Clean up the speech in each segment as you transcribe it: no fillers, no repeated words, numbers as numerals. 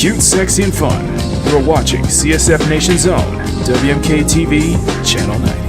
Cute, sexy, and fun. You're watching CSF Nation Zone, WMK TV, Channel 90.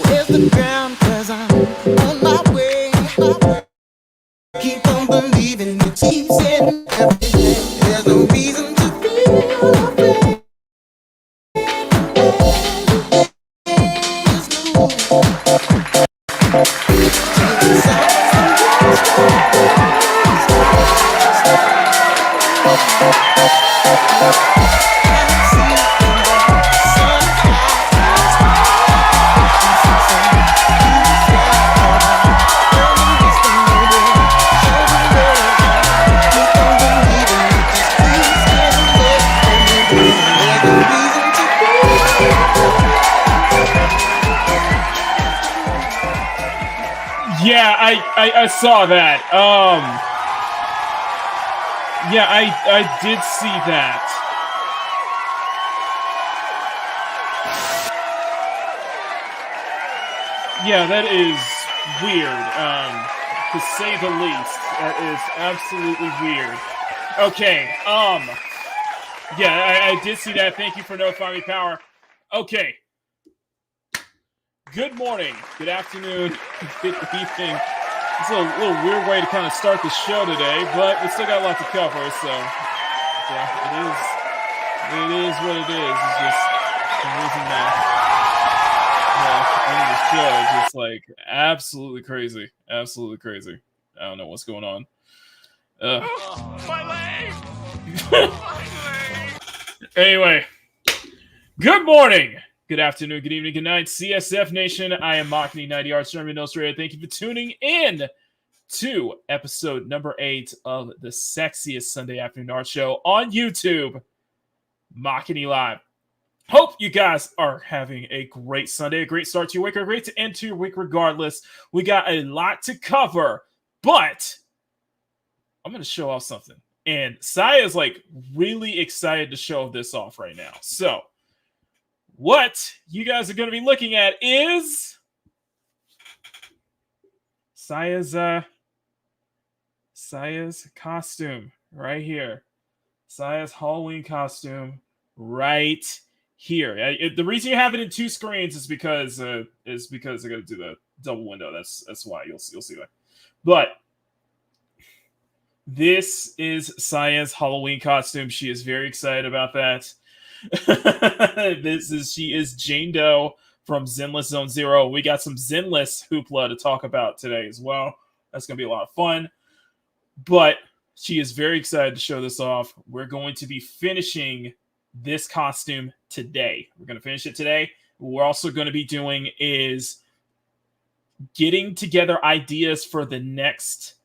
Where's the ground? 'Cause I'm on my way. each and every day. There's no reason to feel afraid. Yeah, I saw that. Yeah, I did see that. Yeah, that is weird. To say the least, that is absolutely weird. Okay. Yeah, I did see that. Thank you for notifying me, Power. Okay. Good morning, good afternoon, good evening. It's a little weird way to kind of start the show today, but we still got a lot to cover, so yeah, it is what it is. It's just the reason that end of the show is just like absolutely crazy. Absolutely crazy. I don't know what's going on. My leg! Anyway, good morning. Good afternoon, good evening, good night, CSF Nation. I am Makini 90 Arts German Illustrated. Thank you for tuning in to episode number 8 of the sexiest Sunday afternoon art show on YouTube, Makini Live. Hope you guys are having a great Sunday, a great start to your week, or a great to end to your week regardless. We got a lot to cover, but I'm going to show off something. And Saya is like really excited to show this off right now. So, what you guys are going to be looking at is Saya's costume right here. Saya's Halloween costume right here. The reason you have it in 2 screens is because I got to do the double window. That's why you'll see that. But this is Saya's Halloween costume. She is very excited about that. She is Jane Doe from Zenless Zone Zero. We got some Zenless hoopla to talk about today as well. That's gonna be a lot of fun. But she is very excited to show this off. We're going to be finishing this costume today. We're going to finish it today. What we're also going to be doing is getting together ideas for the next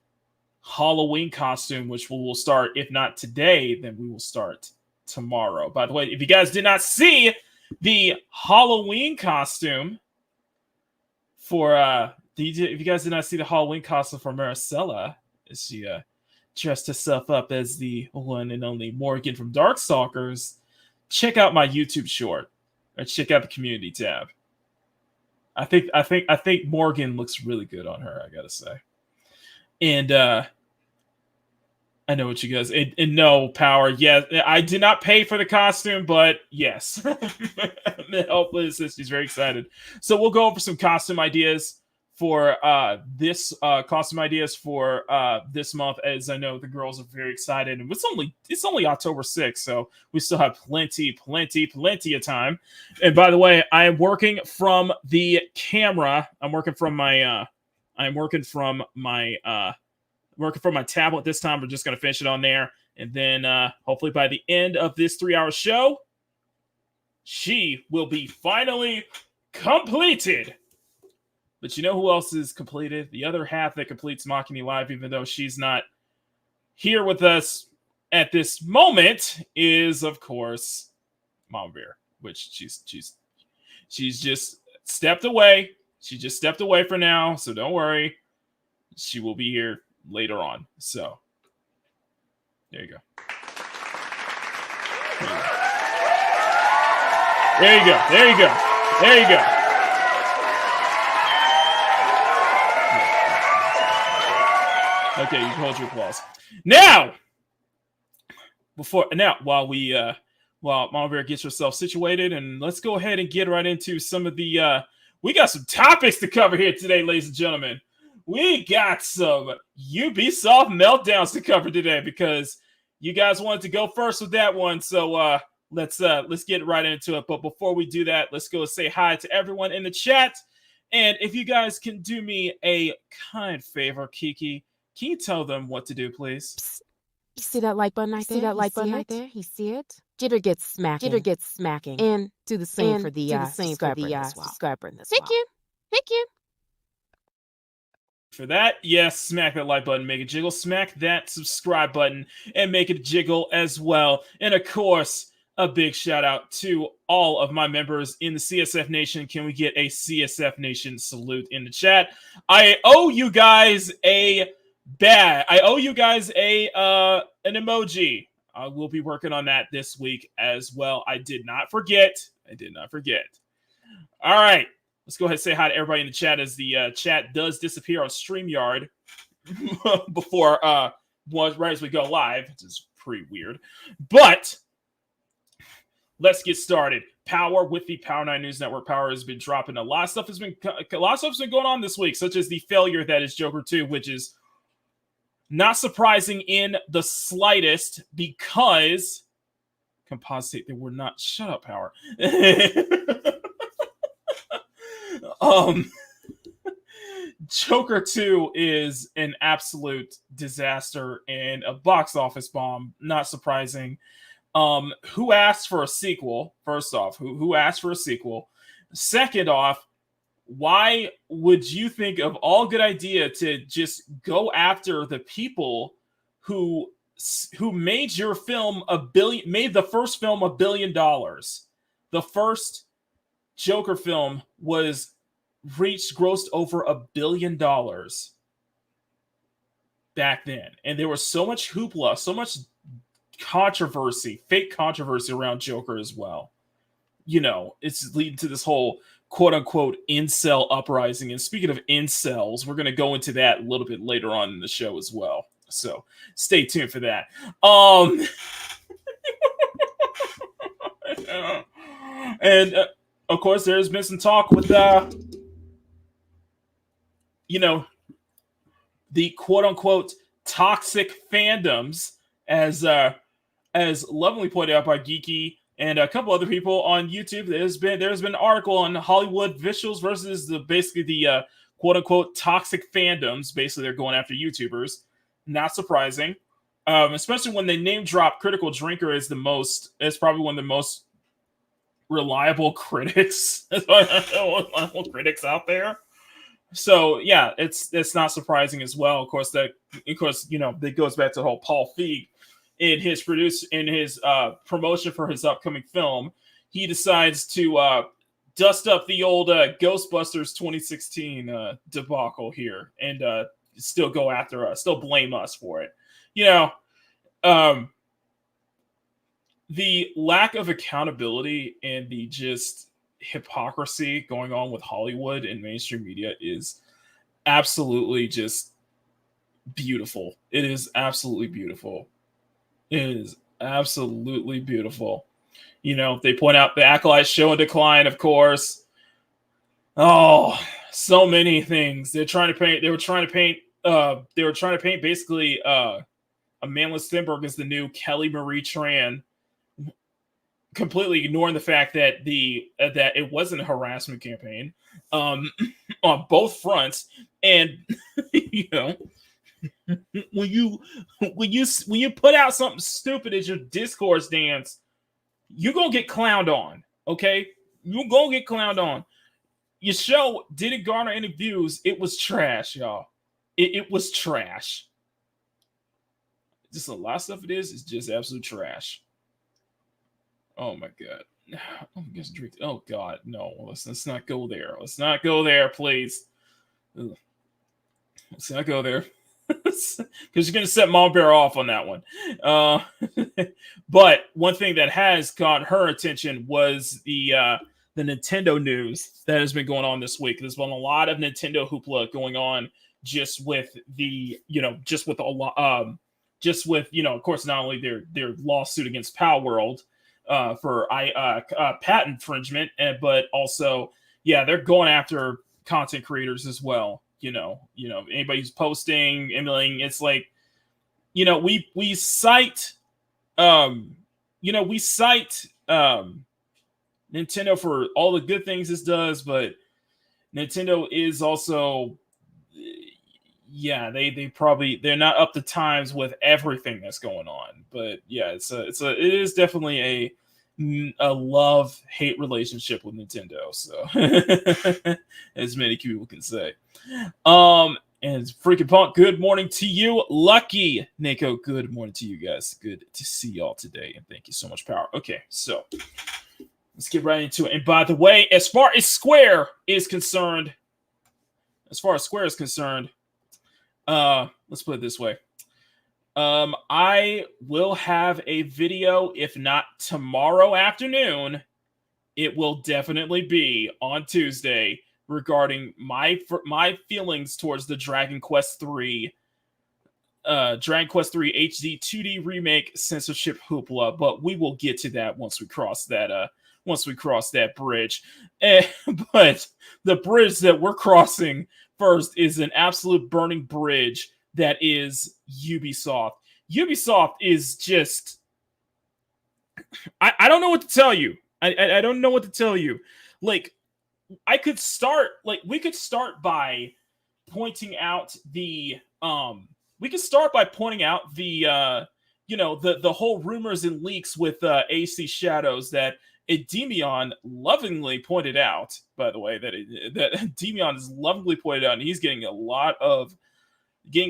Halloween costume, which we will start, if not today, then we will start tomorrow. By the way, if you guys did not see the Halloween costume for if you guys did not see the Halloween costume for Maricela, she dressed herself up as the one and only Morgan from Darkstalkers, check out my YouTube short or check out the community tab. I think Morgan looks really good on her, I gotta say. And I know what you guys and no, Power. Yes, I did not pay for the costume, but yes, hopefully she's very excited. So we'll go over some costume ideas for this month, as I know the girls are very excited, and it's only October 6th, so we still have plenty of time. And by the way, I am working from the camera. I'm working from my tablet this time. We're just going to finish it on there. And then hopefully by the end of this 3-hour show, she will be finally completed. But you know who else is completed? The other half that completes Makini Live, even though she's not here with us at this moment, is, of course, Mom Bear, which she's just stepped away. She just stepped away for now, so don't worry. She will be here later on. So there you go. There you go. There you go. There you go. Okay, you can hold your applause. Now, while Mama Bear gets herself situated, and let's go ahead and get right into some of the we got some topics to cover here today, ladies and gentlemen. we got some Ubisoft Meltdowns to cover today because you guys wanted to go first with that one. So let's get right into it. But before we do that, let's go say hi to everyone in the chat. And if you guys can do me a kind favor, Kiki, can you tell them what to do, please? Psst. You see that like button right there? See that like button right there? You see it? Jitter gets smacking. Jitter gets smacking. And do the same for the subscribe button as well. Subscribe button as well. Thank you. Thank you. For that, yes, smack that like button, make it jiggle. Smack that subscribe button and make it jiggle as well. And of course, a big shout out to all of my members in the CSF Nation. Can we get a CSF Nation salute in the chat? I owe you guys an emoji. I will be working on that this week as well. I did not forget. All right. Let's go ahead and say hi to everybody in the chat as the chat does disappear on StreamYard before right as we go live, which is pretty weird. But let's get started. Power with the Power 9 News Network. Power has been dropping a lot of stuff. Has been going on this week, such as the failure that is Joker 2, which is not surprising in the slightest because composite they were not. Shut up, Power. Joker 2 is an absolute disaster and a box office bomb. Not surprising. Who asked for a sequel? First off, who asked for a sequel? Second off, why would you think of all good idea to just go after the people who made your film made the first film $1 billion? The first Joker film grossed over $1 billion back then. And there was so much hoopla, so much controversy, fake controversy around Joker as well. You know, it's leading to this whole quote unquote incel uprising. And speaking of incels, we're going to go into that a little bit later on in the show as well. So stay tuned for that. And of course, there's been some talk with, the quote-unquote toxic fandoms, as lovingly pointed out by Geeky and a couple other people on YouTube. There's been an article on Hollywood visuals versus the quote-unquote toxic fandoms. Basically, they're going after YouTubers. Not surprising, especially when they name drop Critical Drinker as probably one of the most reliable critics out there. So yeah, it's not surprising as well. Of course, that goes back to the whole Paul Feig in his promotion for his upcoming film. He decides to dust up the old Ghostbusters 2016 debacle here and still go after us, still blame us for it. The lack of accountability and the just hypocrisy going on with Hollywood and mainstream media is absolutely just beautiful. It is absolutely beautiful. They point out the Acolyte show in decline, of course. Oh, so many things. They were trying to paint basically Amanda Stenberg as the new Kelly Marie Tran, completely ignoring the fact that that it wasn't a harassment campaign on both fronts. And when you put out something stupid as your discourse dance, you're gonna get clowned on. Okay, you're gonna get clowned on. Your show didn't garner any views. It was trash, y'all. It was trash. Just a lot of stuff. It's just absolute trash. Oh my god. Oh god, no. Let's not go there. Let's not go there, please. Ugh. Let's not go there. Because you're going to set Mom Bear off on that one. But one thing that has caught her attention was the Nintendo news that has been going on this week. There's been a lot of Nintendo hoopla going on just with of course, not only their lawsuit against Palworld for patent infringement, but also, they're going after content creators as well anybody who's posting, emailing, it's like, we cite, Nintendo for all the good things this does, but Nintendo is also, they're not up to times with everything that's going on. But yeah, it is definitely a love-hate relationship with Nintendo. So as many people can say. And Freaking Punk, good morning to you. Lucky Nico, good morning to you guys. Good to see y'all today, and thank you so much, Power. Okay, so let's get right into it. And by the way, as far as Square is concerned, let's put it this way. I will have a video, if not tomorrow afternoon, it will definitely be on Tuesday, regarding my feelings towards the Dragon Quest III HD 2D remake censorship hoopla, but we will get to that once we cross that bridge. But the bridge that we're crossing first is an absolute burning bridge that is Ubisoft. Ubisoft is just, I don't know what to tell you. I don't know what to tell you. Like, we could start by pointing out the the whole rumors and leaks with AC Shadows that Demion lovingly pointed out, by the way, that Demion is lovingly pointed out, and he's getting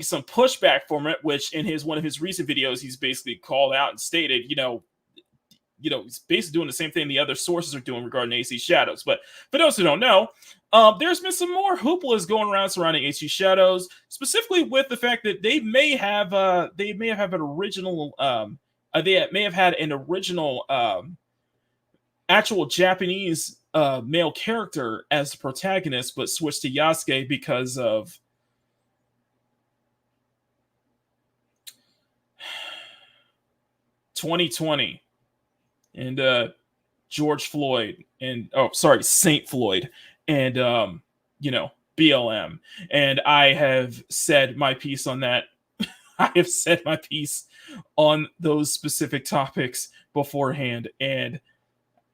some pushback from it, which in one of his recent videos, he's basically called out and stated, he's basically doing the same thing the other sources are doing regarding AC Shadows. But for those who don't know, there's been some more hooplas going around surrounding AC Shadows, specifically with the fact that they may have had an original actual Japanese male character as the protagonist, but switched to Yasuke because of 2020 and George Floyd and Saint Floyd and BLM. And I have said my piece on that. I have said my piece on those specific topics beforehand, and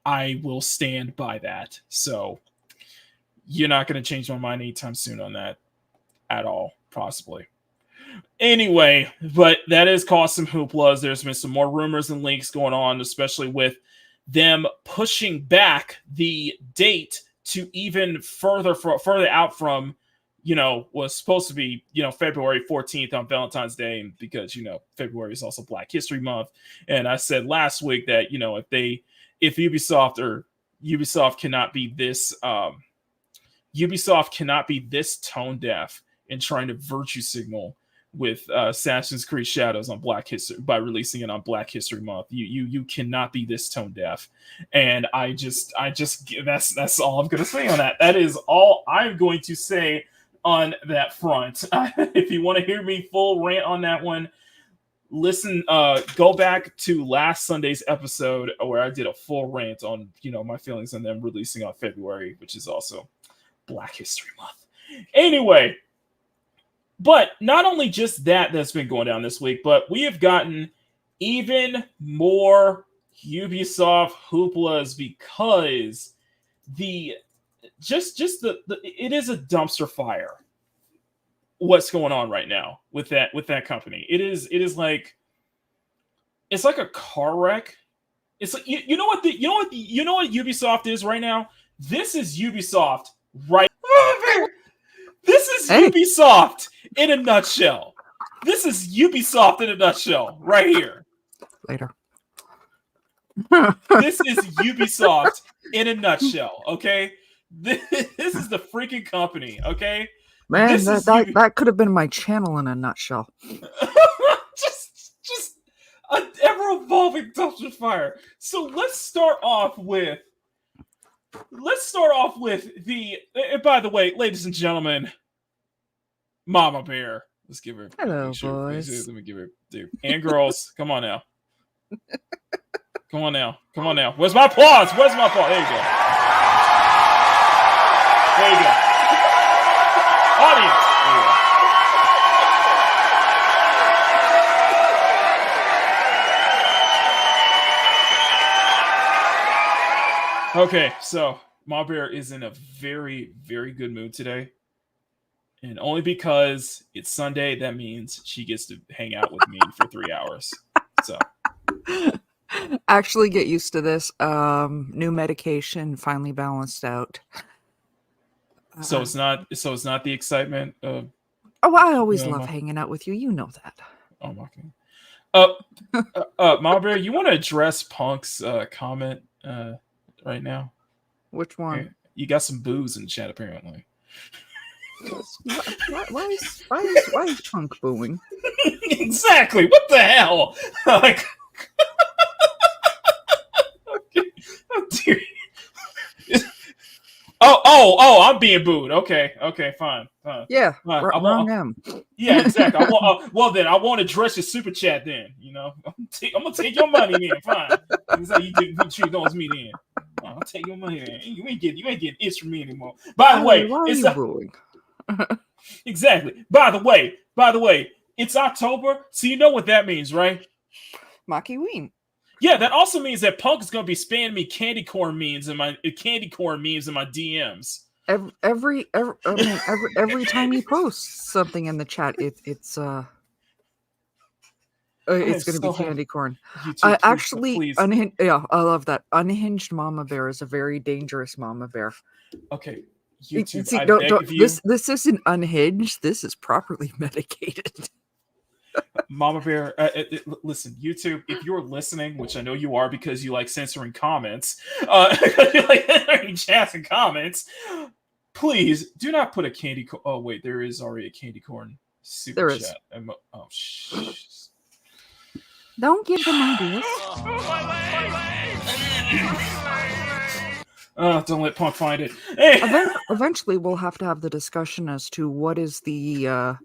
I will stand by that. So you're not going to change my mind anytime soon on that at all, possibly. Anyway, but that has caused some hooplas. There's been some more rumors and leaks going on, especially with them pushing back the date to even further out from, was supposed to be, February 14th on Valentine's Day, because, February is also Black History Month. And I said last week that, if Ubisoft cannot be this tone deaf in trying to virtue signal with Assassin's Creed Shadows on Black History by releasing it on Black History Month. You cannot be this tone deaf. And I just that's all I'm gonna say on that. That is all I'm going to say on that front. If you want to hear me full rant on that one, listen, go back to last Sunday's episode where I did a full rant on, my feelings on them releasing on February, which is also Black History Month. Anyway, but not only just that's been going down this week, but we have gotten even more Ubisoft hooplas because it is a dumpster fire what's going on right now with that company. It's like a car wreck. It's like you know what Ubisoft is right now? This is Ubisoft right This is Ubisoft in a nutshell. This is Ubisoft in a nutshell right here. Later. This is Ubisoft in a nutshell, okay? This is the freaking company, okay? Man, that could have been my channel in a nutshell. just an ever-evolving dumpster fire. So let's start off with the. And by the way, ladies and gentlemen, Mama Bear. Let's give her. Hello, boys. Let me give her. Dude, and girls, come on now. Come on now. Where's my applause? There you go. Audience. Okay, so Ma Bear is in a very, very good mood today. And only because it's Sunday, that means she gets to hang out with me for 3 hours. So Actually, get used to this. New medication finally balanced out. so it's not the excitement of Oh, I always No, love Ma- hanging out with you. You know that. oh my Ma Bear, you want to address Punk's comment right now? Which one? Hey, you got some booze in the chat apparently. Why is Punk booing? Exactly. What the hell? Like, oh, dear. Oh! I'm being booed. Okay, fine. Yeah, Fine. wrong M. Yeah, exactly. Well, then I won't address your super chat. Then I'm gonna take your money. Then fine. That's how you treat those me. Then I'll take your money. Then you ain't getting itch from me anymore. By the way, Why are it's you booing? exactly. By the way, it's October, so you know what that means, right? Maki Ween. Yeah, that also means that Punk is gonna be spamming me candy corn memes in my DMs. Every time he posts something in the chat, it's gonna be candy corn. YouTube, Actually, please. yeah, I love that. Unhinged mama bear is a very dangerous mama bear. Okay, YouTube. See, I beg of you, this isn't unhinged. This is properly medicated. Mama Bear. Listen, YouTube. If you're listening, which I know you are because you like censoring comments, you like censoring chats and comments. Please do not put a candy corn. Oh wait, there is already a candy corn super There chat. Oh shh. Don't give them ideas. Don't let Punk find it. Hey. Eventually, we'll have to have the discussion as to what is the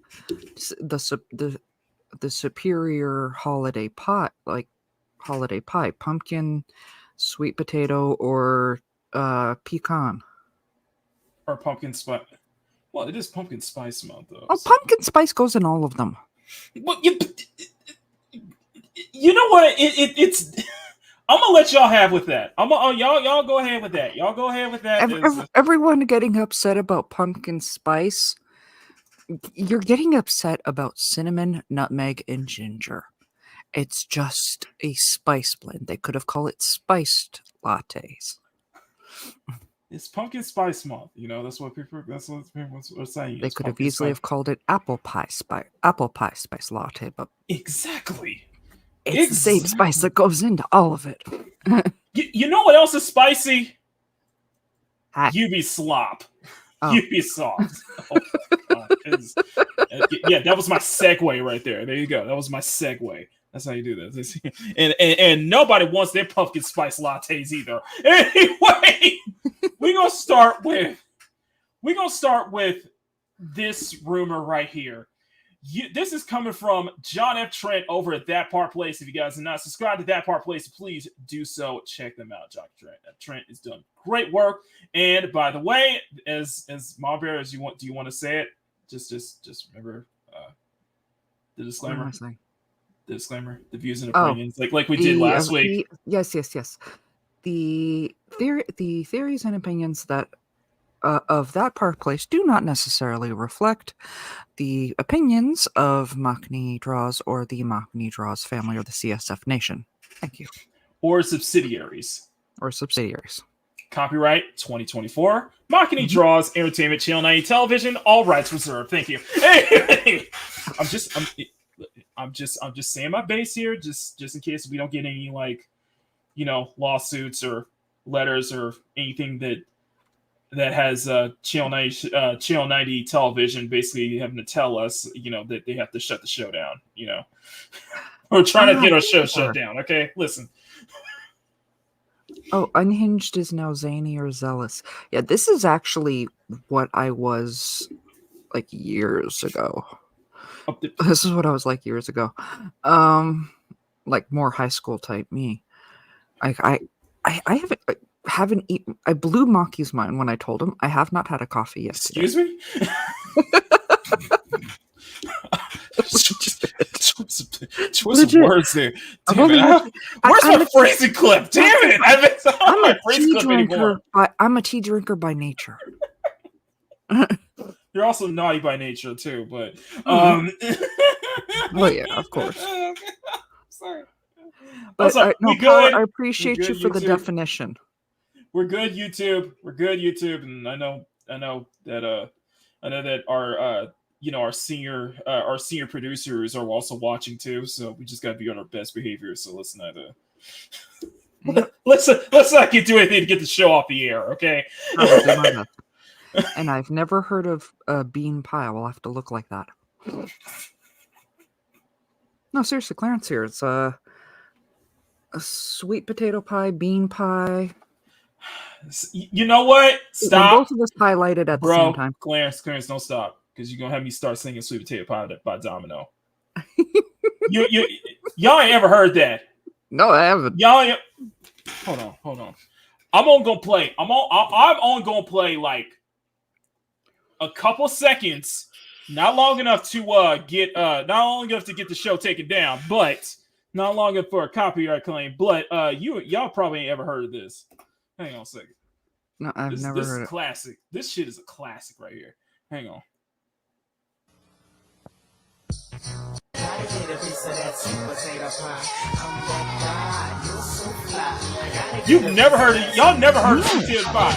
superior holiday pie, pumpkin, sweet potato, or pecan. Or pumpkin spice. Well, it is pumpkin spice month, though. Oh, pumpkin spice goes in all of them. Well, you know what? It's. I'm gonna let y'all have with that. Y'all go ahead with that. Y'all go ahead with that. Everyone getting upset about pumpkin spice. You're getting upset about cinnamon, nutmeg, and ginger. It's just a spice blend. They could have called it spiced lattes. It's pumpkin spice month. That's what people are saying. They could have easily have called it apple pie spice latte, but exactly. It's the same spice that goes into all of it. You know what else is spicy? Hi. Ubisoft. Oh. Ubisoft. Yeah, that was my segue right there. There you go. That was my segue. That's how you do this. And nobody wants their pumpkin spice lattes either. Anyway, we're gonna start with this rumor right here. This is coming from John F. Trent over at That Part Place. If you guys are not subscribed to That Part Place, please do so. Check them out. John Trent. Trent is doing great work. And by the way, as Ma Bear, do you want to say it? Just remember the disclaimer. The disclaimer. The views and opinions, like we did last week. Yes. The theories and opinions that of That Part Place do not necessarily reflect the opinions of Makini Draws or the Makini Draws family or the CSF Nation. Thank you. Or subsidiaries. Copyright 2024. Makini Draws Entertainment Channel 90 Television. All rights reserved. Thank you. Hey, I'm just saying my base here, just in case we don't get any lawsuits or letters or anything that has Channel 90 Television basically having to tell us, that they have to shut the show down. We're trying to get our show shut down. Okay, listen. Oh, Unhinged is now zany or zealous. Yeah, this is actually what I was like years ago. This is what I was like years ago. Like more high school type me. I haven't eaten. I blew Maki's mind when I told him I have not had a coffee yet. Excuse me? choice of words there. I've Damn only it. had- Where's I'm my a- phrasing clip? Damn it. I'm a tea anymore. drinker. I'm a tea drinker by nature. You're also naughty by nature too, but Oh yeah, of course. Sorry. But sorry. no, We Paula, good. I appreciate We you good, for the YouTube? definition. We're good, YouTube. We're good, YouTube. And I know that our senior producers are also watching too. So we just gotta be on our best behavior. So let's not let's not do anything to get the show off the air, okay? I will do my best. And I've never heard of bean pie. We'll have to look like that. No, seriously, Clarence here. It's a sweet potato pie, bean pie. You know what? Stop. When both of us highlighted at the same time. Clarence, don't stop, because you're gonna have me start singing "Sweet Potato Pie" by Domino. Y'all ain't ever heard that. No, I haven't. Y'all, hold on. I'm only gonna play like a couple seconds, not long enough to get the show taken down, but not long enough for a copyright claim. But y'all probably ain't ever heard of this. Hang on a second. No, I've never This heard is it. classic. This shit is a classic right here. Hang on. You've never heard it. Y'all never heard of Sweet Potato Pie.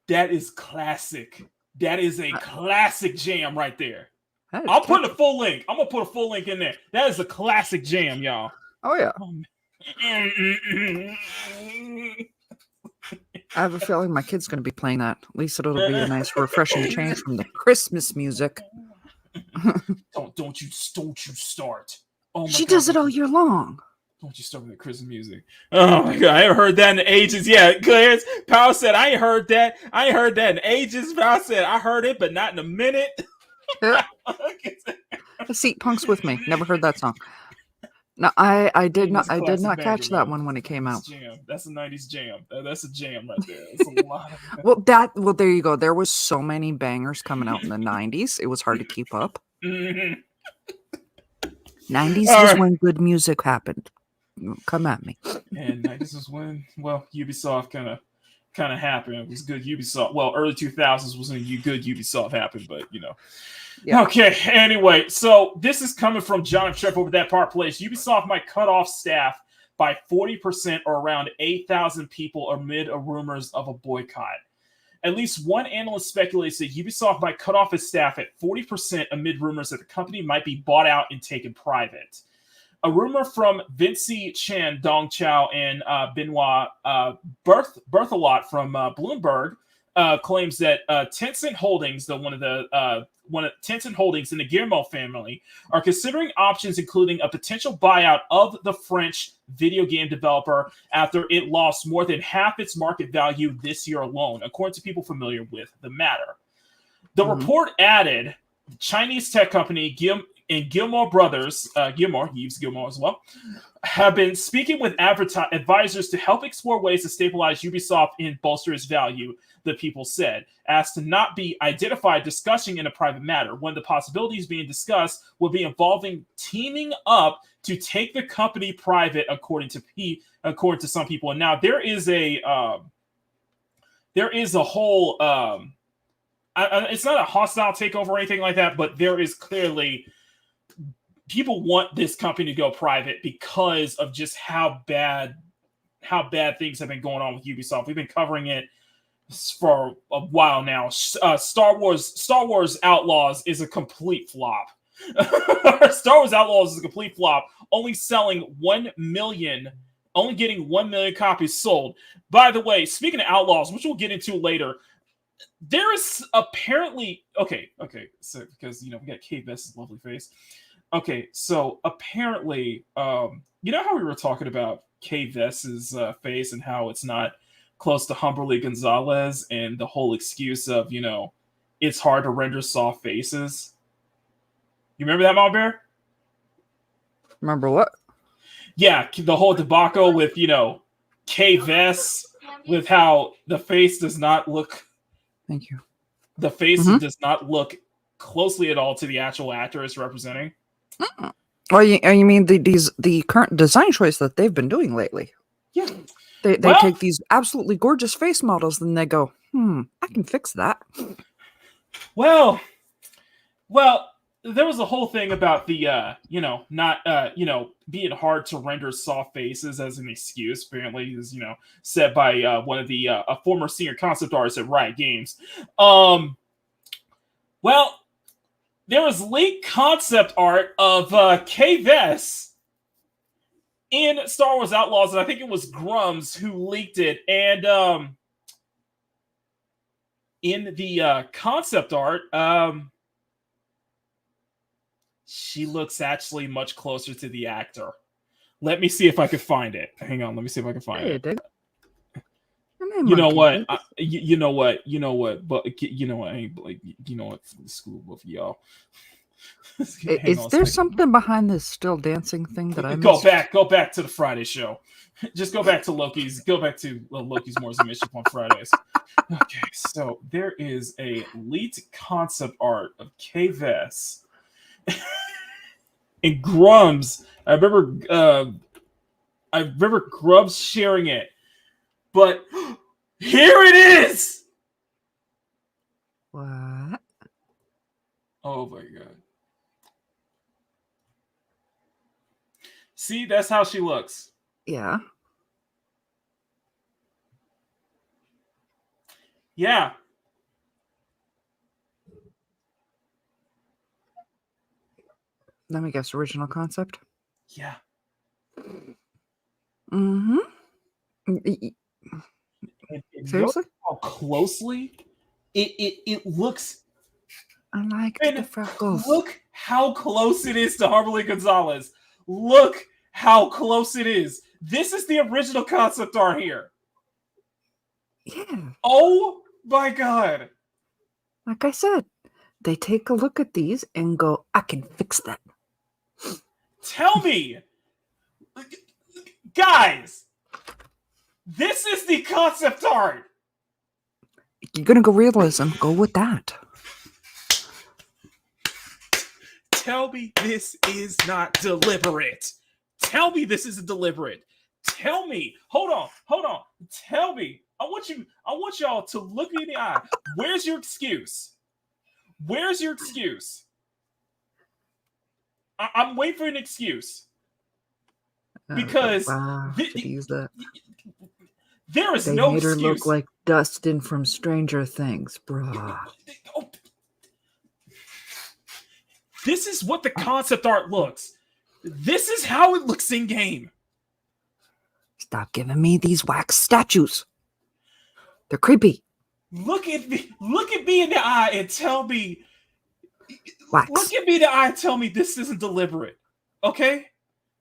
That is classic. That is a classic jam right there. I'm putting a full link. I'm gonna put a full link in there. That is a classic jam, y'all. Oh yeah. I have a feeling my kid's going to be playing that. At least it'll be a nice, refreshing change from the Christmas music. Don't you start. Oh my She God, does it all year long. Don't you start with the Christmas music. Oh my God, I haven't heard that in ages. Yeah, Clarence Powell said I ain't heard that. I ain't heard that in ages. Powell said I heard it, but not in a minute. See, Punk's with me. Never heard that song. No, I did not catch that one when it came out. Jam. That's a 90s jam. That's a jam right there. That's a lot of Well, there you go. There was so many bangers coming out in the 90s. It was hard to keep up. 90s was when good music happened. Come at me. And 90s was when, Ubisoft kind of happened. It was good Ubisoft. Well, early 2000s was when good Ubisoft happened, but Yeah. Okay, anyway, so this is coming from John Trepp over that part place. Ubisoft might cut off staff by 40% or around 8,000 people amid rumors of a boycott. At least one analyst speculates that Ubisoft might cut off its staff at 40% amid rumors that the company might be bought out and taken private. A rumor from Vinci Chan, Dong Chow, and Benoit Berthelot from Bloomberg claims that Tencent Holdings, Tencent Holdings and the Guillemot family, are considering options including a potential buyout of the French video game developer after it lost more than half its market value this year alone, according to people familiar with the matter. The report added Chinese tech company Guillemot Brothers, Yves Guillemot as well, have been speaking with advisors to help explore ways to stabilize Ubisoft and bolster its value, the people said, as to not be identified discussing in a private matter. One of the possibilities being discussed would be involving teaming up to take the company private, according to some people. And now there is a whole it's not a hostile takeover or anything like that, but there is clearly people want this company to go private because of just how bad things have been going on with Ubisoft. We've been covering it for a while now. Star Wars Outlaws is a complete flop. Star Wars Outlaws is a complete flop, only getting 1 million copies sold. By the way, speaking of Outlaws, which we'll get into later, there is apparently so because we got Kate Best's lovely face. Okay, so apparently, you know how we were talking about Kay Vess's face and how it's not close to Humberly Gonzalez and the whole excuse of, it's hard to render soft faces? You remember that, Mom Bear? Remember what? Yeah, the whole debacle with, Kay Vess, with how the face does not look... Thank you. The face Mhm. does not look closely at all to the actual actor it's representing. Well, you mean the current design choice that they've been doing lately? Yeah. They Well- take these absolutely gorgeous face models and they go, I can fix that. Well, there was a whole thing about the not being hard to render soft faces as an excuse. Apparently, is said by one of the a former senior concept artist at Riot Games. Well, there was leaked concept art of K-Vess in Star Wars Outlaws, and I think it was Grums who leaked it. And in the concept art, she looks actually much closer to the actor. Let me see if I can find it. Hang on, let me see if I can find it. Dig. You know what? You know what? But you know what? I ain't like screw both of y'all. Is there something behind this still dancing thing that I go missed? go back to the Friday show. Just go back to Loki's Moore's Mission on Fridays. Okay, so there is a leaked concept art of K-Vess and Grums. I remember Grubs sharing it, but here it is. What? Oh my god! See, that's how she looks. Yeah. Yeah. Let me guess. Original concept. Yeah. Mm-hmm. And Seriously? notice how closely it looks. I like And the freckles. look how close it is to Harmony Gonzalez. Look how close it is. This is the original concept art here. Yeah. Oh my god. Like I said, they take a look at these and go, I can fix that. Tell me. Guys, this is the concept art. You're going to go realism. Go with that. Tell me this is not deliberate. Tell me this isn't deliberate. Tell me. Hold on. Tell me. I want y'all to look me in the eye. Where's your excuse? Where's your excuse? I'm waiting for an excuse. Because wow, should use that. There is They no made her excuse. look like Dustin from Stranger Things, bruh. This is what the concept art looks. This is how it looks in game. Stop giving me these wax statues. They're creepy. Look at me in the eye and tell me. Wax. Look at me in the eye and tell me this isn't deliberate. Okay?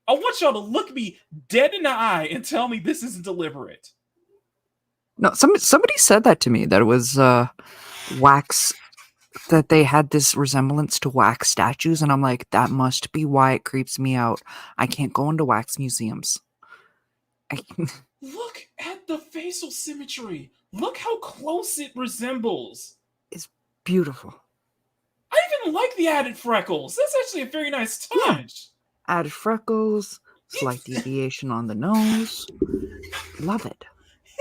I want y'all to look me dead in the eye and tell me this isn't deliberate. No, somebody said that to me, that it was wax, that they had this resemblance to wax statues, and I'm like, that must be why it creeps me out. I can't go into wax museums. Look at the facial symmetry. Look how close it resembles. It's beautiful. I even like the added freckles. That's actually a very nice touch. Yeah. Added freckles, slight deviation on the nose. Love it.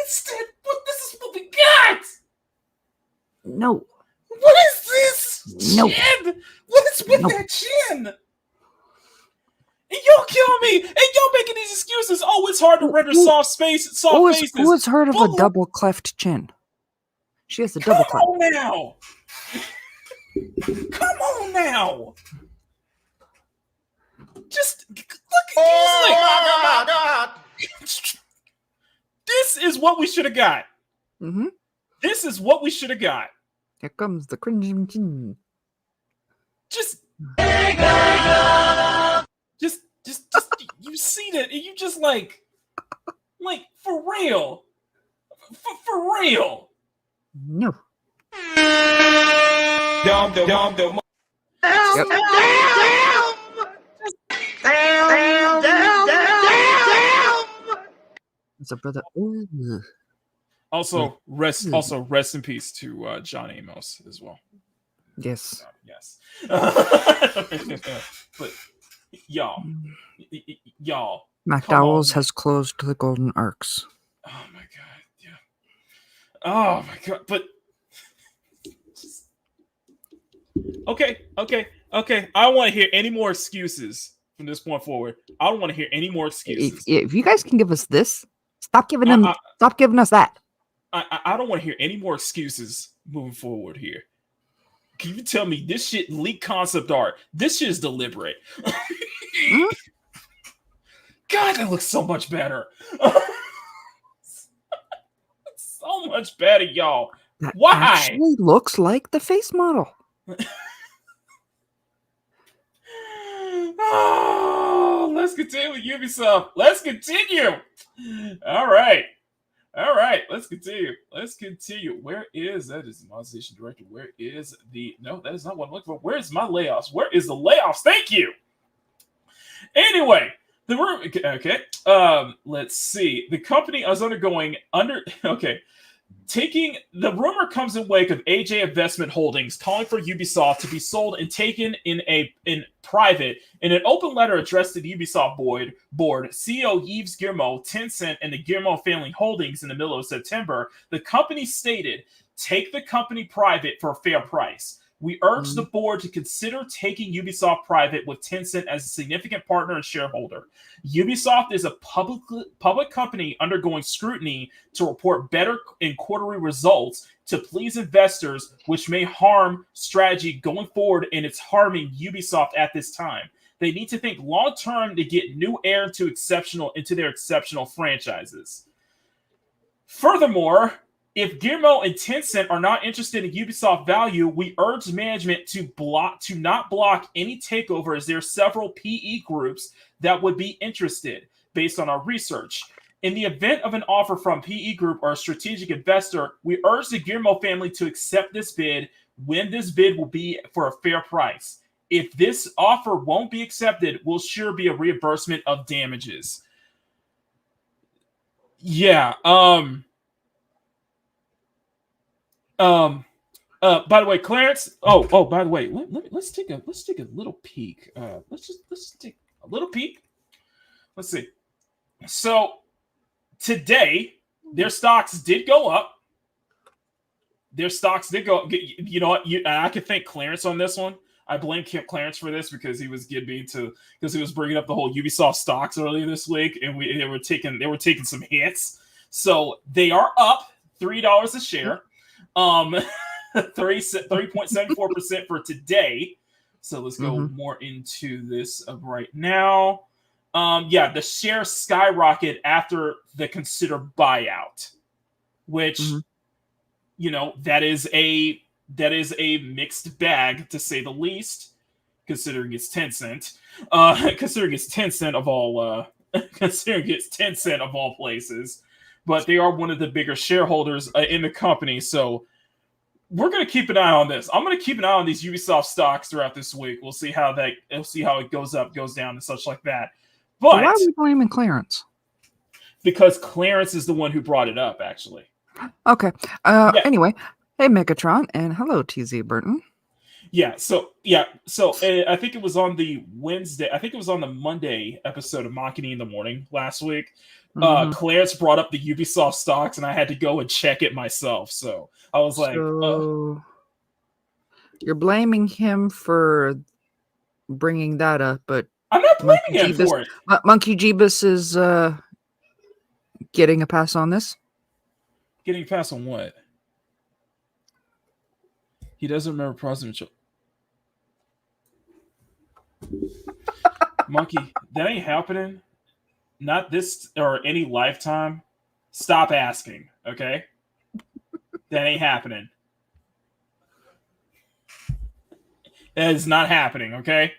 Instead, this is what we got. No. What is this? No. Chin? What is with that chin? And y'all kill me. And y'all making these excuses. Oh, it's hard to render soft faces. Who has heard of a double cleft chin? She has a double cleft. Come on now. Come on now. Just look at Oh my God! This is what we should have got. Mm-hmm. This is what we should have got. Here comes the cringing chin. Just you see that and you just like for real. For real. No. Damn! It's a brother. Ooh. Also, rest in peace to John Amos as well. Yes. Yes. But y'all, McDowell's has closed the Golden Arcs. Oh my god, yeah. Oh my god, but okay. I don't want to hear any more excuses from this point forward. I don't want to hear any more excuses. If you guys can give us this, stop giving us that. I don't want to hear any more excuses moving forward here. Can you tell me this shit leaked concept art? This shit is deliberate. God, that looks so much better. So much better, y'all. That Why? actually looks like the face model. Oh, let's continue with Ubisoft. Let's continue. All right. Let's continue. Where is that? Is the monetization director? Where is the? No, that is not what I'm looking for. Where is my layoffs? Where is the layoffs? Thank you. Anyway, the room. Okay. Let's see. The company is undergoing Okay. Taking the rumor comes in wake of AJ Investment Holdings calling for Ubisoft to be sold and taken in private. In an open letter addressed to the Ubisoft board, CEO Yves Guillemot, Tencent, and the Guillemot family holdings in the middle of September, the company stated, "Take the company private for a fair price. We urge the board to consider taking Ubisoft private with Tencent as a significant partner and shareholder. Ubisoft is a public company undergoing scrutiny to report better and quarterly results to please investors, which may harm strategy going forward, and it's harming Ubisoft at this time. They need to think long-term to get new air into their exceptional franchises. Furthermore, if Guillemot and Tencent are not interested in Ubisoft value, we urge management to not block any takeover, as there are several PE groups that would be interested, based on our research. In the event of an offer from PE group or a strategic investor, we urge the Guillemot family to accept this bid when this bid will be for a fair price. If this offer won't be accepted, will sure be a reimbursement of damages." Yeah, by the way, Clarence. Oh, by the way, let's take a little peek. Let's take a little peek. Let's see. So today, their stocks did go up. You know what? I can thank Clarence on this one. I blame Clarence for this because he was bringing up the whole Ubisoft stocks earlier this week, and they were taking some hits. So they are up $3 a share. 3.74% for today. So let's go more into this right now. The share skyrocket after the considered buyout, which that is a mixed bag, to say the least, considering it's Tencent. Considering it's Tencent of all places. But they are one of the bigger shareholders in the company, so we're going to keep an eye on this. I'm going to keep an eye on these Ubisoft stocks throughout this week. We'll see how it goes up, goes down, and such like that. But why are we blaming Clarence? Because Clarence is the one who brought it up, actually. Okay. Anyway, hey Megatron, and hello TZ Burton. So I think it was on the Wednesday. I think it was on the Monday episode of Makini in the Morning last week. Clarence brought up the Ubisoft stocks, and I had to go and check it myself. So I was like, you're blaming him for bringing that up, but I'm not blaming him for it. Monkey Jeebus is getting a pass on this. Getting a pass on what? He doesn't remember President. Monkey, that ain't happening. Not this or any lifetime. Stop asking, okay? That ain't happening. That is not happening, okay?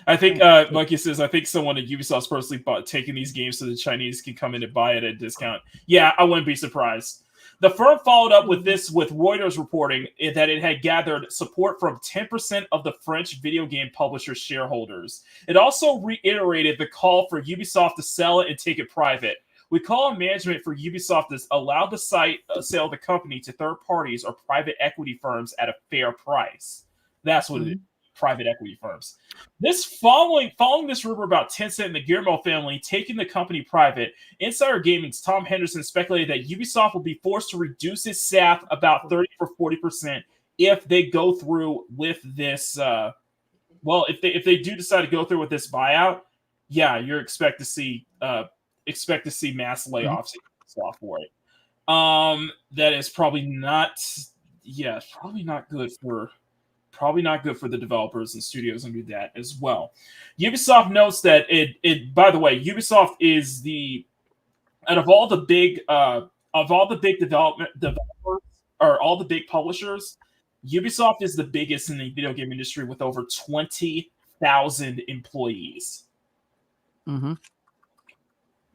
I think, Monkey says, I think someone at Ubisoft's personally taking these games so the Chinese can come in and buy it at a discount. Yeah, I wouldn't be surprised. The firm followed up with this with Reuters reporting that it had gathered support from 10% of the French video game publisher shareholders. It also reiterated the call for Ubisoft to sell it and take it private. We call on management for Ubisoft to allow the sale of the company to third parties or private equity firms at a fair price. That's what it is. Private equity firms. This following this rumor about Tencent and the Guillermo family taking the company private, Insider Gaming's Tom Henderson speculated that Ubisoft will be forced to reduce its staff about 30 or 40% if they go through with this. If they do decide to go through with this buyout, yeah, you're expect to see mass layoffs for it. That is probably not good for the developers and studios and do that as well. Ubisoft notes that by the way, Ubisoft is out of all the big developers or all the big publishers, Ubisoft is the biggest in the video game industry with over 20,000 employees. Mm-hmm.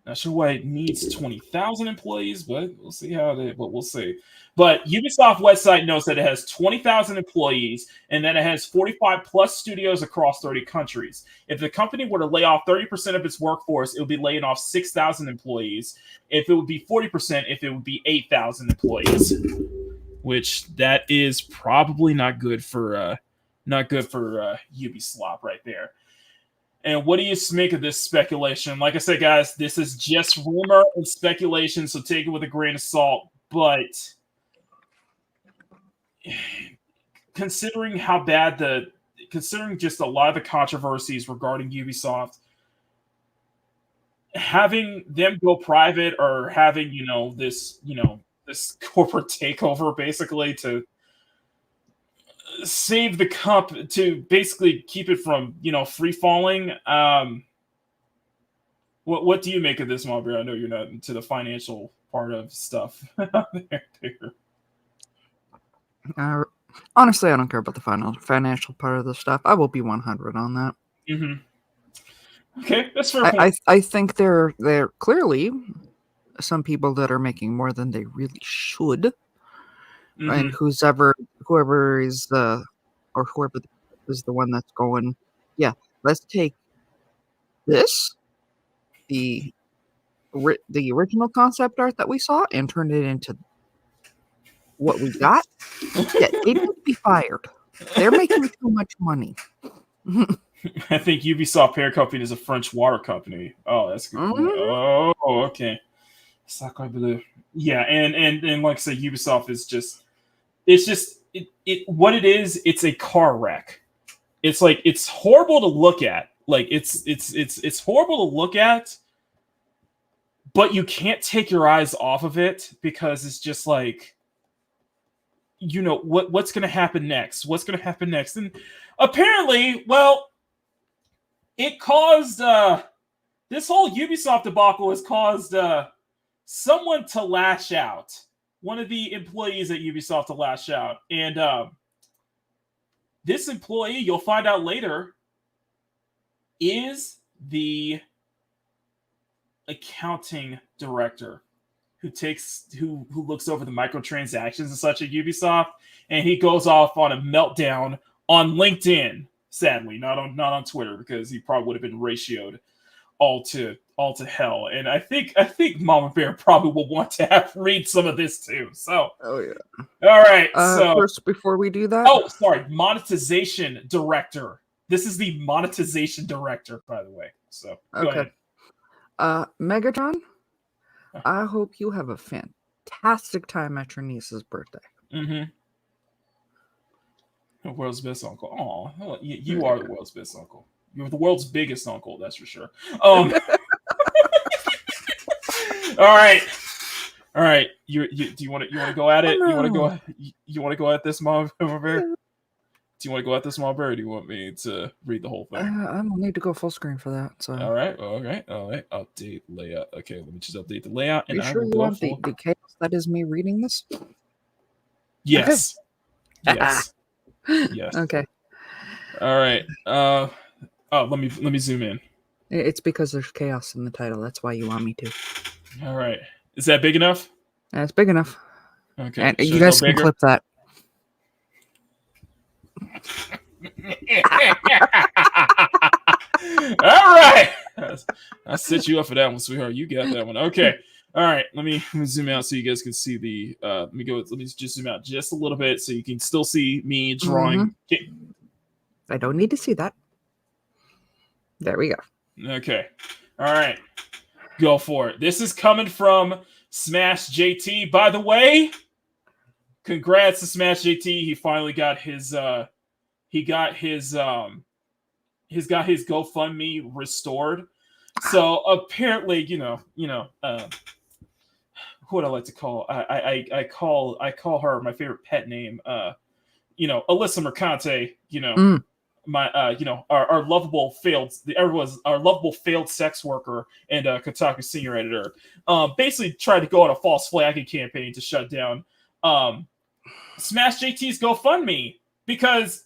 Not sure why it needs 20,000 employees, but we'll see we'll see. But Ubisoft website notes that it has 20,000 employees and that it has 45 plus studios across 30 countries. If the company were to lay off 30% of its workforce, it would be laying off 6,000 employees. If it would be 40%, it would be 8,000 employees. Which that is probably not good for Ubisoft right there. And what do you make of this speculation? Like I said, guys, this is just rumor and speculation, so take it with a grain of salt. But considering just a lot of the controversies regarding Ubisoft, having them go private or having this corporate takeover basically to save the cup, to basically keep it from free falling. What do you make of this, Marbury? I know you're not into the financial part of stuff. Honestly, I don't care about the financial part of the stuff. I will be 100 on that. Mm-hmm. Okay, that's fair. I think there clearly some people that are making more than they really should. Mm-hmm. And whoever is the one that's going, yeah, let's take this, the original concept art that we saw, and turn it into what we got. Yeah, they need to be fired. They're making too much money. I think Ubisoft parent company is a French water company. Oh, that's good. Mm-hmm. Oh, okay. Yeah, and like I said, Ubisoft is just. It's just what it is. It's a car wreck. It's like it's horrible to look at. Like it's horrible to look at, but you can't take your eyes off of it because it's just like what's going to happen next. What's going to happen next? And apparently, well, it caused this whole Ubisoft debacle has caused someone to lash out. One of the employees at Ubisoft to lash out. And this employee, you'll find out later, is the accounting director who looks over the microtransactions and such at Ubisoft. And he goes off on a meltdown on LinkedIn, sadly, not on Twitter, because he probably would have been ratioed all to hell. And I think Mama Bear probably will want to read some of this too. So oh yeah. All right. So first, before we do that, monetization director. This is the monetization director, by the way. So go ahead. Megatron, I hope you have a fantastic time at your niece's birthday. Mm-hmm. The world's best uncle. Oh, you are the world's best uncle. You're the world's biggest uncle, that's for sure. All right. Do you want to go at it? You want to go at this, Mom Bear? Do you want to go at this, Mom Bear, or do you want me to read the whole thing? I don't need to go full screen for that. So all right. Update layout. Okay, let me just update the layout. Are you sure you want the chaos that is me reading this? Yes. Okay. Yes. Yes. Okay. All right. Let me zoom in. It's because there's chaos in the title. That's why you want me to. All right. Is that big enough? That's big enough. Okay. And you guys can clip that. All right. I set you up for that one, sweetheart. You got that one. Okay. All right. Let me zoom out so you guys can see the. Let me just zoom out just a little bit so you can still see me drawing. I don't need to see that. There we go. Okay. All right. Go for it. This is coming from Smash JT. By the way, congrats to Smash JT. He finally got his his GoFundMe restored. So apparently, who would I like to call? I call her my favorite pet name. Alyssa Mercante. My our lovable failed sex worker and Kotaku senior editor. Basically tried to go on a false flagging campaign to shut down Smash JT's GoFundMe because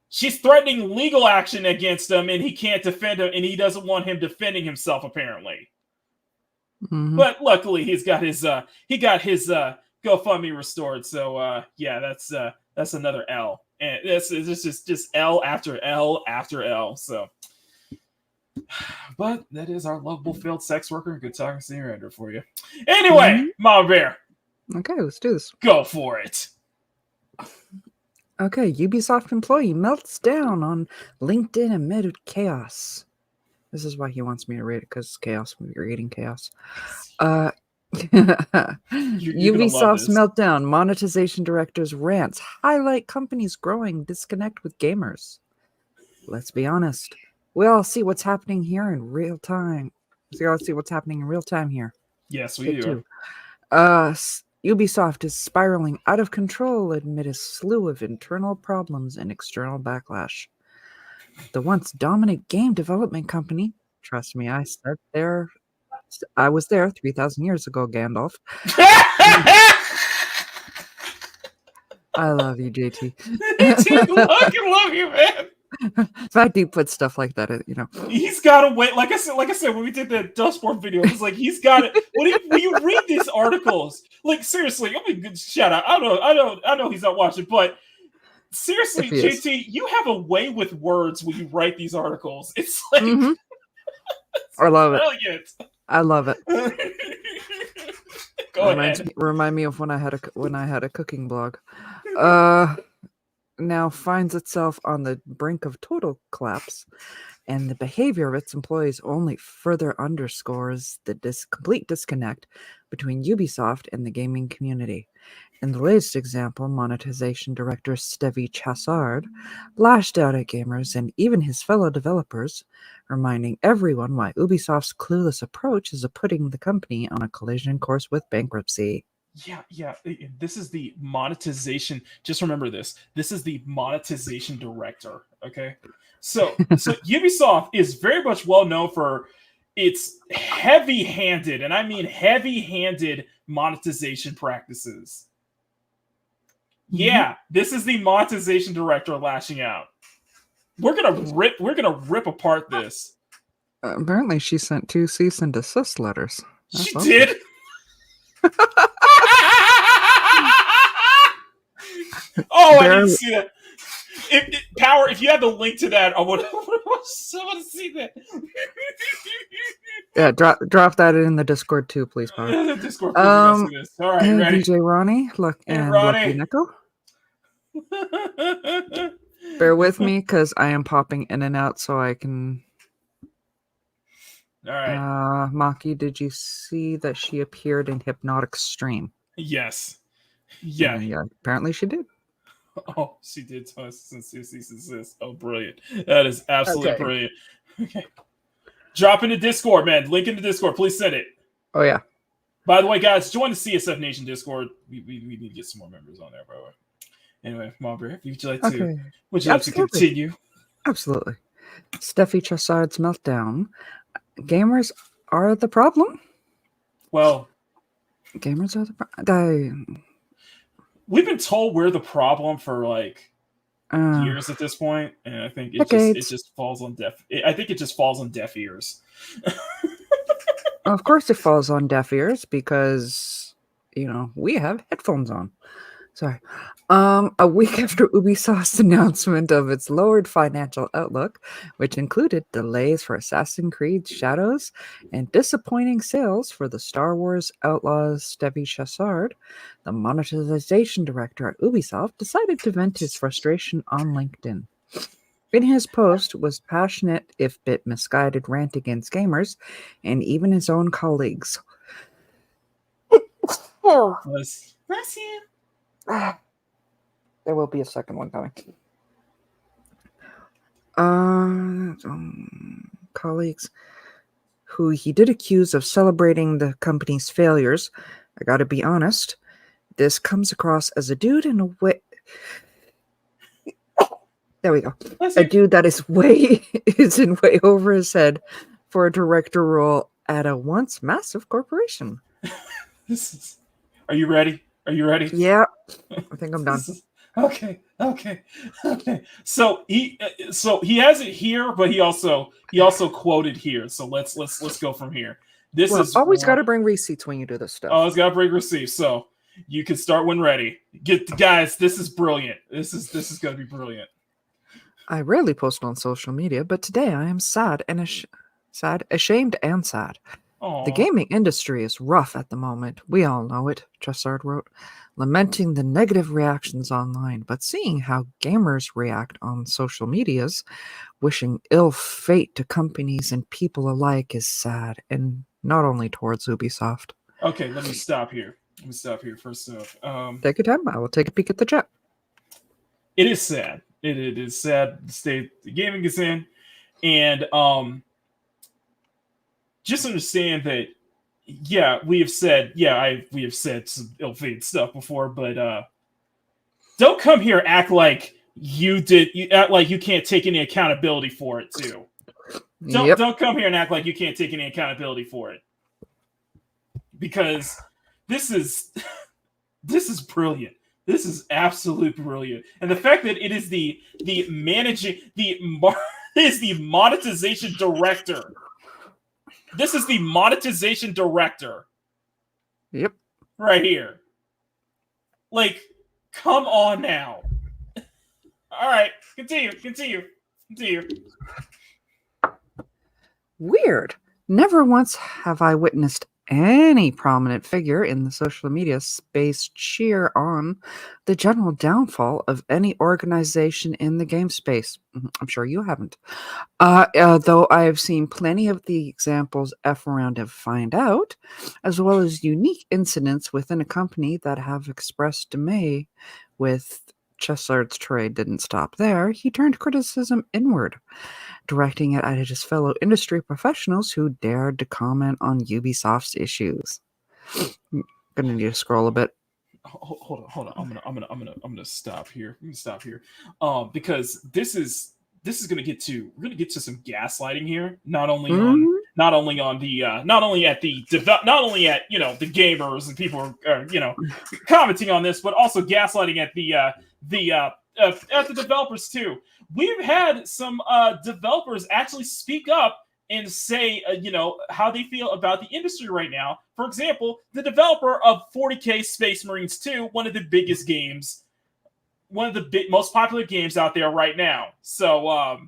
she's threatening legal action against him, and he can't defend him, and he doesn't want him defending himself, apparently. Mm-hmm. But luckily, he got his GoFundMe restored. So that's another L, and this is just L after L after L. So, but that is our lovable failed sex worker and good talking senior editor for you. Anyway, Mama Bear, Okay, let's do this. go for it. Okay, Ubisoft employee melts down on LinkedIn amid chaos. This is why he wants me to read it, because it's chaos. We're reading chaos. Ubisoft's meltdown. Monetization directors rants highlight companies growing disconnect with gamers. Let's be honest. We all see what's happening here in real time. Here. Yes, we do. Ubisoft is spiraling out of control amid a slew of internal problems and external backlash. The once dominant game development company, trust me, I was there 3,000 years ago, Gandalf. I love you, JT. I love you, man. If I do put stuff like that, He's got to wait. Like I said, when we did the Dustborn video, it was like he's got it. When you read these articles, like seriously, I mean, good shout out. I know he's not watching, but seriously, JT, you have a way with words when you write these articles. It's like I love brilliant. I love it. Go ahead. Remind me of when I had a cooking blog. Now finds itself on the brink of total collapse, and the behavior of its employees only further underscores the complete disconnect between Ubisoft and the gaming community. In the latest example, monetization director Stevie Chassard lashed out at gamers and even his fellow developers, reminding everyone why Ubisoft's clueless approach is putting the company on a collision course with bankruptcy. Yeah. This is the monetization. Just remember this. This is the monetization director. Okay. So Ubisoft is very much well known for its heavy-handed, and I mean heavy-handed monetization practices. Yeah, this is the monetization director lashing out. We're gonna rip apart this. Apparently, she sent 2 cease and desist letters. She did. Oh, I didn't see that. Power, if you have the link to that, I want to see that. Yeah, drop that in the Discord too, please, Power. The Discord, please. All right, ready? DJ Ronnie, Lucky Nico. Bear with me, because I am popping in and out, so I can. All right. Maki, did you see that she appeared in Hypnotic Stream? Yes. Yeah. Yeah. Apparently, she did. Oh, she did tell us since this. Oh, brilliant. That is absolutely brilliant. Okay. Drop in the Discord, man. Link in the Discord. Please send it. Oh, yeah. By the way, guys, join the CSF Nation Discord. We need to get some more members on there, by the way. Anyway, Marbury, would you like to continue? Absolutely. Steffi Chassard's meltdown. Gamers are the problem? Well, gamers are the problem. We've been told we're the problem for like years at this point, and I think it just falls on deaf. I think it just falls on deaf ears. Of course, it falls on deaf ears because we have headphones on. Sorry. A week after Ubisoft's announcement of its lowered financial outlook, which included delays for Assassin's Creed Shadows and disappointing sales for the Star Wars Outlaws Stevie Chassard, the monetization director at Ubisoft decided to vent his frustration on LinkedIn. In his post was passionate, if bit misguided, rant against gamers and even his own colleagues. Bless you. There will be a second one coming. Colleagues who he did accuse of celebrating the company's failures. I gotta be honest, this comes across as a dude in a way. There we go. A dude that is in way over his head for a director role at a once massive corporation. Are you ready? Are you ready? Yeah, I think I'm done. Okay. So he has it here, but he also quoted here. So let's go from here. This is always got to bring receipts when you do this stuff. Always got to bring receipts. So you can start when ready. Guys. This is brilliant. This is going to be brilliant. I rarely post on social media, but today I am sad and ashamed and sad. Aww. The gaming industry is rough at the moment. We all know it, Chassard wrote, lamenting the negative reactions online, but seeing how gamers react on social medias, wishing ill fate to companies and people alike is sad, and not only towards Ubisoft. Okay, let me stop here. First off. Take your time. I will take a peek at the chat. It is sad. It is sad the state the gaming is in. And just understand that, yeah, we have said some ill-fated stuff before, but don't come here act like you act like you can't take any accountability for it too. Don't come here and act like you can't take any accountability for it, because this is brilliant. This is absolutely brilliant, and the fact that it is the monetization director. This is the monetization director. Yep. Right here. Like, come on now. All right, continue. Weird. Never once have I witnessed any prominent figure in the social media space cheer on the general downfall of any organization in the game space. I'm sure you haven't. Though I have seen plenty of the examples F around and find out, as well as unique incidents within a company that have expressed dismay with Chassard's trade didn't stop there. He turned criticism inward, directing it at his fellow industry professionals who dared to comment on Ubisoft's issues. I'm gonna need to scroll a bit. Hold on. I'm gonna stop here. Because this is gonna get to some gaslighting here. Not only at the gamers and people are commenting on this, but also gaslighting at the developers too. We've had some developers actually speak up and say, how they feel about the industry right now. For example, the developer of 40K Space Marines 2, one of the biggest games, one of the most popular games out there right now. So,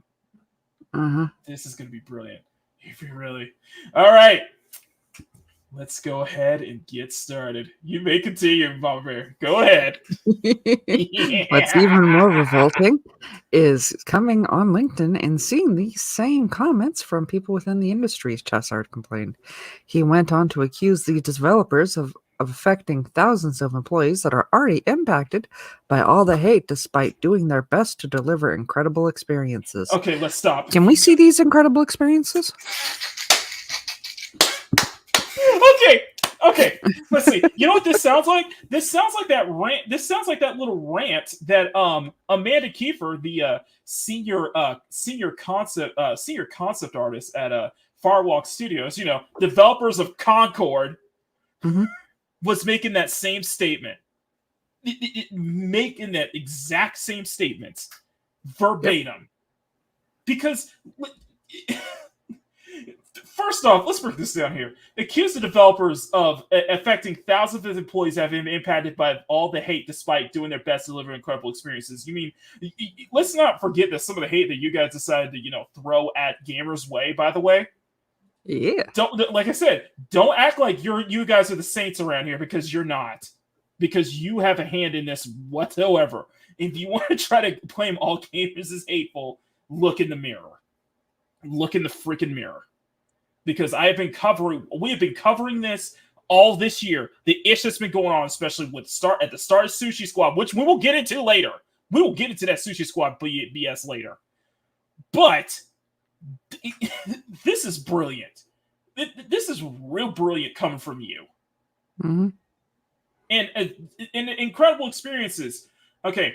this is going to be brilliant. If you really... All right. Let's go ahead and get started. You may continue, Mama Bear. Go ahead. What's even more revolting is coming on LinkedIn and seeing these same comments from people within the industry, Chassard complained. He went on to accuse the developers of affecting thousands of employees that are already impacted by all the hate, despite doing their best to deliver incredible experiences. Okay, let's stop. Can we see these incredible experiences? Okay. Let's see. You know what this sounds like? This sounds like that rant. This sounds like that little rant that Amanda Kiefer, the senior concept artist at Firewalk Studios, developers of Concord, was making that same statement, making that exact same statements verbatim, because. First off, let's break this down here. Accuse the developers of affecting thousands of employees that have been impacted by all the hate despite doing their best to deliver incredible experiences. You mean, let's not forget that some of the hate that you guys decided to, throw at gamers' way, by the way. Yeah. Don't, like I said, don't act like you guys are the saints around here, because you're not. Because you have a hand in this whatsoever. If you want to try to claim all gamers as hateful, look in the mirror. Look in the freaking mirror. Because we have been covering this all this year. The issue that's been going on, especially at the start of Sushi Squad, which we will get into later. We will get into that Sushi Squad BS later. But this is brilliant. This is real brilliant coming from you. Mm-hmm. And incredible experiences. Okay,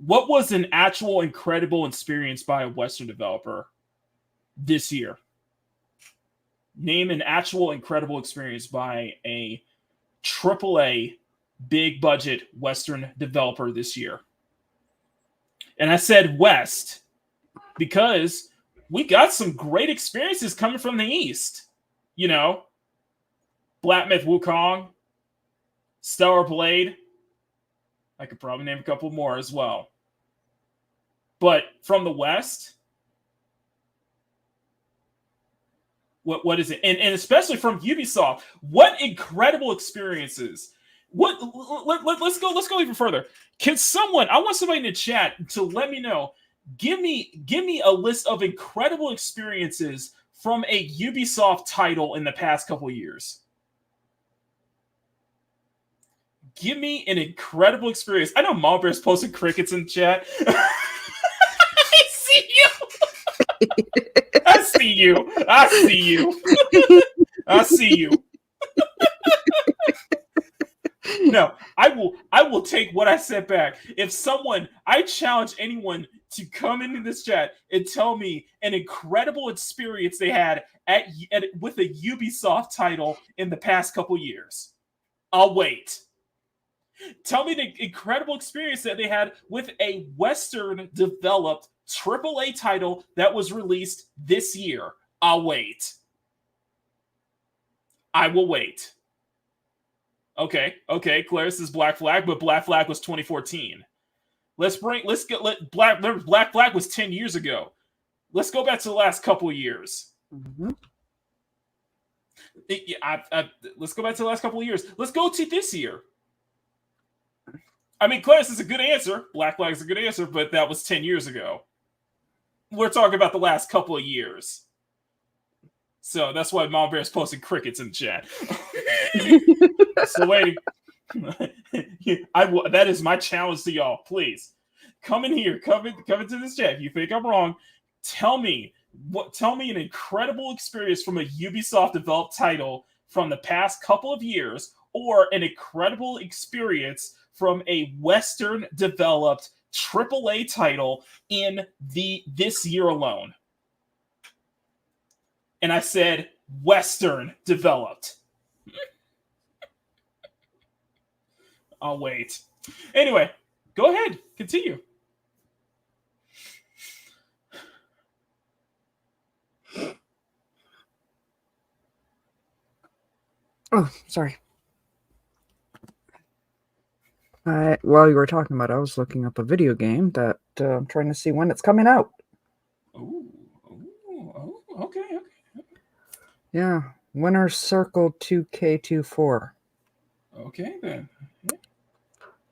what was an actual incredible experience by a Western developer this year? Name an actual incredible experience by a AAA big budget Western developer this year. And I said West because we got some great experiences coming from the East. Black Myth Wukong, Stellar Blade. I could probably name a couple more as well. But from the West, what is it? And especially from Ubisoft, what incredible experiences. Let's go even further. I want somebody in the chat to let me know. Give me a list of incredible experiences from a Ubisoft title in the past couple of years. Give me an incredible experience. I know Mom Bear's posting crickets in the chat. I see you. I see you. I see you. I see you. No, I will take what I said back. I challenge anyone to come into this chat and tell me an incredible experience they had with a Ubisoft title in the past couple years. I'll wait. Tell me the incredible experience that they had with a Western developed AAA title that was released this year. I'll wait. I will wait. Okay. Claire says Black Flag, but Black Flag was 2014. Black Flag was 10 years ago. Let's go back to the last couple of years. Mm-hmm. Let's go back to the last couple of years. Let's go to this year. I mean, Clarence is a good answer. Black Flag is a good answer, but that was 10 years ago. We're talking about the last couple of years. So that's why Mom Bear's posting crickets in the chat. So wait. That is my challenge to y'all. Please. Come in here. Come into this chat. If you think I'm wrong, tell me an incredible experience from a Ubisoft developed title from the past couple of years, or an incredible experience from a Western developed AAA title in this year alone. And I said Western developed. I'll wait. Anyway, go ahead. Continue. Oh, sorry. While you were talking about it, I was looking up a video game that I'm trying to see when it's coming out. Oh, okay. Yeah, Winner's Circle 2K24. Okay then.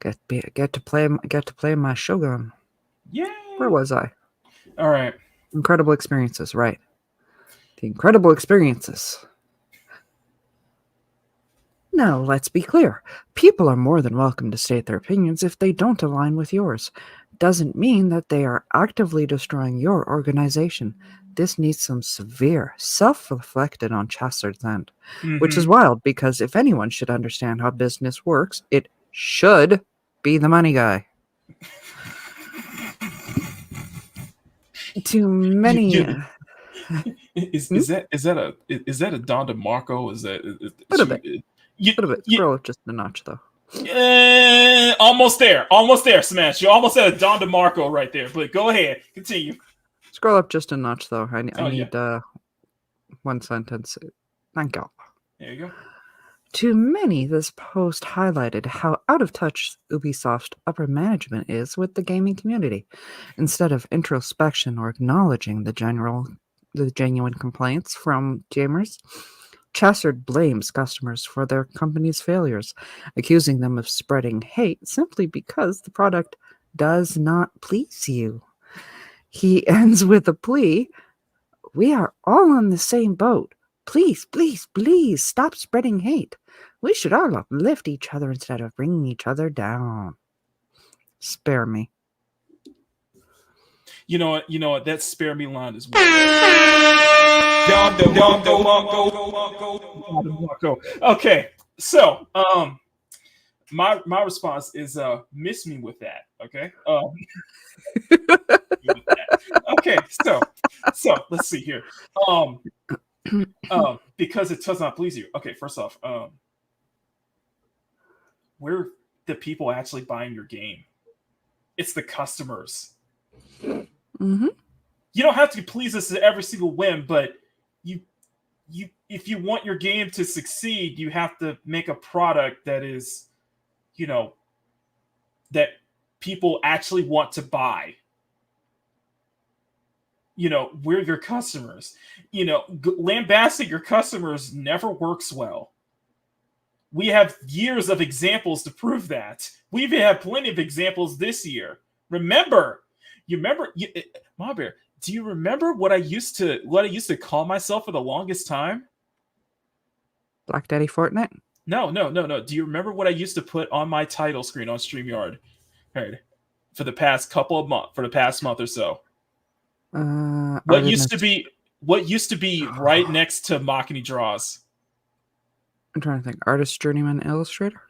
Get to play my Shogun. Yay! Where was I? All right. Incredible experiences, right? The incredible experiences. Now, let's be clear. People are more than welcome to state their opinions if they don't align with yours. Doesn't mean that they are actively destroying your organization. This needs some severe self-reflected on Chastard's end. Which is wild, because if anyone should understand how business works, it should be the money guy. Too many... Is that a Don DeMarco? Is that a little bit. Scroll it just a notch, though. Almost there, Smash. You almost had a Don DeMarco right there. But go ahead, continue. Scroll up just a notch, though. I need one sentence. Thank you. There you go. To many, this post highlighted how out of touch Ubisoft upper management is with the gaming community. Instead of introspection or acknowledging the genuine complaints from gamers, Chassard blames customers for their company's failures, accusing them of spreading hate simply because the product does not please you. He ends with a plea: "We are all on the same boat. Please, please, please stop spreading hate. We should all uplift each other instead of bringing each other down. Spare me." You know what? That spare me line is okay. So, my response is miss me with that. Okay. Okay. So let's see here. Because it does not please you. Okay. First off, where the people actually buying your game? It's the customers. Mm-hmm. You don't have to please us at every single whim, but you if you want your game to succeed, you have to make a product that is, that people actually want to buy. We're your customers. Lambasting your customers never works well. We have years of examples to prove that. We've had plenty of examples this year. Ma Bear, do you remember what I used to call myself for the longest time? Black Daddy Fortnite? No. Do you remember what I used to put on my title screen on StreamYard? Right. For the past month or so. What used to be right next to Makini draws? I'm trying to think. Artist, journeyman, illustrator?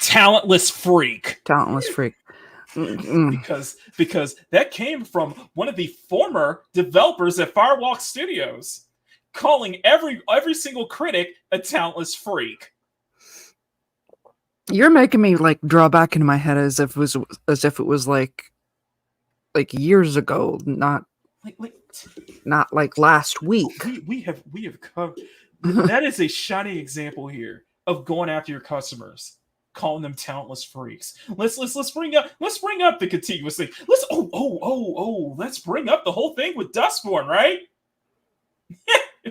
Talentless freak. Talentless freak. Because that came from one of the former developers at Firewalk Studios, calling every single critic a talentless freak. You're making me draw back into my head as if it was like years ago, not like last week. We have come. That is a shining example here of going after your customers, calling them talentless freaks. Let's bring up the contiguous thing. Let's bring up the whole thing with Dustborn, right?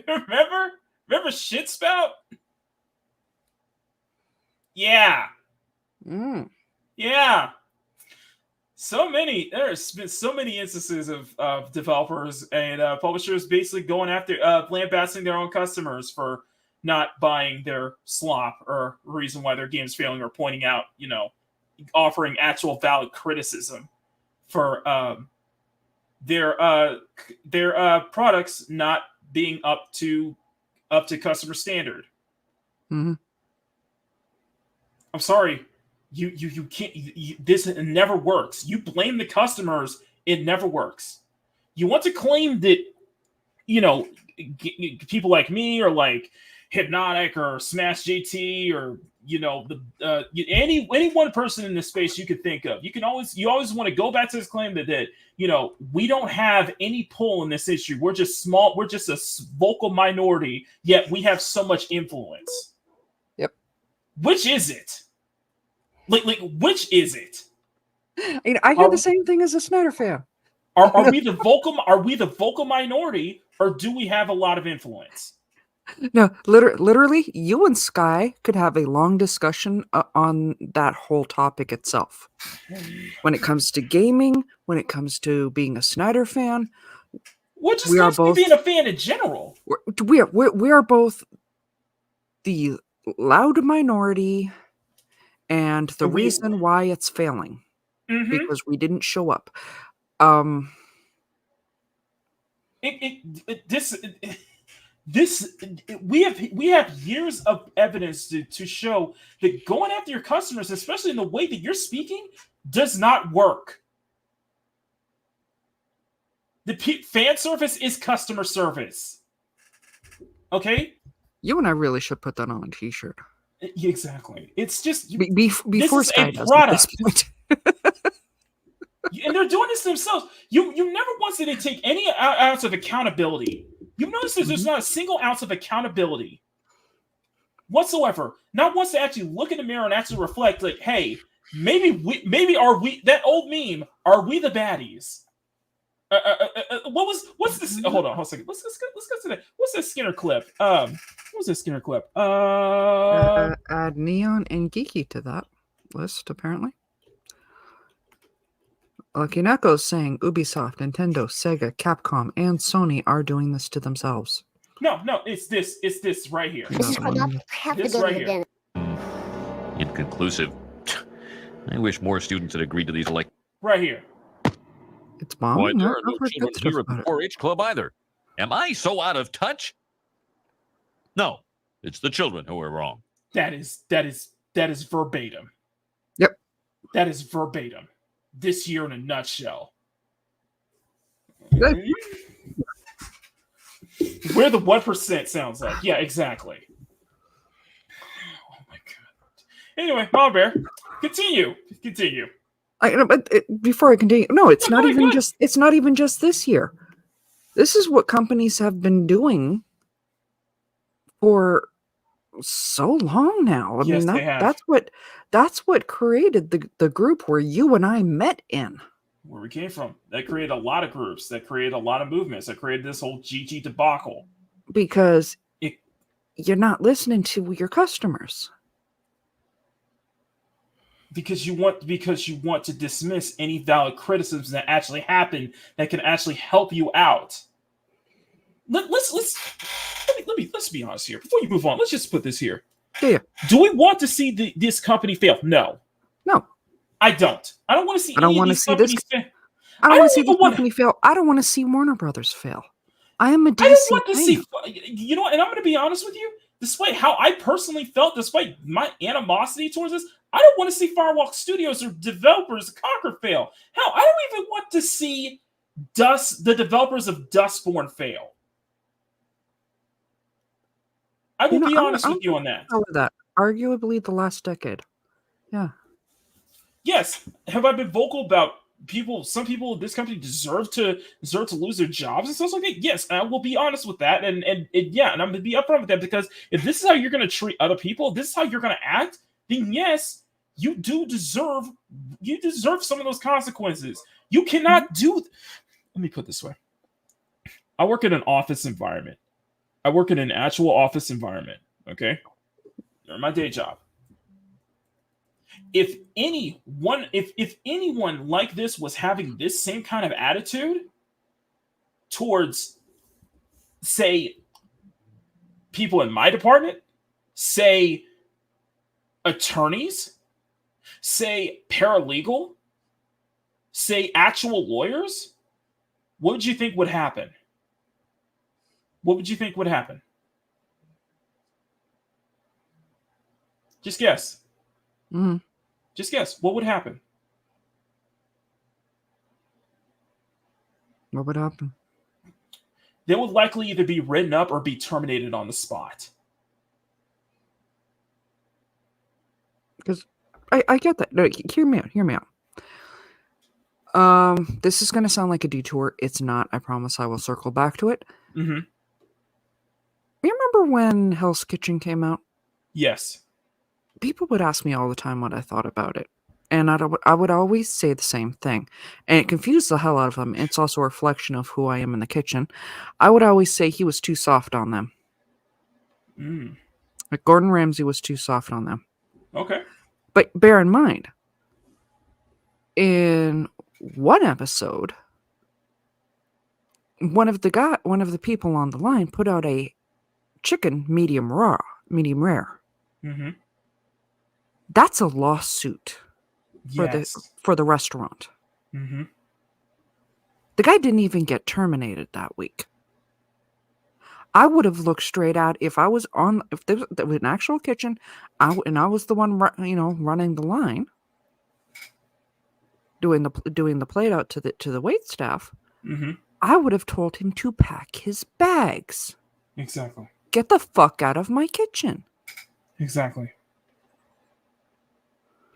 Remember Shitspout? Yeah. Yeah. There's been so many instances of developers and publishers basically going after lambasting their own customers for not buying their slop, or reason why their game's failing, or pointing out, offering actual valid criticism for their products not being up to customer standard. Mm-hmm. I'm sorry, you can't. This never works. You blame the customers, it never works. You want to claim that, people like me, or like Hypnotic, or Smash JT, or any one person in this space you could think of. You always want to go back to this claim that we don't have any pull in this issue. We're just small. We're just a vocal minority, yet we have so much influence. Yep. Which is it? Which is it? I hear the same thing as a Snyder fan. Are we the vocal minority, or do we have a lot of influence? No, literally, you and Sky could have a long discussion on that whole topic itself. When it comes to gaming, when it comes to being a Snyder fan, we are both being a fan in general. We are both the loud minority, and the reason why it's failing, because we didn't show up. We have years of evidence to show that going after your customers, especially in the way that you're speaking, does not work. The fan service is customer service. Okay? You and I really should put that on a t-shirt. Exactly. It's just before Sky does at this point. And they're doing this themselves. You never once did they take any ounce of accountability. You've noticed there's not a single ounce of accountability whatsoever. Not once to actually look in the mirror and actually reflect, like, hey, maybe are we that old meme? Are we the baddies? What's this? Hold on a second. Let's go to that. What's that Skinner clip? What was that Skinner clip? Add Neon and Geeky to that list, apparently. Lucky Neko's saying Ubisoft, Nintendo, Sega, Capcom, and Sony are doing this to themselves. No, it's this right here. This is called I have to This go right to the here. dentist. Inconclusive. I wish more students had agreed to these Right here. It's bomb. Boy, there are I've no heard children good stuff here at the about it. 4-H club either. Am I so out of touch? No, it's the children who are wrong. That is verbatim. Yep. That is verbatim. This year in a nutshell. Yep. Where the 1% sounds like. Yeah, exactly. Oh my god. Anyway, Mama Bear, continue. But before I continue, no, it's No, not go even ahead. just. It's not even just this year. This is what companies have been doing for so long now. I Yes, mean, they have. that's what created the group where you and I met in. Where we came from. That created a lot of groups. That created a lot of movements. That created this whole GG debacle. Because It- you're not listening to your customers. Because you want to dismiss any valid criticisms that actually happen that can actually help you out. Let's be honest here. Before you move on, let's just put this here. Yeah. Do we want to see this company fail? No. No. I don't. I don't want to see I don't any of want to these see this. companies fail. I don't I want don't to see even this want- company fail. I don't want to see Warner Brothers fail. I am a DC I don't want to fan. see. You know what? And I'm going to be honest with you. Despite how I personally felt, despite my animosity towards this, I don't want to see Firewalk Studios or developers conquer fail. Hell, I don't even want to see the developers of Dustborn fail. I will be honest with you on that. How was that? Arguably the last decade. Yeah. Yes, have I been vocal about some people in this company deserve to lose their jobs and stuff like that? Yes, I will be honest with that, and I'm gonna be upfront with that, because if this is how you're gonna treat other people, this is how you're gonna act, then yes, you deserve some of those consequences. You cannot do. Let me put it this way: I work in an office environment. I work in an actual office environment. Okay, during my day job. If anyone like this was having this same kind of attitude towards, say, people in my department, say, attorneys, say, paralegal, say, actual lawyers, what would you think would happen? What would you think would happen? Just guess. Mm-hmm. Just guess. What would happen? What would happen? They would likely either be written up or be terminated on the spot. Because I get that. No, hear me out. This is going to sound like a detour. It's not. I promise I will circle back to it. Mm-hmm. You remember when Hell's Kitchen came out? Yes. People would ask me all the time what I thought about it. And I would always say the same thing. And it confused the hell out of them. It's also a reflection of who I am in the kitchen. I would always say he was too soft on them. Mm. Like Gordon Ramsay was too soft on them. Okay. But bear in mind, in one episode, one of the people on the line put out a chicken medium rare. Mm-hmm. That's a lawsuit Yes. for the restaurant. Mm-hmm. The guy didn't even get terminated that week. I would have looked straight out if I was if there was an actual kitchen, I was the one running the line, doing the plate out to the wait staff. Mm-hmm. I would have told him to pack his bags. Exactly. Get the fuck out of my kitchen. Exactly.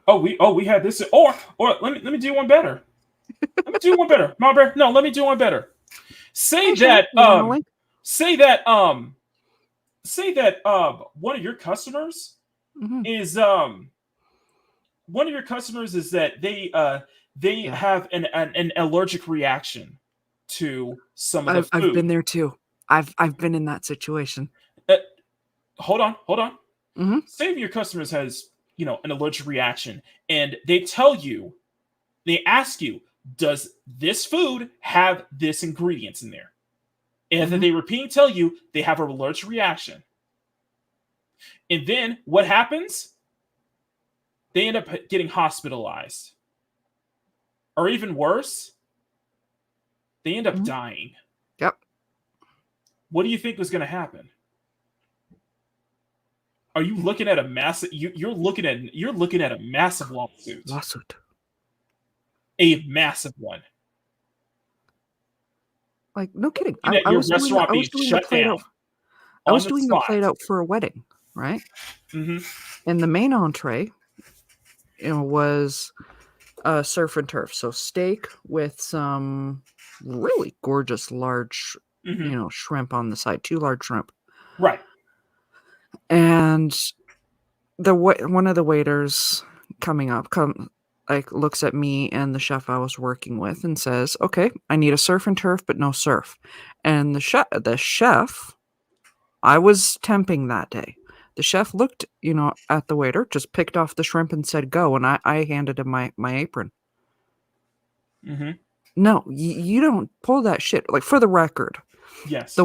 We had this, or let me do one better. Let me do one better. Mom Bear, no, let me do one better. Say that say that one of your customers Mhm. is one of your customers is that they Yeah. have an allergic reaction to some of the I've been food. there too. I've been in that situation. Uh, hold on. Mhm. Say if your customers has an allergic reaction, and they ask you, does this food have this ingredients in there? And then Mhm. they repeatedly tell you they have an allergic reaction. And then what happens? They end up getting hospitalized. Or even worse, they end up Mhm. dying. Yep. What do you think was going to happen? Are you looking at a massive you're looking at a massive lawsuit. Lawsuit. A massive one. Like, no kidding. Looking at I your was doing restaurant I being was doing the shut plate down out. I on was the doing the spot. plate out for a wedding, right? Mhm. And the main entree, was surf and turf. So steak with some really gorgeous large, Mhm. shrimp on the side, 2 large shrimp. Right. And one of the waiters looks at me and the chef I was working with and says, "Okay, I need a surf and turf, but no surf." And the chef, I was temping that day. The chef looked, at the waiter, just picked off the shrimp and said, "Go." And I handed him my apron. Mhm. No, you don't pull that shit. Like, for the record, Yes. the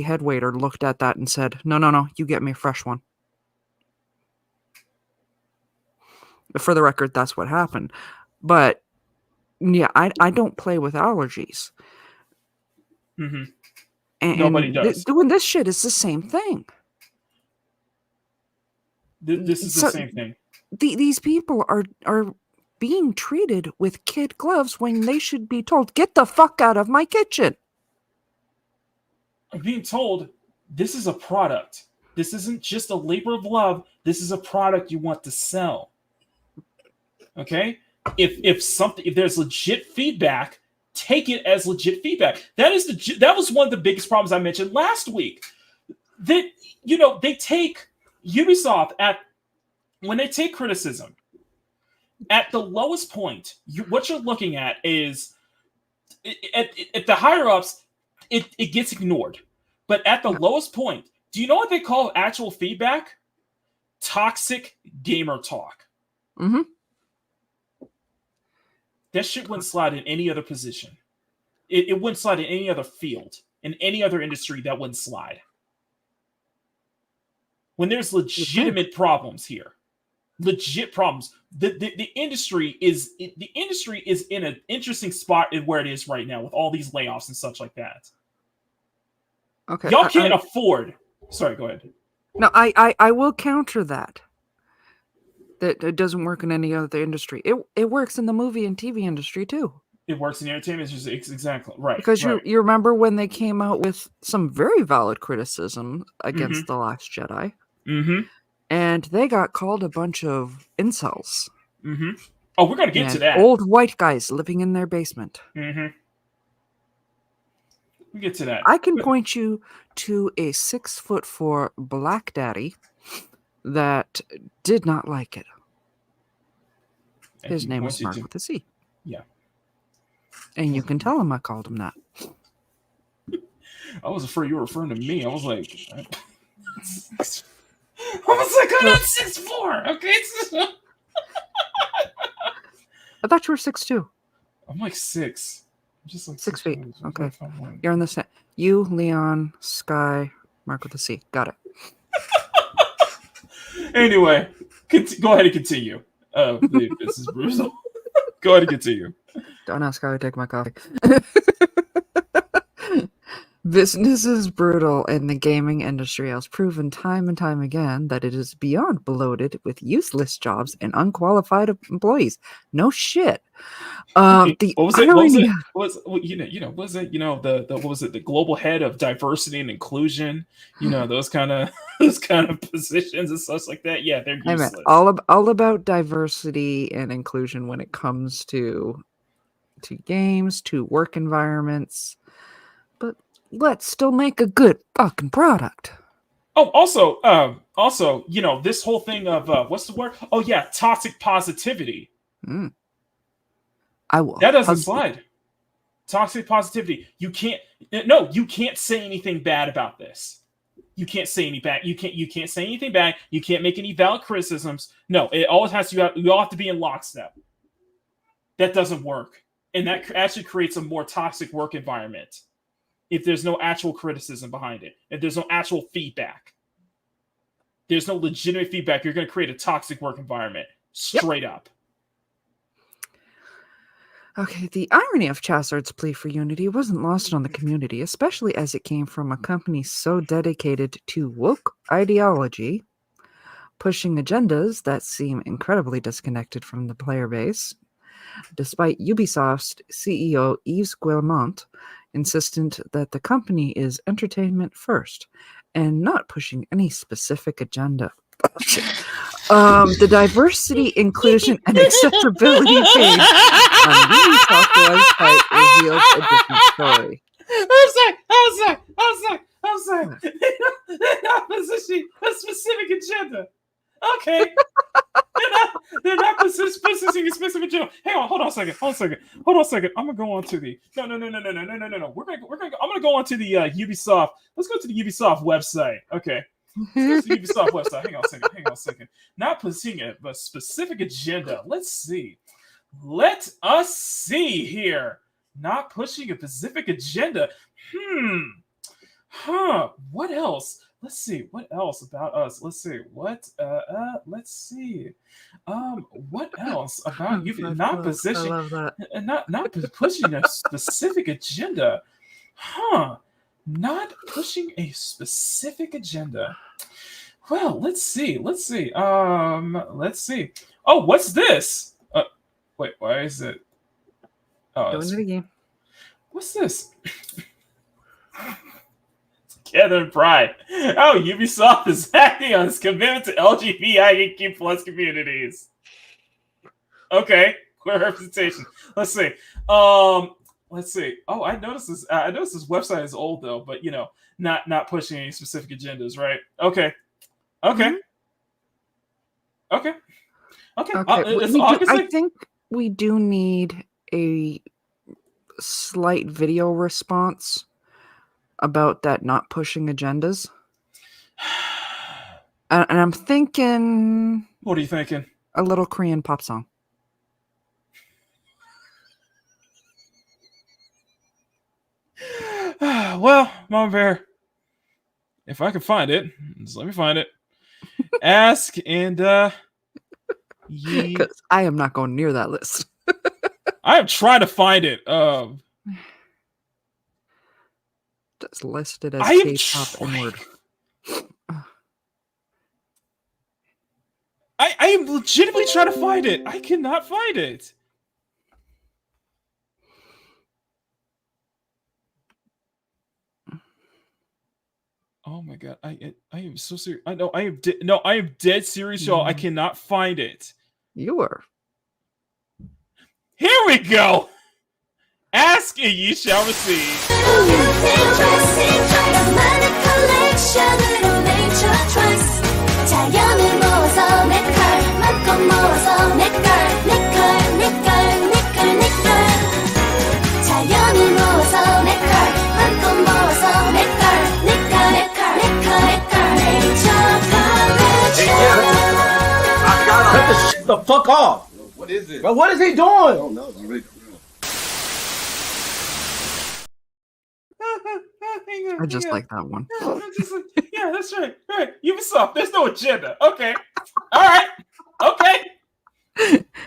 head waiter looked at that and said, "No, no, no, you get me a fresh one." For the record, that's what happened. But yeah, I don't play with allergies. Mhm. Nobody And does. doing this shit is the same thing. This is the So same thing. these people are being treated with kid gloves when they should be told, "Get the fuck out of my kitchen." I'm being told this is a product. This isn't just a labor of love. This is a product you want to sell. Okay? If there's legit feedback, take it as legit feedback. That was one of the biggest problems I mentioned last week. That they take Ubisoft when they take criticism at the lowest point. What you're looking at is at the higher ups, it gets ignored. But at the Yeah. lowest point, do you know what they call actual feedback? Toxic gamer talk. Mm-hmm. That shit wouldn't slide in any other position. It wouldn't slide in any other field. In any other industry, that wouldn't slide. When there's legitimate problems here, legit problems, the industry is in an interesting spot where it is right now with all these layoffs and such like that. Okay. Y'all can't afford. Sorry, go ahead. No, I will counter that. That it doesn't work in any other industry. It works in the movie and TV industry too. It works in entertainment. It's just exactly right. Because right. you remember when they came out with some very valid criticism against The Last Jedi, Mm-hmm. and they got called a bunch of incels. Mm-hmm. Oh, we're gonna get to And that. old white guys living in their basement. Mm-hmm. We get to that. I can point you to a 6'4" black daddy that did not like it. His name was Mark with a C. Yeah. And you can tell him I called him that. I was afraid you were referring to me. I was like, I'm not 6'4". Okay. I thought you were 6'2". I'm like 6. I'm just like 6 feet. 6'5". Okay. 5'1". You're on the set. You, Leon, Sky, Mark with a C. Got it. Anyway, go ahead and continue. This is brutal. Go ahead and continue. Don't ask how I take my coffee. Business is brutal in the gaming industry has proven time and time again that it is beyond bloated with useless jobs and unqualified employees. No shit. What was it? irony- Was it the global head of diversity and inclusion? Those kind of positions and such like that. Yeah, they're I mean, useless. all about diversity and inclusion when it comes to games, to work environments. But let's still make a good fucking product. Oh, also, you know, this whole thing of what's the word? Oh yeah, toxic positivity. I will. That doesn't hug you. slide. Toxic positivity. You can't say anything bad about this. You can't say any bad. You can't say anything bad. You can't make any valid criticisms. No, it always has to. You all have to be in lockstep. That doesn't work, and that actually creates a more toxic work environment. If there's no actual criticism behind it, if there's no actual feedback, there's no legitimate feedback, you're going to create a toxic work environment. Straight up. Okay, the irony of Chassard's plea for unity wasn't lost on the community, especially as it came from a company so dedicated to woke ideology, pushing agendas that seem incredibly disconnected from the player base, despite Ubisoft's CEO Yves Guillemot insistent that the company is entertainment first and not pushing any specific agenda. The diversity, inclusion, and accessibility page on Ubisoft's website reveals a different story. I'm sorry. They're not positioning a specific agenda. Okay. They're not positioning a specific agenda. Hang on, hold on a second. I'm gonna go on to the no. I'm gonna go on to the Ubisoft. Let's go to the Ubisoft website. Okay. Let's go to the Ubisoft website. Hang on a second. Not positioning a specific agenda. Let's see. Let us see here. Not pushing a specific agenda. What else? Let's see. What else about us? Let's see. What else about you? Not positioning. I love that. Not pushing a specific agenda. Not pushing a specific agenda. Well, let's see. Let's see. Oh, what's this? Wait, why is it? Oh, Doing it again. what's this? Together in pride. Oh, Ubisoft is acting on its commitment to LGBTIQ plus communities. Okay, queer representation. Let's see. Let's see. Oh, I noticed this. I noticed this website is old though, but you know, not pushing any specific agendas, right? Okay. I think we do need a slight video response about that not pushing agendas. And I'm thinking... What are you thinking? A little Korean pop song. Well, Mama Bear, if I can find it, just let me find it. Ask and Because I am not going near that list. I am trying to find it. Just listed as I am K-pop inward. I am legitimately trying to find it. I cannot find it. Oh my god! I am so serious. I know I am I am dead serious, y'all. I cannot find it. You are. Here we go. Ask and ye shall receive. Shut the fuck off! What is it? Bro, what is he doing? I don't know. I just like that one. Yeah, that's right. Right. Ubisoft, there's no agenda. Okay. All right. Okay.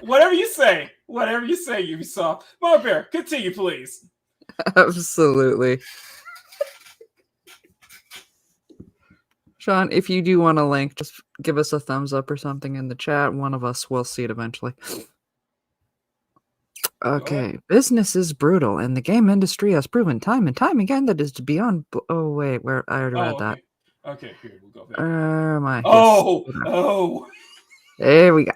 Whatever you say. Whatever you say, Ubisoft. Mama Bear, continue, please. Absolutely. Sean, if you do want a link, just give us a thumbs up or something in the chat. One of us will see it eventually. Okay, business is brutal, and the game industry has proven time and time again that it's beyond. Oh wait, where I already read that. Okay, here we'll go. My Oh. there we go.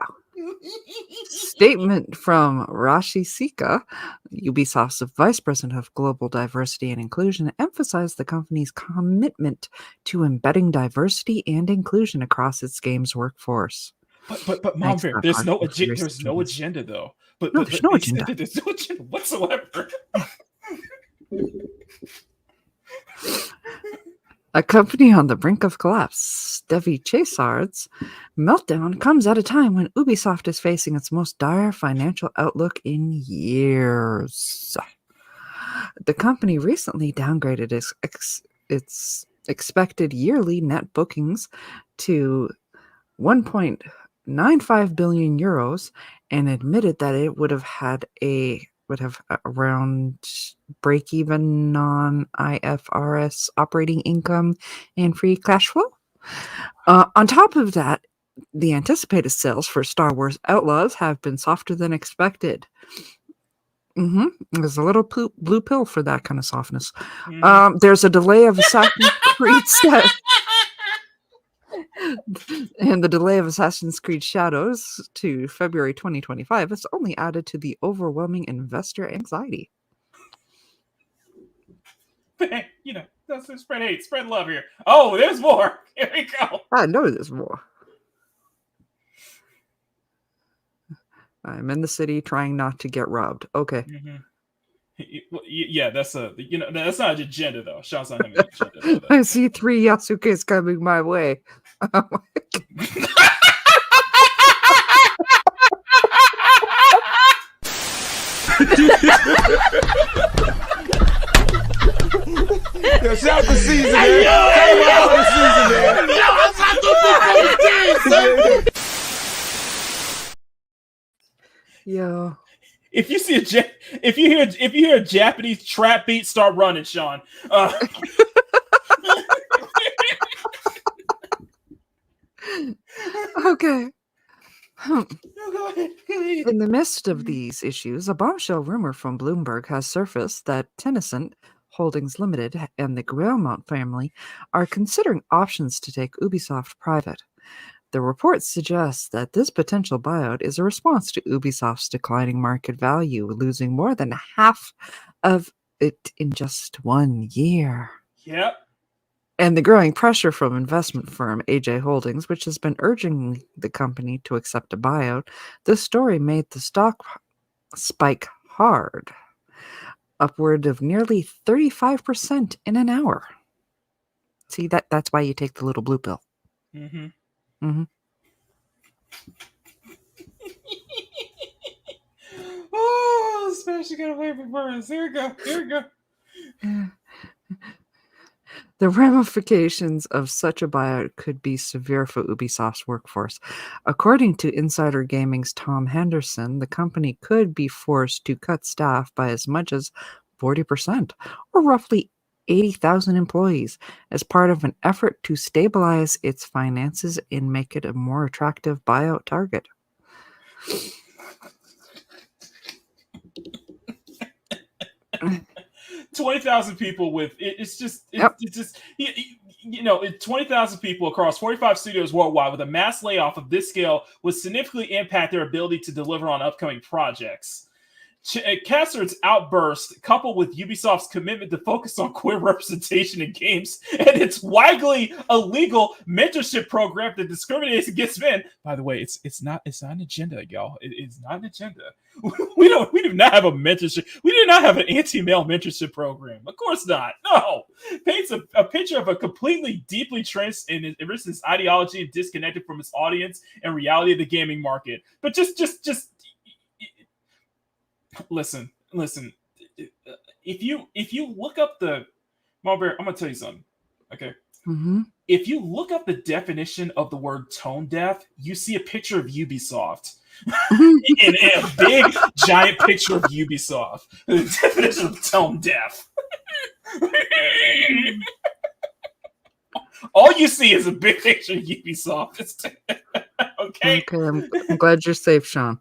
Statement from Rashi Sika, Ubisoft's Vice President of Global Diversity and Inclusion, emphasized the company's commitment to embedding diversity and inclusion across its games workforce. But Mom Bear, there's no agenda though. But there's no agenda. There's no agenda whatsoever. A company on the brink of collapse, Devi Chasard's meltdown comes at a time when Ubisoft is facing its most dire financial outlook in years. The company recently downgraded its expected yearly net bookings to 1.95 billion euros and admitted that it would have around break-even non-IFRS operating income and free cash flow. On top of that, the anticipated sales for Star Wars Outlaws have been softer than expected. There's a little blue pill for that kind of softness. There's a delay of Assassin's Creed and the delay of Assassin's Creed Shadows to February 2025 has only added to the overwhelming investor anxiety. You know, that's spread hate, spread love here. Oh, there's more. Here we go. I know there's more. I'm in the city trying not to get robbed. Okay. Yeah, that's not an agenda though. Sean's not having an agenda. I see 3 Yasukes coming my way. Yo, shout the season, man. Shout the season, man. Yo. If you hear a Japanese trap beat, start running, Sean. Okay. In the midst of these issues, a bombshell rumor from Bloomberg has surfaced that Tennyson Holdings Limited and the Grailmont family are considering options to take Ubisoft private. The report suggests that this potential buyout is a response to Ubisoft's declining market value, losing more than half of it in just 1 year. Yep. And the growing pressure from investment firm AJ Holdings, which has been urging the company to accept a buyout, this story made the stock spike hard, upward of nearly 35% in an hour. See, that's why you take the little blue pill. Oh, especially got away from burns. Here we go. The ramifications of such a buyout could be severe for Ubisoft's workforce. According to Insider Gaming's Tom Henderson, the company could be forced to cut staff by as much as 40%, or roughly 80,000 employees, as part of an effort to stabilize its finances and make it a more attractive buyout target. 20,000 people with it's just 20,000 people across 45 studios worldwide with a mass layoff of this scale would significantly impact their ability to deliver on upcoming projects. Cassard's outburst, coupled with Ubisoft's commitment to focus on queer representation in games and its widely illegal mentorship program that discriminates against men. By the way, it's not an agenda, y'all. It's not an agenda. We do not have a mentorship. We do not have an anti-male mentorship program. Of course not. No. Paints a picture of a completely deeply entrenched in its ideology and disconnected from its audience and reality of the gaming market. But just listen. If you look up the Marbury, I'm gonna tell you something. Okay. If you look up the definition of the word tone deaf, you see a picture of Ubisoft. and a big giant picture of Ubisoft. The definition of tone deaf. All you see is a big picture of Ubisoft. Okay. I'm glad you're safe, Sean.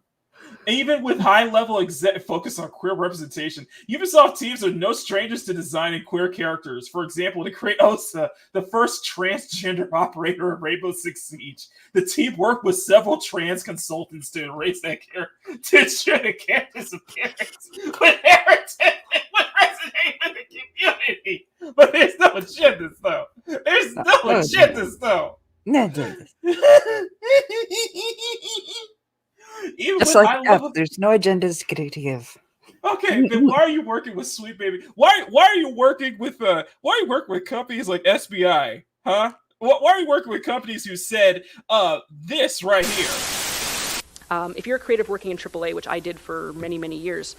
Even with high-level focus on queer representation, Ubisoft teams are no strangers to designing queer characters. For example, to create Osa, the first transgender operator of Rainbow Six Siege, the team worked with several trans consultants to erase that character to ensure the character's appearance would resonate with the community. But there's no agendas, though. There's no agendas, though. Even Just with like high F, level... there's no agendas to give. Okay, then why are you working with Sweet Baby? Why are you working with companies like SBI? Huh? Why are you working with companies who said this right here? If you're a creative working in AAA, which I did for many, many years,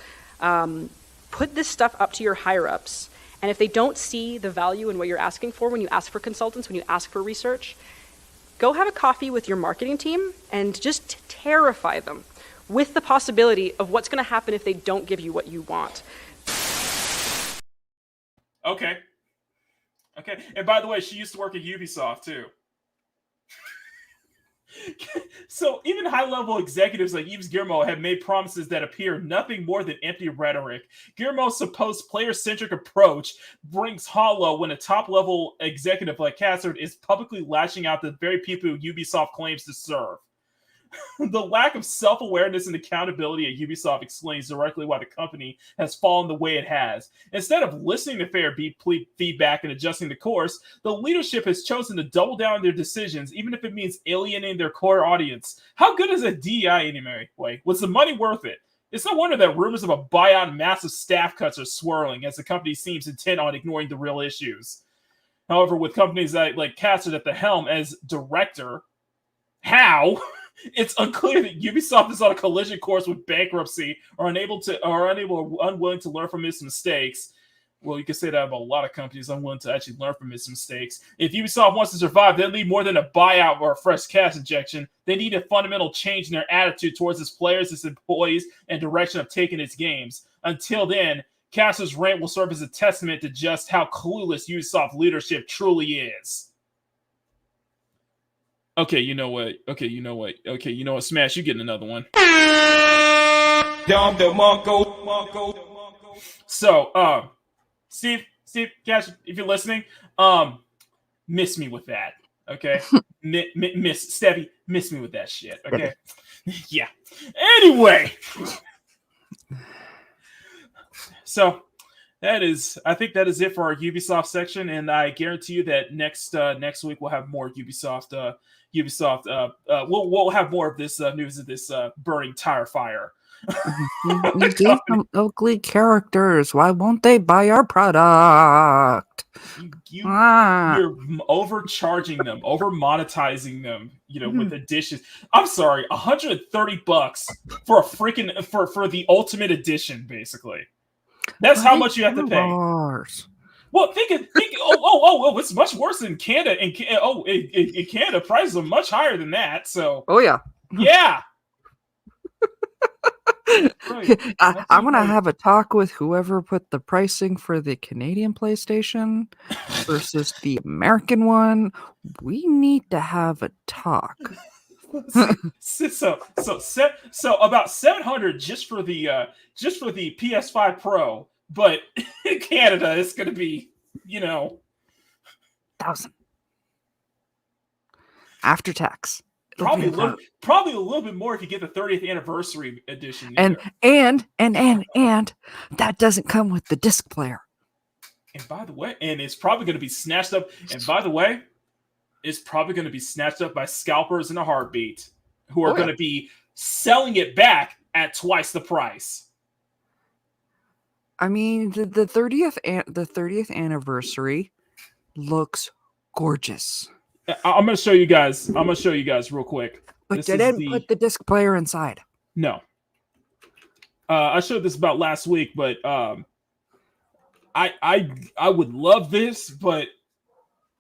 put this stuff up to your higher ups. And if they don't see the value in what you're asking for when you ask for consultants, when you ask for research, go have a coffee with your marketing team and just terrify them with the possibility of what's going to happen if they don't give you what you want. Okay. And by the way, she used to work at Ubisoft too. So even high-level executives like Yves Guillemot have made promises that appear nothing more than empty rhetoric. Guillemot's supposed player-centric approach brings hollow when a top-level executive like Cassard is publicly lashing out the very people Ubisoft claims to serve. The lack of self-awareness and accountability at Ubisoft explains directly why the company has fallen the way it has. Instead of listening to fair feedback and adjusting the course, the leadership has chosen to double down on their decisions, even if it means alienating their core audience. How good is a DEI anyway? Was the money worth it? It's no wonder that rumors of a buyout and massive staff cuts are swirling, as the company seems intent on ignoring the real issues. However, with companies like Cassard at the helm as director, how? It's unclear that Ubisoft is on a collision course with bankruptcy, or unwilling to learn from its mistakes. Well, you can say that about a lot of companies, unwilling to actually learn from its mistakes. If Ubisoft wants to survive, they need more than a buyout or a fresh cash injection. They need a fundamental change in their attitude towards its players, its employees, and direction of taking its games. Until then, Cassard's rant will serve as a testament to just how clueless Ubisoft leadership truly is. Okay, you know what? Smash, you getting another one. So, Steve, Cash, if you're listening, miss me with that, okay? Miss Stevie, miss me with that shit, okay? Yeah. Anyway, so I think that is it for our Ubisoft section, and I guarantee you that next week we'll have more Ubisoft. We'll have more of this news of this burning tire fire. You gave them ugly characters. Why won't they buy our product? You're overcharging them, over monetizing them, with additions. I'm sorry, $130 for a freaking for the ultimate edition, basically. That's how much you have to pay. Well, think. It's much worse in Canada. In Canada, prices are much higher than that. So. Oh yeah. Yeah. Right. I want to have a talk with whoever put the pricing for the Canadian PlayStation versus the American one. We need to have a talk. So about $700 just for the PS5 Pro, but in Canada it's going to be, 1,000 after tax. Probably a little bit more if you get the 30th anniversary edition. And that doesn't come with the disc player. And by the way, it's probably going to be snatched up. And by the way, it's probably going to be snatched up by scalpers in a heartbeat, who are going to be selling it back at twice the price. I mean, the 30th anniversary looks gorgeous. I'm going to show you guys. Real quick. But they didn't put the disc player inside. No. I showed this about last week, but I would love this, but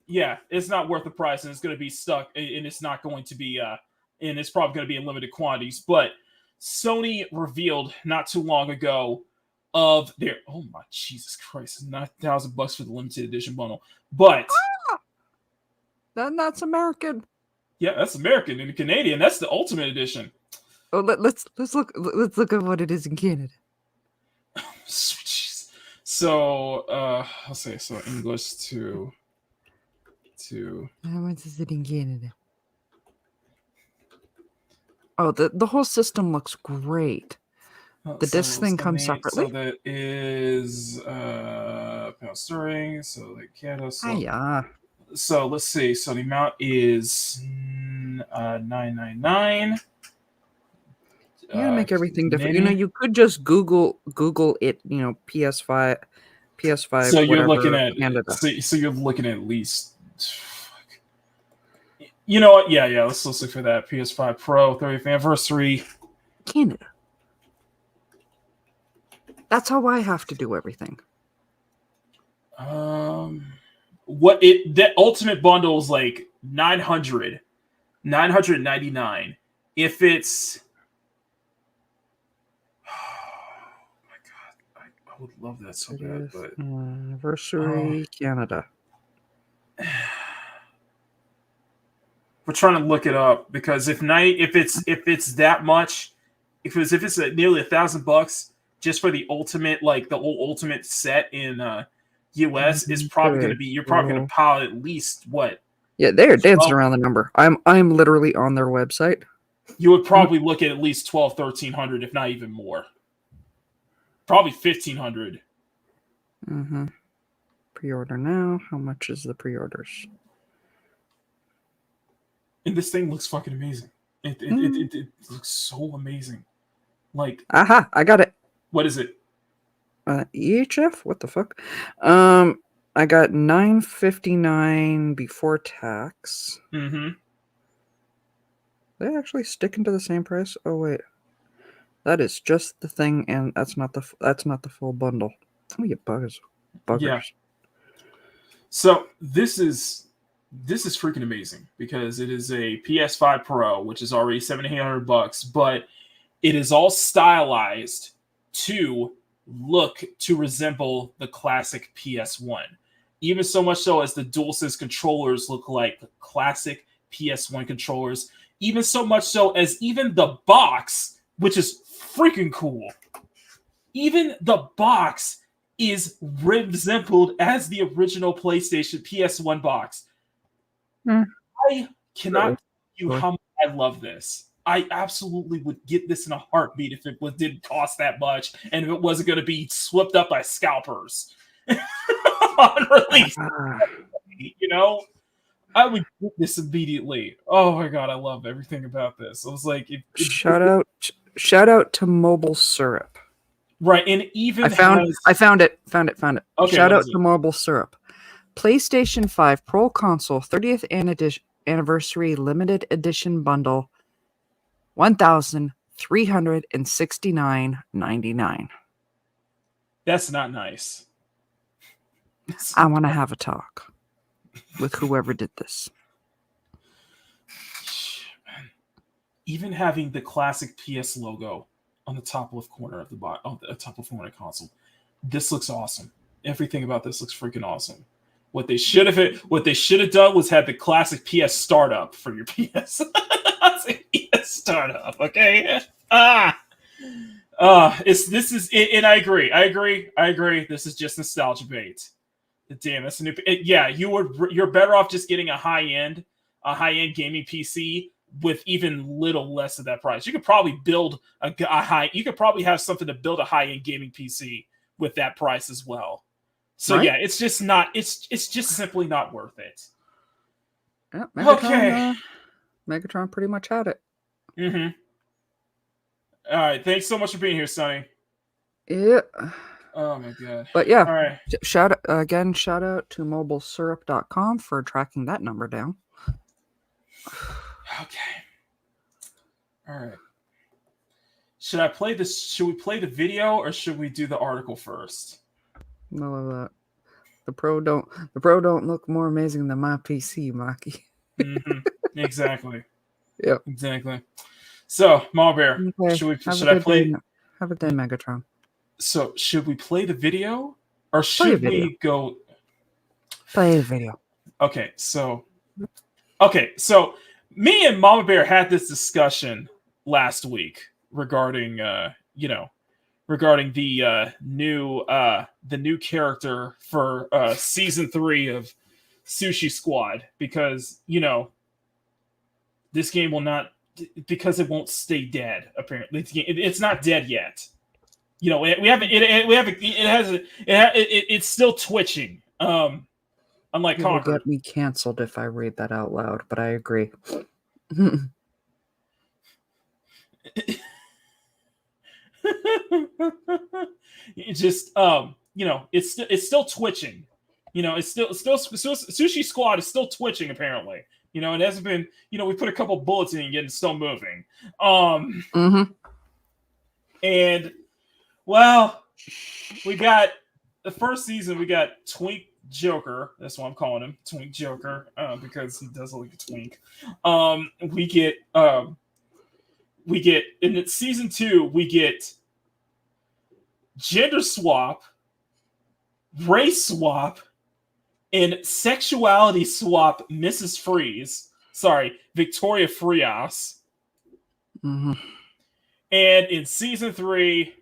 yeah, it's not worth the price, and it's going to be stuck, and it's not going to be, and it's probably going to be in limited quantities. But Sony revealed not too long ago of their, oh my Jesus Christ, $9,000 for the limited edition bundle, but that's American. Yeah, that's American. And Canadian, that's the Ultimate Edition. Oh, let's look at what it is in Canada. Jeez. So I'll say so English to How much is it in Canada? Oh, the whole system looks great. The disc thing comes separately. So that is pound sterling. So like Canada. So, Hiya. so let's see. So the amount is $9.99. You gotta make everything different. You know, you could just Google it. You know, PS5. So you're whatever, looking at Canada. So you're looking at least. You know what? Yeah. Let's look for that PS5 Pro 30th anniversary. Canada. That's how I have to do everything. The ultimate bundle is like 999. If it's I would love that so bad, but anniversary Canada. We're trying to look it up because if it's that much, if it's nearly $1,000 just for the ultimate, like the whole ultimate set in US, is probably going to be, you're probably going to pile at least what? Yeah, they're dancing around the number. I'm literally on their website. You would probably look at least 1,200-1,300, if not even more. Probably 1,500. Mm-hmm. Pre-order now. How much is the pre-orders? And this thing looks fucking amazing. It looks so amazing. Like, aha, I got it. What is it? EHF? What the fuck? I got $9.59 before tax. Mm-hmm. They actually sticking to the same price? Oh wait, that is just the thing, and that's not the full bundle. Oh, you buggers. Yeah. So this is freaking amazing because it is a PS5 Pro, which is already $1,700, but it is all stylized to resemble the classic PS1. Even so much so as the DualSense controllers look like classic PS1 controllers. Even so much so as even the box, which is freaking cool. Even the box is resembled as the original PlayStation PS1 box. I cannot tell you how much I love this. I absolutely would get this in a heartbeat if it didn't cost that much and if it wasn't going to be swept up by scalpers on release. You know, I would get this immediately. Oh my god, I love everything about this. I was like, shout out to Mobile Syrup. Right, and even I found it. Okay, shout out to Mobile Syrup. PlayStation 5 Pro Console 30th Anniversary Limited Edition Bundle, $1,369.99. That's not nice. I want to have a talk with whoever did this. Even having the classic PS logo on the top left corner of the top left corner of the console, this looks awesome. Everything about this looks freaking awesome. What they should have done was had the classic PS startup for your PS. PS startup, okay? And I agree. This is just nostalgia bait. Damn, that's a new. You're better off just getting a high end gaming PC with even little less of that price. You could probably build You could probably have something to build a high end gaming PC with that price as well. So right? Yeah, it's just not. It's just simply not worth it. Yeah, Megatron, Megatron pretty much had it. Mm-hmm. All right, thanks so much for being here, Sonny. Yeah. Oh my god. But yeah, all right. Shout out to mobilesyrup.com for tracking that number down. Okay. All right. Should we play the video or should we do the article first? No, the Pro don't look more amazing than my PC, Maki. Mm-hmm. Exactly. Yep. Exactly. So, Malbear, okay. should I play? Have a day, Megatron. So, should we play the video or should we go play the video? Okay, so me and Mama Bear had this discussion last week regarding regarding the new character for season 3 of Sushi Squad, because this game will not, because it won't stay dead. Apparently, it's not dead yet. It's still twitching. Unlike It will Conquer. get me canceled if I read that out loud, but I agree. It just it's still twitching. It's still Sushi Squad is still twitching apparently. It hasn't been, we put a couple bullets in and it's still moving. And well, we got the first season, we got Twink Joker. That's why I'm calling him Twink Joker, because he does look like a twink. We get in season 2, we get gender swap, race swap, and sexuality swap Mrs. Freeze. Sorry, Victoria Frias. Mm-hmm. And in season 3,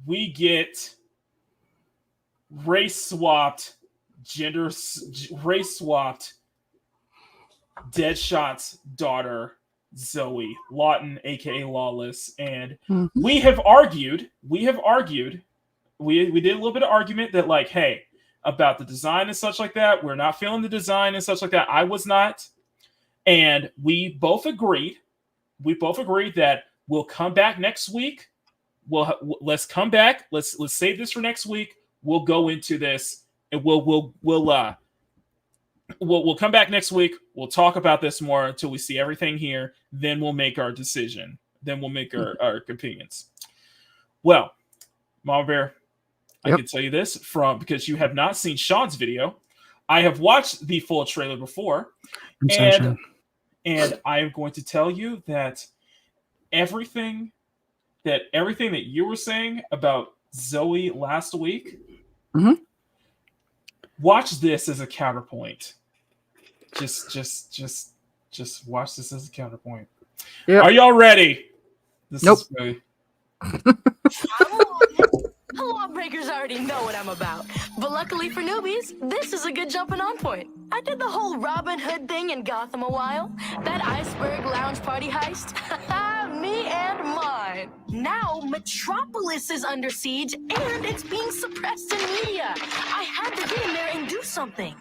we get race swapped Deadshot's daughter, Zoe Lawton, aka Lawless. And we did a little bit of argument that, like, hey, about the design and such like that, we're not feeling the design and such like that. I was not. And we both agreed that we'll come back next week. Let's come back. Let's save this for next week. We'll go into this, and we'll come back next week. We'll talk about this more until we see everything here. Then we'll make our decision. Then we'll make our opinions. Well, Mama Bear, I can tell you this because you have not seen Sean's video. I have watched the full trailer before, and I am going to tell you that everything that you were saying about Zoe last week, watch this as a counterpoint. Just watch this as a counterpoint. Yep. Are y'all ready? Nope. The lawbreakers already know what I'm about. But luckily for newbies, this is a good jumping on point. I did the whole Robin Hood thing in Gotham a while. That iceberg lounge party heist. Me and mine. Now Metropolis is under siege and it's being suppressed in media. I had to get in there and do something.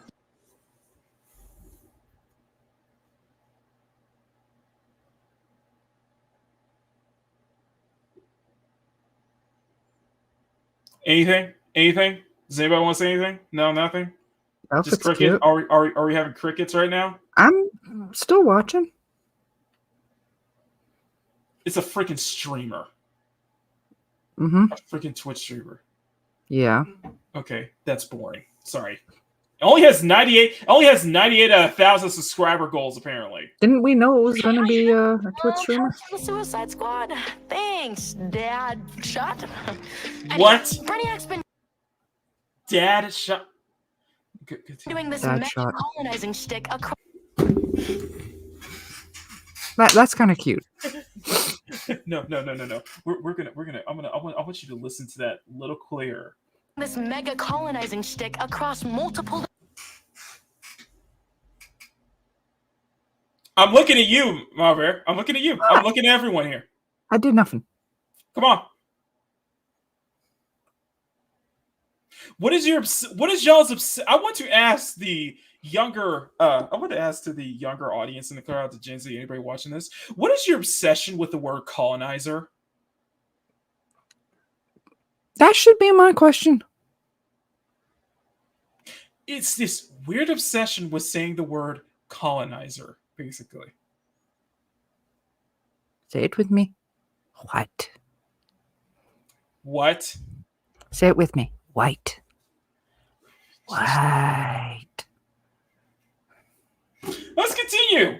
Anything? Does anybody want to say anything? No, nothing. Just cricket. Cute. Are we having crickets right now? I'm still watching. It's a freaking streamer. A freaking Twitch streamer. Yeah. Okay, that's boring. Sorry. It only has 98 out of 1,000 subscriber goals, apparently. Didn't we know it was going to be a Twitch streamer? The Suicide Squad. Thanks, Dad. Shot. What? Brainiac's been Dad shot. doing this Dad shot. colonizing shtick across. That's kind of cute. No. We're gonna. I want you to listen to that a little clearer. This mega colonizing shtick across multiple. I'm looking at you, Marver. I'm looking at you. I'm looking at everyone here. I did nothing. Come on. What is y'all's? I want to ask the younger. I want to ask to the younger audience in the crowd, to Gen Z, anybody watching this. What is your obsession with the word colonizer? That should be my question. It's this weird obsession with saying the word colonizer, basically. Say it with me. What? What? Say it with me. White. White. Let's continue.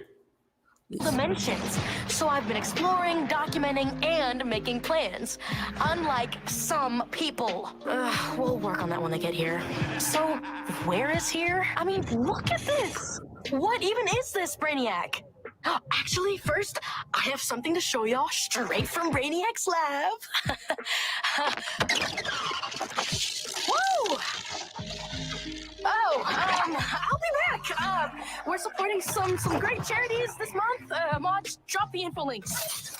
Dimensions. So I've been exploring, documenting, and making plans. Unlike some people. We'll work on that when they get here. So, where is here? I mean, look at this. What even is this, Brainiac? Actually, first, I have something to show y'all straight from Brainiac's lab. Woo! Oh, I'll be back. We're supporting some great charities this month. Mods, drop the info links.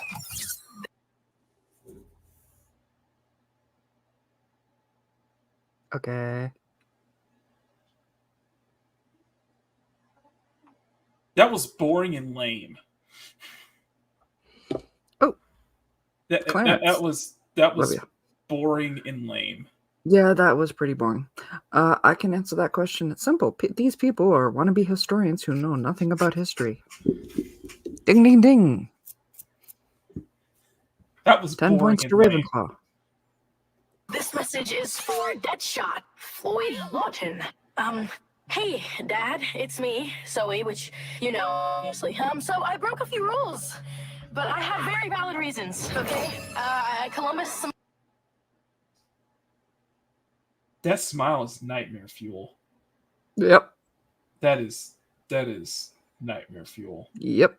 Okay. That was boring and lame. Oh, that Clarence. was Love you. boring and lame. Yeah, that was pretty boring. I can answer that question. It's simple. These people are wannabe historians who know nothing about history. Ding, ding, ding. That was 10 boring points and to lame. Ravenclaw. This message is for Deadshot, Floyd Lawton. Hey, Dad, it's me, Zoe, which you know, obviously. So I broke a few rules, but I have very valid reasons, okay? Columbus... That smile is nightmare fuel. Yep. That is nightmare fuel. Yep.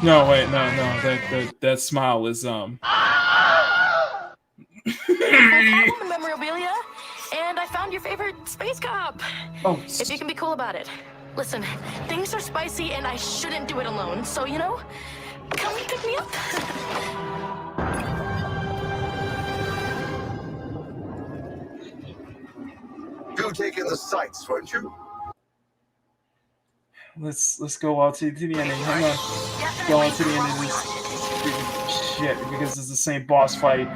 No, wait, no. That smile is the memorabilia, and I found your favorite space cop. Oh, if you can be cool about it. Listen, things are spicy, and I shouldn't do it alone. So you know, come pick me up. You take in the sights, won't you? Let's go all to the ending. Hang on. Go on to the end of this shit because it's the same boss fight.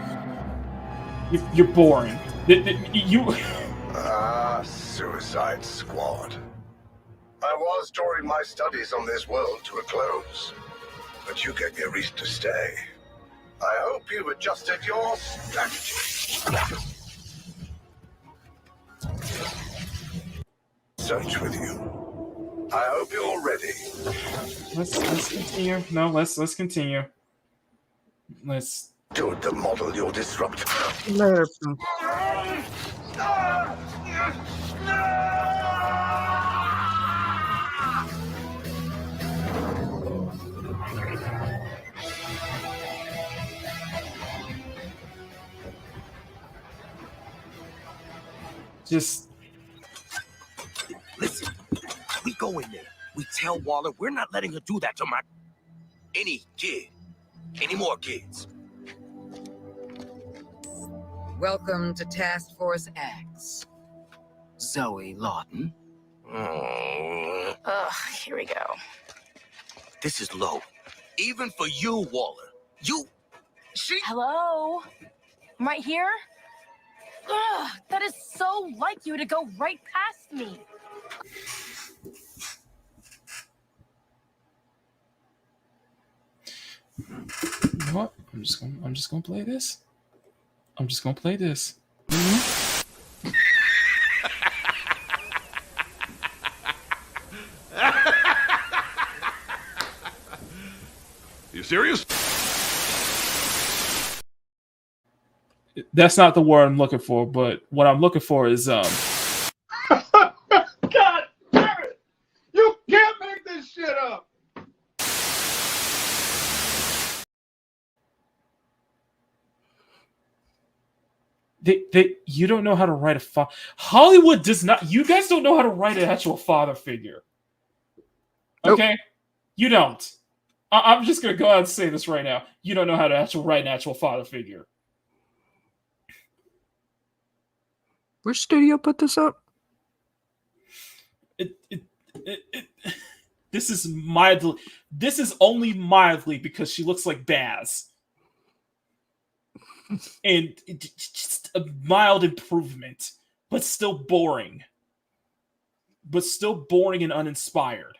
You're boring. You. Suicide Squad. I was drawing my studies on this world to a close, but you gave me a reason to stay. I hope you've adjusted your strategy. Search with you. I hope you're ready. Let's continue. No, let's continue. Let's do the model you'll disrupt. Later. just listen. We go in there. We tell Waller we're not letting her do that to any kid. Any more kids. Welcome to Task Force X. Zoe Lawton. Here we go. This is low. Even for you, Waller. Hello? I'm right here? Ugh, that is so like you to go right past me. You know what? I'm just gonna play this. You serious? That's not the word I'm looking for, but what I'm looking for is God damn it! You can't make this shit up. You don't know how to write a Hollywood does not. You guys don't know how to write an actual father figure. Okay, nope. You don't. I'm just gonna go out and say this right now. You don't know how to write an actual father figure. Which studio put this up? This is mildly. This is only mildly because she looks like Baz. And just a mild improvement, but still boring. But still boring and uninspired.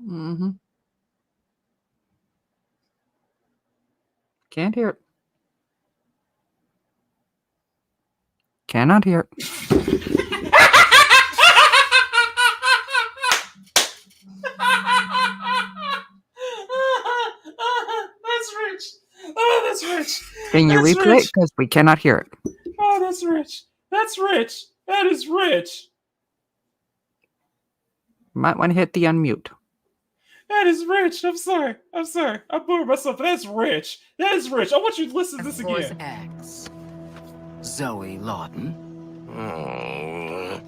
Mm-hmm. Can't hear it. Cannot hear it. That's rich. Oh, that's rich. Can you That's replay rich. it? Because we cannot hear it. Oh, That's rich. That's rich. That is rich. Might want to hit the unmute. That is rich. I'm sorry. I boomed myself. But that's rich. That is rich. I want you to listen to this Force again. X. Zoe Lawton.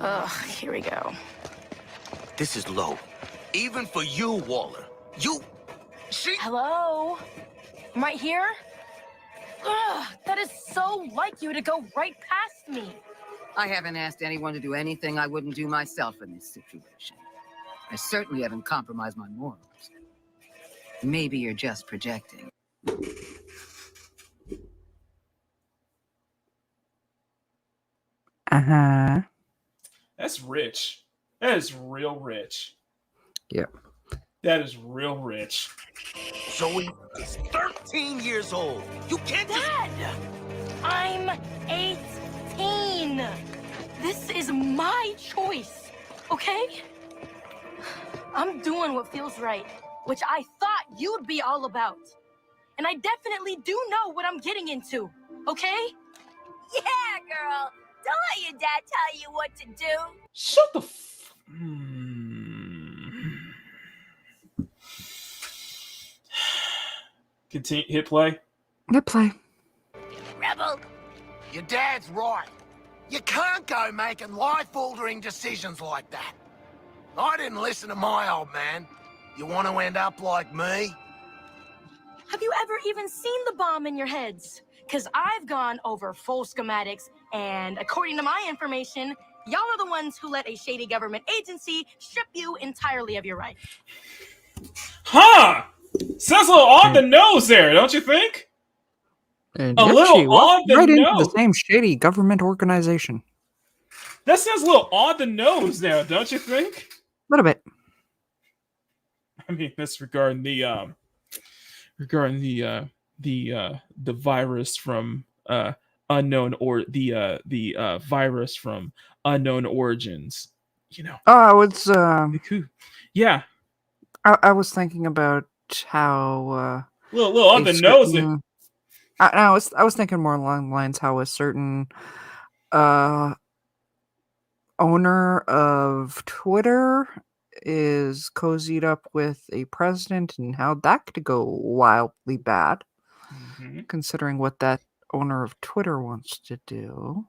Ugh, here we go. This is low. Even for you, Waller. Hello? I'm right here? Ugh, that is so like you to go right past me. I haven't asked anyone to do anything I wouldn't do myself in this situation. I certainly haven't compromised my morals. Maybe you're just projecting. Uh-huh. That's rich. That is real rich. Yep. That is real rich. Zoe is 13 years old. You can't Dad! I'm 18. This is my choice, okay? I'm doing what feels right, which I thought you'd be all about. And I definitely do know what I'm getting into, okay? Yeah, girl. Don't let your dad tell you what to do. Shut the Continue. Hit play. Hit play. Rebel. Your dad's right. You can't go making life-altering decisions like that. I didn't listen to my old man. You want to end up like me? Have you ever even seen the bomb in your heads? Because I've gone over full schematics, and according to my information, y'all are the ones who let a shady government agency strip you entirely of your rights. Huh! Sounds a little on the nose there, don't you think? And A yep, little she walked on the right into nose. the same shady government organization. That sounds a little on the nose now, don't you think? A little bit. I mean, that's regarding the virus from unknown or the virus from unknown origins. You know. Oh, I was yeah. I was thinking about how little on the nose. I was thinking more along the lines how a certain owner of Twitter is cozied up with a president and how that could go wildly bad, considering what that owner of Twitter wants to do.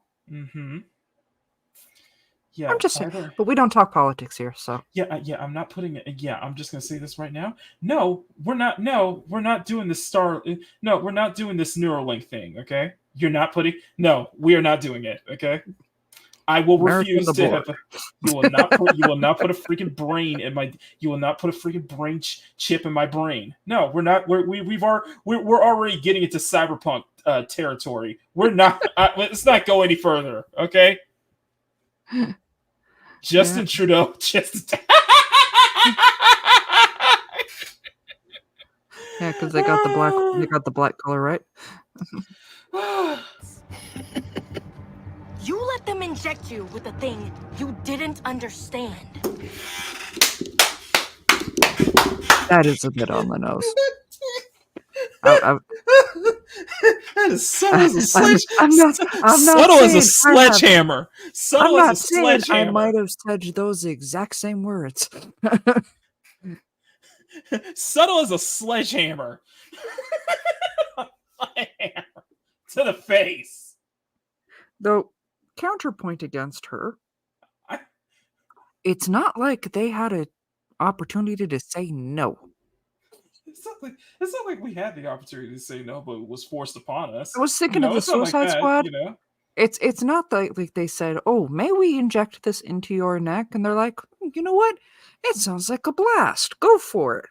Yeah, I'm just saying, but we don't talk politics here, so. Yeah, I'm not putting it. Yeah, I'm just gonna say this right now. No, we're not. No, we're not doing this No, we're not doing this Neuralink thing. Okay, you're not putting. No, we are not doing it. Okay, I will refuse to have. You will not put. You will not put a freaking brain in my. You will not put a freaking brain chip in my brain. No, we're not. We're already getting into cyberpunk territory. We're not. Let's not go any further. Okay. Justin Trudeau just yeah, because they got the black color, right? You let them inject you with a thing you didn't understand. That is a bit on the nose. That is subtle as a sledge. I'm not subtle as a saying sledgehammer. Subtle I'm not as a saying sledgehammer. I might have said those exact same words. Subtle as a sledgehammer. To the face. Though, counterpoint against her, it's not like they had an opportunity to say no. It's not like we had the opportunity to say no, but it was forced upon us. I was thinking of the it's not Suicide like that, Squad. You know? It's not like they said, "Oh, may we inject this into your neck?" And they're like, "You know what? It sounds like a blast. Go for it."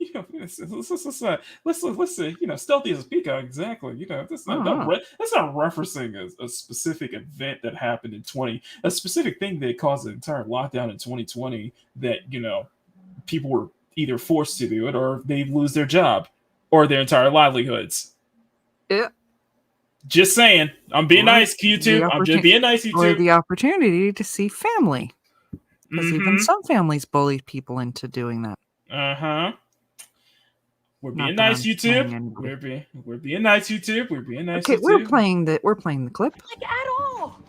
You know, let's say, you know, stealthy as a peacock, exactly. You know, that's not referencing a specific event that happened in a specific thing that caused an entire lockdown in 2020 that, you know, people were either forced to do it or they lose their job or their entire livelihoods. Yeah. Just saying. I'm being nice, YouTube. I'm just being nice, YouTube. Or the opportunity to see family. Because even some families bully people into doing that. Uh-huh. We're Not being that nice, I'm YouTube. playing anybody. We're being nice, YouTube. We're being nice, Okay, YouTube. we're playing the clip. Like at all.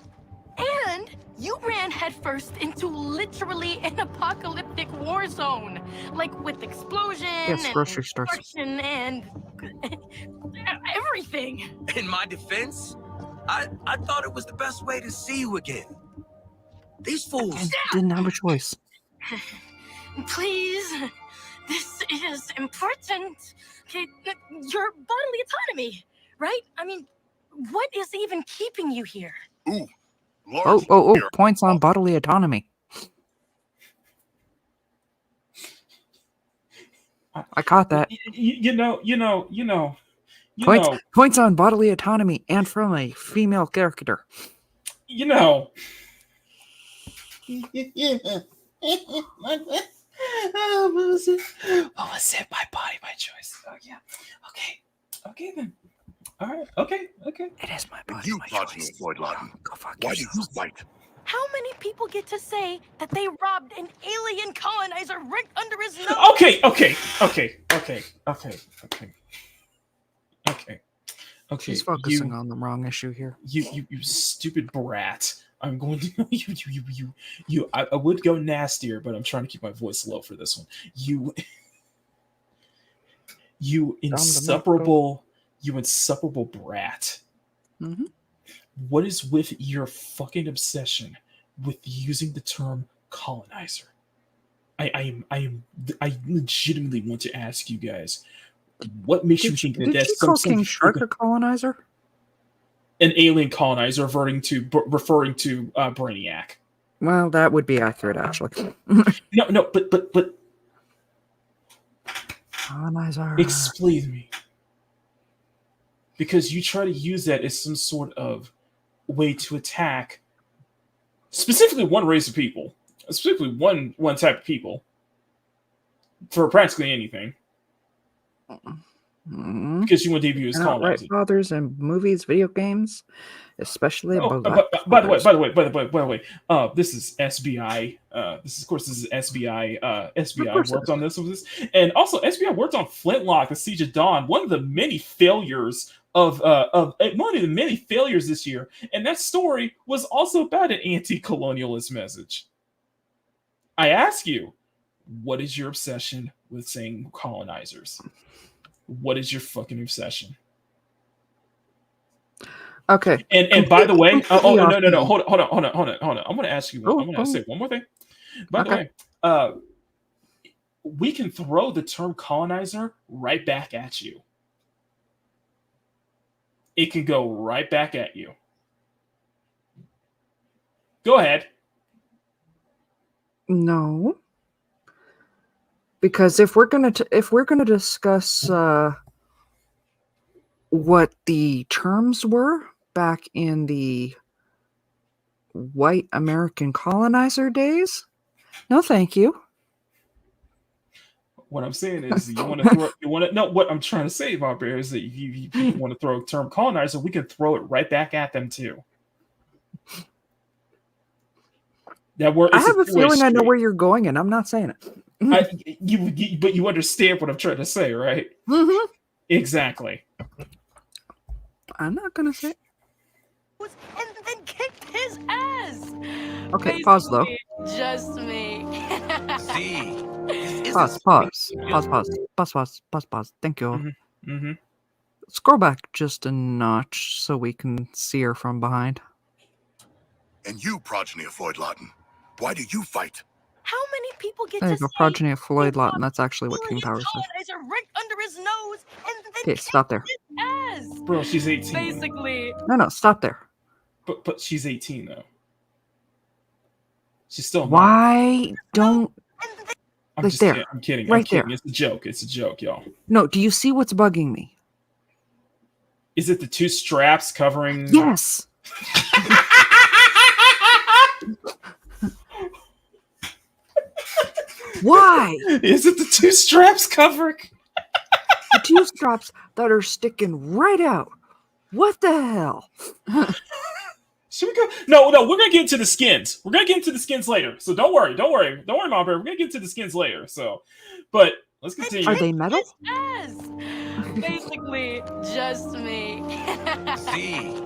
And you ran headfirst into literally an apocalyptic war zone, like with explosion Yes, and grocery stores. destruction and everything. In my defense, I thought it was the best way to see you again. These fools I didn't have a choice. Please, this is important. Okay, your bodily autonomy, right? I mean, what is even keeping you here? Ooh. Oh, points on bodily autonomy. I caught that. Points on bodily autonomy and from a female character. Oh, what was it? What was it? My body, my choice. Oh yeah. Okay then. All right. Okay. It is my body, You my progeny choice. of Floyd Lawton. Go fuck Why do yourself. you fight? How many people get to say that they robbed an alien colonizer right under his nose? Okay. She's focusing on the wrong issue here. You stupid brat. I'm going to you. I would go nastier, but I'm trying to keep my voice low for this one. You insufferable brat. Mm-hmm. What is with your fucking obsession with using the term colonizer? I legitimately want to ask you guys, what makes you think that Did that's you call King Shark a colonizer? An alien colonizer referring to Brainiac? Well, that would be accurate, actually. No, but colonizer. Explain to me. Because you try to use that as some sort of way to attack specifically one race of people, specifically one type of people, for practically anything. Mm-hmm. Because you want to debut as colonizers. Fathers in movies, video games, especially. By the way, this is SBI. This is SBI. SBI worked on this, and also SBI worked on Flintlock: The Siege of Dawn. One of the many failures of this year, and that story was also about an anti-colonialist message. I ask you, what is your obsession with saying colonizers? What is your fucking obsession? Okay. And by the way, no. Hold on. I'm going to ask you. I'm going to say one more thing. By the way, we can throw the term colonizer right back at you. It can go right back at you. Go ahead. No. Because if we're gonna discuss what the terms were back in the white American colonizer days, no, thank you. What I'm saying is, what I'm trying to say, Bob Bear, is that if you want to throw a term colonizer, we can throw it right back at them too. That word. I have a feeling I know where you're going, and I'm not saying it. But you understand what I'm trying to say, right? Mm-hmm. Exactly. I'm not gonna say. And then kicked his ass. Okay, pause though. Just me. See. Pause. Thank you. Mm-hmm. Scroll back just a notch so we can see her from behind. And you, progeny of Floyd Lawton, why do you fight? How many people get There to you go, say progeny of Floyd Lawton. That's actually what King Power says. colonizer right under his nose and then Okay, stop there. his ass? Bro, she's 18. Basically. No, stop there. But she's 18 though. She's still. Why don't? I'm Like just there. Kidding. I'm kidding. Right I'm kidding. there. It's a joke, y'all. No, do you see what's bugging me? Is it the two straps covering? Yes. Why? Is it the two straps covering? The two straps that are sticking right out. What the hell? Should we go? No, we're gonna get into the skins. We're gonna get into the skins later. So don't worry, Mom Bear. We're gonna get into the skins later. So, but Let's continue. Are they metal? Yes. Basically, just me. See,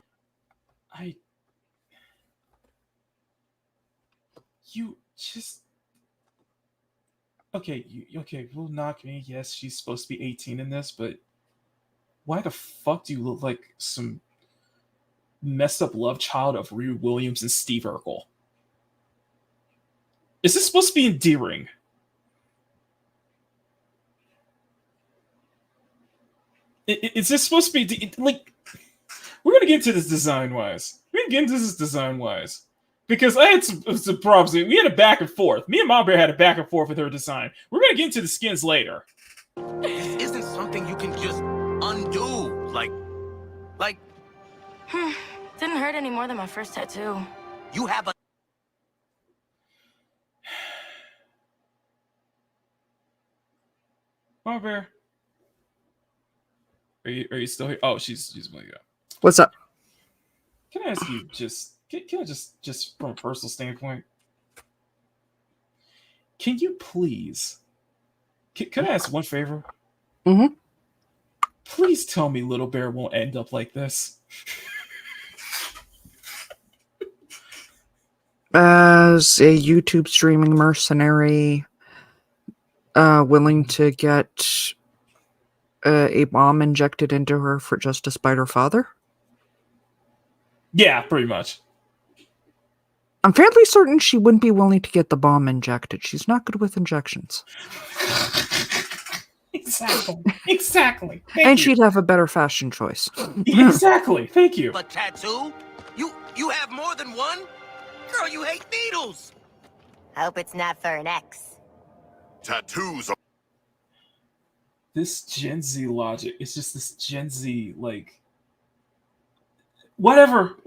You just okay. Okay? Will knock me. Yes, she's supposed to be 18 in this, but why the fuck do you look like some messed up love child of Riri Williams and Steve Urkel? Is this supposed to be endearing? Is this supposed to be like? We're gonna get into this design wise. Because I had some problems. We had a back and forth. Me and Mom Bear had a back and forth with her design. We're gonna get into the skins later. this isn't something you can just undo. Like, Didn't hurt any more than my first tattoo. you have a. Mom Bear, are you still here? Oh, she's like, yeah. What's up? Can I ask you can I just from a personal standpoint, can you please, can I ask one favor? Mm-hmm. Please tell me Little Bear won't end up like this. As a YouTube streaming mercenary, willing to get a bomb injected into her for just to spite her father? Yeah, pretty much. I'm fairly certain she wouldn't be willing to get the bomb injected. She's not good with injections. Exactly. And she'd have a better fashion choice. Exactly. Thank you. A tattoo? You have more than one? Girl, you hate needles. Hope it's not for an ex. Tattoos are... This Gen Z logic. It's just this Gen Z, like, whatever.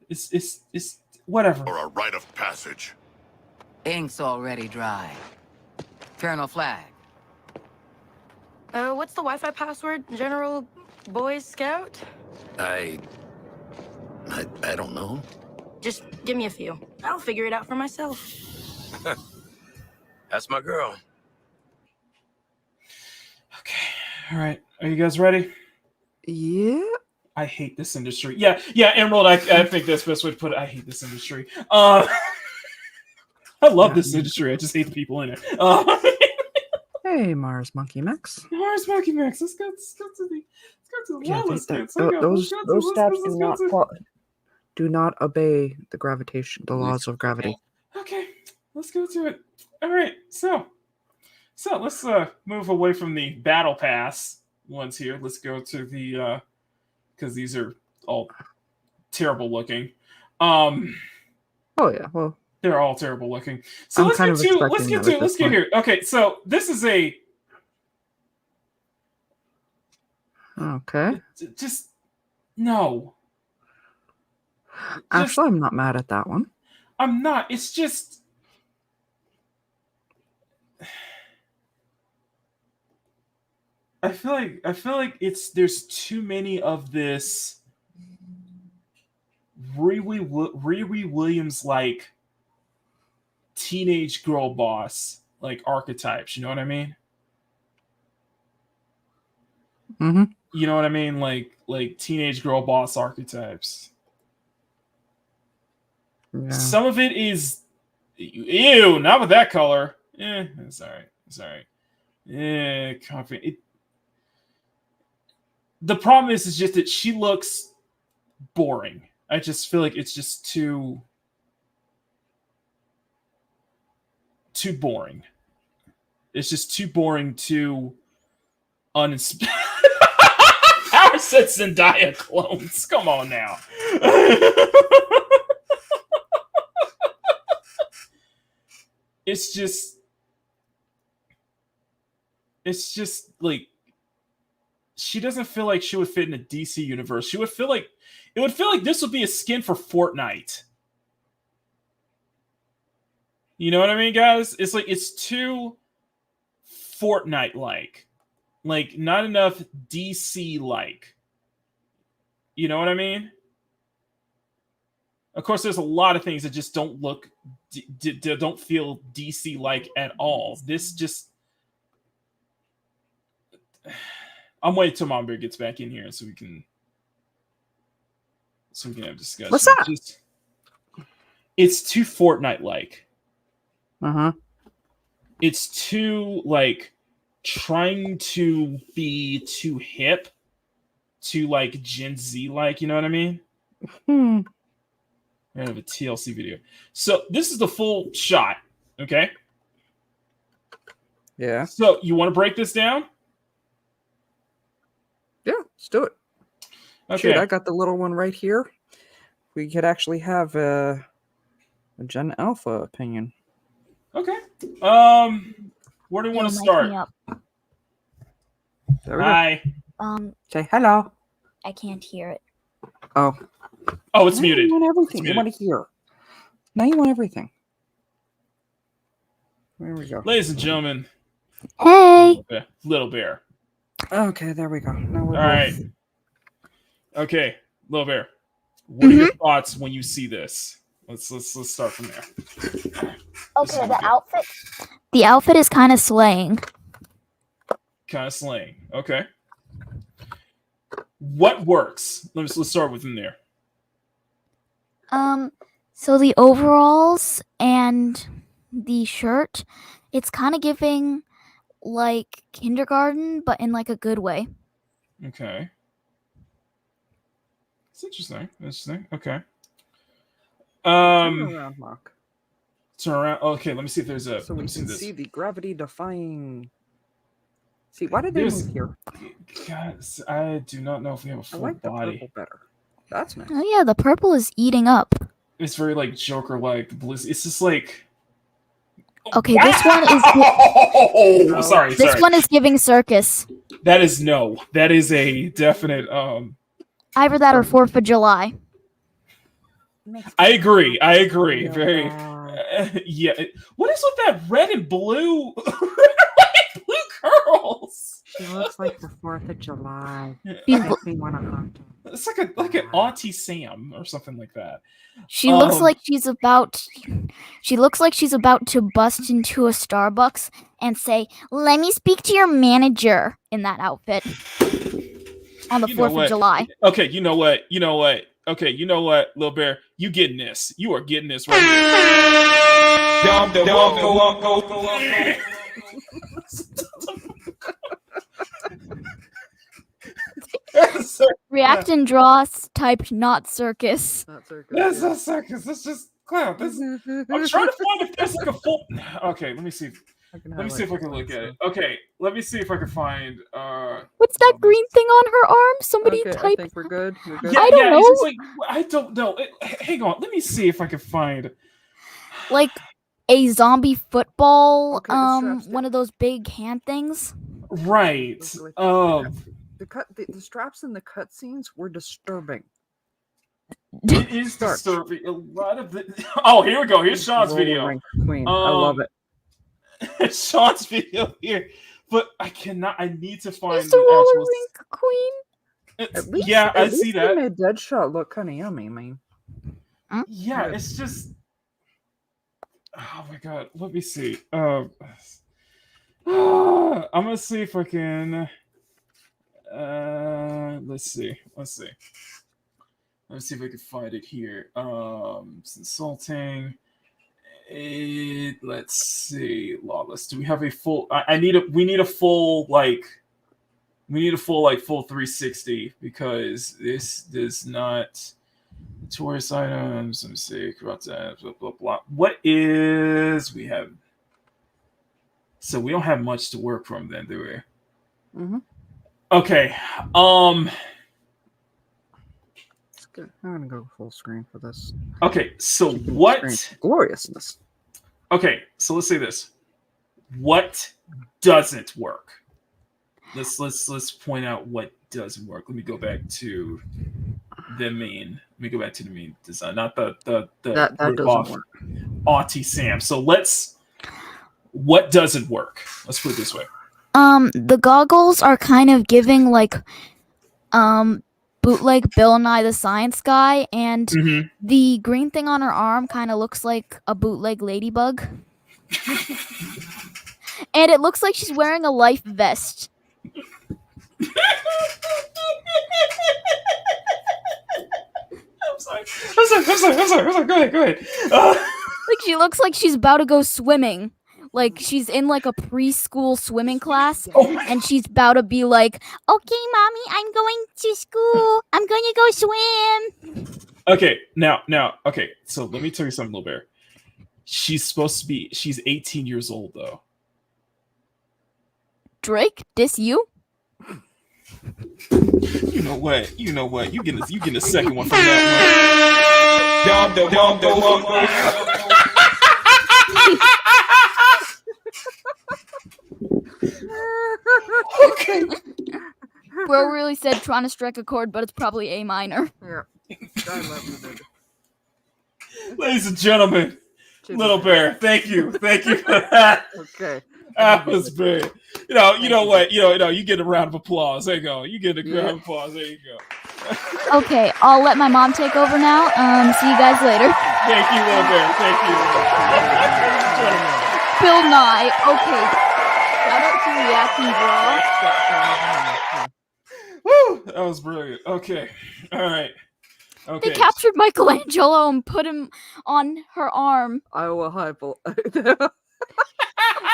It's whatever. Or a rite of passage. Ink's already dry. Colonel Flag. What's the Wi-Fi password? General Boy Scout? I don't know. Just give me a few. I'll figure it out for myself. That's my girl. Okay. All right. Are you guys ready? Yeah. I hate this industry. Yeah, Emerald, I think that's the best way to put it. I hate this industry. I love this industry. I just hate the people in it. Hey, Mars Monkey Max. Mars Monkey Max. Let's go to the Lawless. Those stabs do not obey the laws of gravity. Okay, let's go to it. All right, so let's move away from the battle pass ones here. Let's go to the because these are all terrible looking. Oh yeah, well they're all terrible looking. So let's get here. Okay, so this is a okay. Just no. Actually, I'm not mad at that one. I'm not. It's just I feel like there's too many of this Riri Williams like teenage girl boss like archetypes. You know what I mean? Mm-hmm. You know what I mean? Like teenage girl boss archetypes. Yeah. Some of it is ew, not with that color. It's all right. Yeah, confident. The problem is just that she looks boring. I just feel like it's just too boring. It's just too boring, too uninspired. Power said Zendaya clones. Come on now. It's just like she doesn't feel like she would fit in a DC universe. It would feel like this would be a skin for Fortnite. You know what I mean, guys? It's like it's too Fortnite-like. Like not enough DC-like. You know what I mean? Of course, there's a lot of things that just don't look, don't feel DC-like at all. This just I'm waiting till Mom Bear gets back in here so we can have discussion. What's that? It's too Fortnite-like. Uh-huh. It's too, like, trying to be too hip to, like, Gen Z-like, you know what I mean? Hmm. I have a TLC video. So, this is the full shot, okay? Yeah. So, you want to break this down? Yeah, let's do it. Okay. Shoot, I got the little one right here. We could actually have a Gen Alpha opinion. Okay. Where do you want to start? There we Hi. go. Say hello. I can't hear it. Oh. Oh, it's Now muted. You want everything. It's You muted. want to hear. Now you want everything. There we go. Ladies and gentlemen. Hey. Little Bear. Okay, there we go. Now we're All right. Okay, Little Bear. What are your thoughts when you see this? Let's start from there. Okay, the outfit. The outfit is kind of slaying. Kind of slaying. Okay. What works? Let's start with in there. So the overalls and the shirt, it's kind of giving like kindergarten, but in like a good way. Okay. It's interesting. Interesting. Okay. Turn around, Mark. Turn around. Okay, let me see if there's a. So we let me can this. see the gravity-defying. See, why did they move here? Guys, I do not know if we have a I full like the body. purple better. That's nice. Oh yeah, the purple is eating up. It's very like Joker-like. The blue. It's just like. Okay, this one is. Oh, sorry. This one is giving circus. That is no. That is a definite. Either that or 4th of July. I agree. Very. Yeah. What is with that red and blue? Blue curls. She looks like the 4th of July. She's- Makes me want to hunt. It's like an Auntie Sam or something like that. She looks like she's about. She looks like she's about to bust into a Starbucks and say, "Let me speak to your manager" in that outfit on the 4th of July. Okay, you know what? Okay, you know what, Lil Bear? You getting this. You are getting this right here. React and draw typed not circus. Not circus. That's not circus. That's just clown. I'm trying to find if there's like a full. Okay, let me see. Let me see if I can look at it. Okay, let me see if I can find. What's that green thing on her arm? Somebody Okay, type. I think we're good. We're good. I don't know. It's just like, I don't know. Hang on. Let me see if I can find. Like a zombie football. Okay, the straps one of those big hand things. Right. The straps in the cutscenes were disturbing. It is disturbing. A lot of the. Oh, here we go. Here's Sean's video. Queen. I love it. Sean's video here, but I cannot. I need to find It's the roller rink queen. At least, I see that. They made Deadshot look kind of yummy, man. Yeah, it's just. Oh my god. Let me see. I'm gonna see if I can. Let's see. Let me see if I can find it here. It's insulting. Let's see. Lawless. Do we have a full? We need a full full 360 because this does not. Tourist items. Let me see. Corrupt items. Blah blah blah. What is we have? So we don't have much to work from then, do we? Mm-hmm. Okay. It's good. I'm gonna go full screen for this. Okay. So what? Gloriousness. Okay. So let's say this. What doesn't work? Let's point out what doesn't work. Let me go back to the main. Let me go back to the main design, not the that doesn't work. Auntie Sam. So what doesn't work? Let's put it this way. The goggles are kind of giving like bootleg Bill Nye the Science Guy, and the green thing on her arm kind of looks like a bootleg ladybug. And it looks like she's wearing a life vest. I'm sorry. Go ahead. Like she looks like she's about to go swimming. Like she's in like a preschool swimming class, and she's about to be like, "Okay, mommy, I'm going to school. I'm going to go swim." Okay, now, okay. So let me tell you something, Little Bear. She's 18 years old though. Drake, diss you? You know what? You get a second one from that Okay. Bro really said trying to strike a chord, but it's probably A minor. Yeah. Ladies and gentlemen, Little Bear, thank you for that. Okay. That was great. You know what? You get a round of applause. There you go. You get a round of applause. There you go. Okay, I'll let my mom take over now. See you guys later. Thank you, Little Bear. Thank you. Bill Nye. Okay. Shout out to React and Draw. Woo! That was brilliant. Okay. All right. Okay. They captured Michelangelo and put him on her arm. Iowa Hype.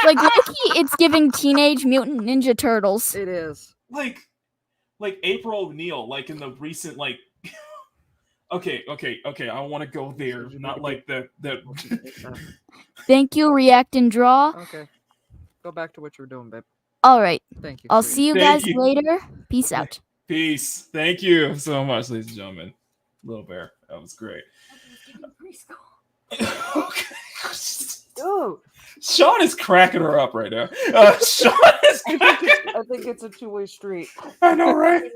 Like low-key, it's giving Teenage Mutant Ninja Turtles. It is. Like April O'Neil, like in the recent Okay. I want to go there, not like the. Thank you, React and Draw. Okay. Go back to what you were doing, babe. All right. Thank you. I'll see you guys later. Peace out. Peace. Thank you so much, ladies and gentlemen. Little Bear, that was great. Okay. Dude. Sean is cracking her up right now. Sean is cracking. I think it's a two-way street. I know, right?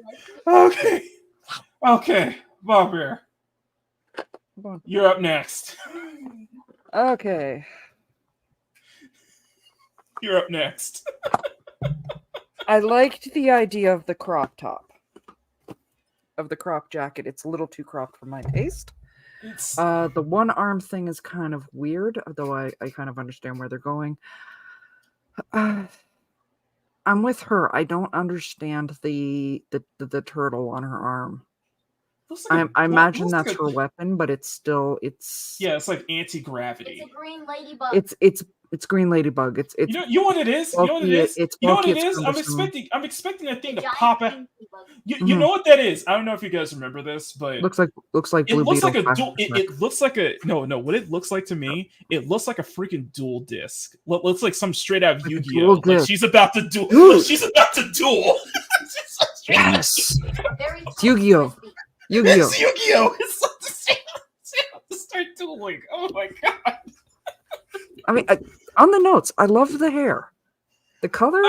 Okay, Bob Bear. You're up next. Okay. You're up next. I liked the idea of the crop top. Of the crop jacket. It's a little too cropped for my taste. The one arm thing is kind of weird, though I kind of understand where they're going. I'm with her. I don't understand the turtle on her arm. I imagine that's her weapon, but it's yeah, it's like anti-gravity. It's a green ladybug. It's green ladybug. It's you know what it is. You know what it is. It's you know what it bulky, is. cumbersome. I'm expecting that thing to pop out. You know what that is? I don't know if you guys remember this, but looks like it Blue looks like Beetle a dual. It looks like a no. What it looks like to me, it looks like a freaking dual disc. Looks like some straight out Yu-Gi-Oh. Like she's about to duel. She's about to duel. Yes. It's Yu-Gi-Oh. Yu-Gi-Oh. It's Yu-Gi-Oh. It's like to start dueling. Oh my god. I mean, on the notes, I love the hair. The color.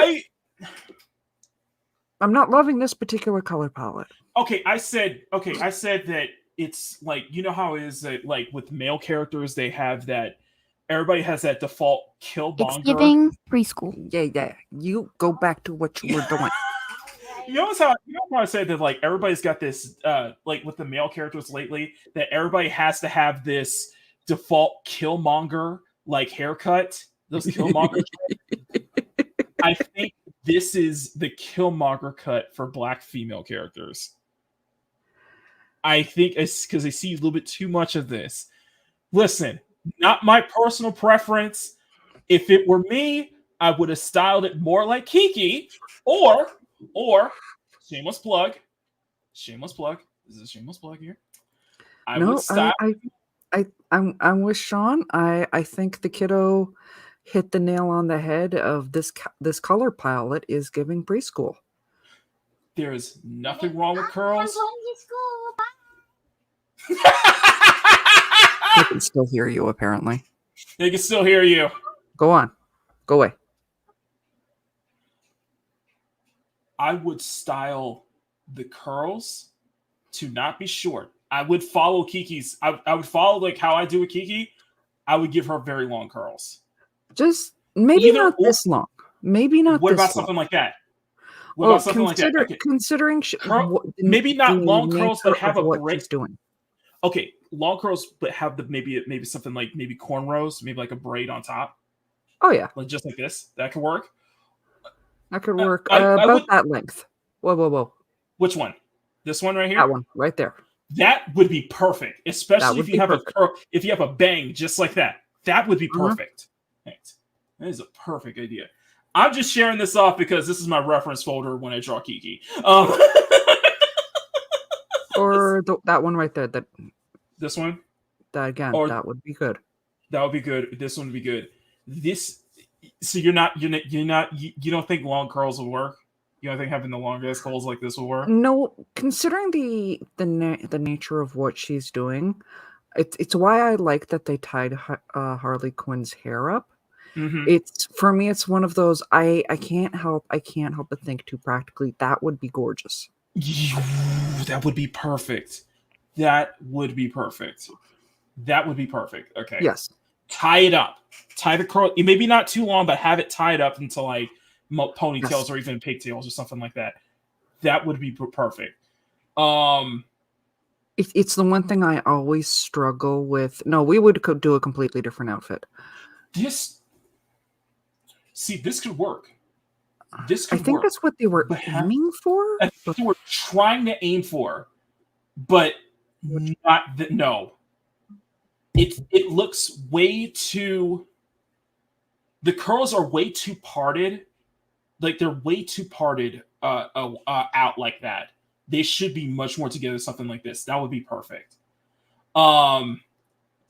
I'm not loving this particular color palette. Okay, I said that it's like, you know how it is that like with male characters they have that everybody has that default killmonger. It's giving preschool. Yeah. You go back to what you were doing. You know how I said that like everybody's got this like with the male characters lately that everybody has to have this default killmonger like haircut. Those killmonger. I think this is the killmonger cut for black female characters. I think it's because I see a little bit too much of this. Listen, not my personal preference. If it were me, I would have styled it more like Kiki, or shameless plug. This is a shameless plug here. I'm with Sean. I think the kiddo hit the nail on the head of this color palette is giving preschool. There is nothing wrong with curls. I can still hear you, apparently. They can still hear you. Go on. Go away. I would style the curls to not be short. I would follow Kiki's. I would follow like how I do with Kiki. I would give her very long curls. Just maybe not this long. Maybe not. What this about something long. like that? What about something like that? Okay. Considering maybe not long curls, but have a what break. she's doing. Okay, long curls, but have the maybe something like maybe cornrows, maybe like a braid on top. Oh yeah, like just like this. That could work. That could work. About that length. Whoa. Which one? This one right here? That one, right there. That would be perfect, especially if would you be have perfect. a curl, if you have a bang just like that. That would be Mhm. perfect. Thanks. That is a perfect idea. I'm just sharing this off because this is my reference folder when I draw Kiki. Or that one right there. This one? That again, Or- that would be good. That would be good. This one would be good. This, so you don't think long curls will work? You don't think having the long ass curls like this will work? No, considering the nature of what she's doing, it's why I like that they tied Harley Quinn's hair up. Mhm. It's for me, it's one of those I can't help but think too practically that would be gorgeous. That would be perfect. That would be perfect. That would be perfect. Okay. Yes. Tie it up. Tie the curl. Maybe not too long, but have it tied up into like ponytails Yes. or even pigtails or something like that. That would be perfect. It's the one thing I always struggle with. No, we would do a completely different outfit. This could work. This could I think work. that's what they were aiming for. I think they were trying to aim for, but not no. It looks way too. The curls are way too parted, like they're way too parted out like that. They should be much more together. Something like this. That would be perfect. Sorry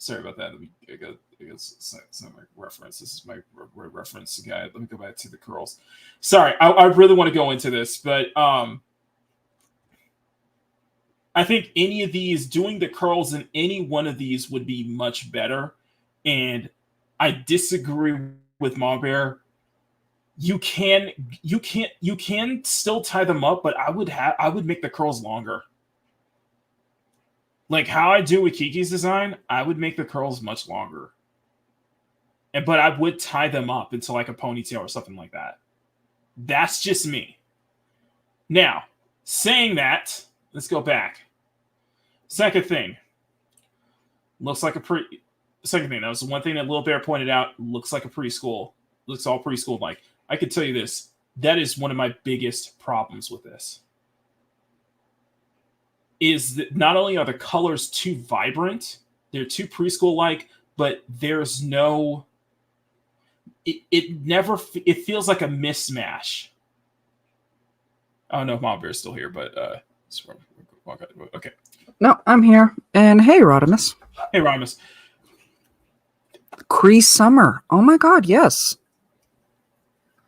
about that. I got it's not my reference. This is my reference guide. Let me go back to the curls. Sorry, I really want to go into this, but I think any of these, doing the curls in any one of these would be much better. And I disagree with Mom Bear. You can still tie them up, but I would make the curls longer. Like how I do with Kiki's design, I would make the curls much longer. But I would tie them up into like a ponytail or something like that. That's just me. Now, saying that, let's go back. Second thing. Second thing, that was the one thing that Lil Bear pointed out. Looks like a preschool. Looks all preschool-like. I can tell you this. That is one of my biggest problems with this. Is that not only are the colors too vibrant, they're too preschool-like, but there's no... It feels like a mismatch. I don't know if Mom Bear's still here, but okay. No, I'm here. And hey, Rodimus. Hey, Rodimus. Cree Summer. Oh my god, yes.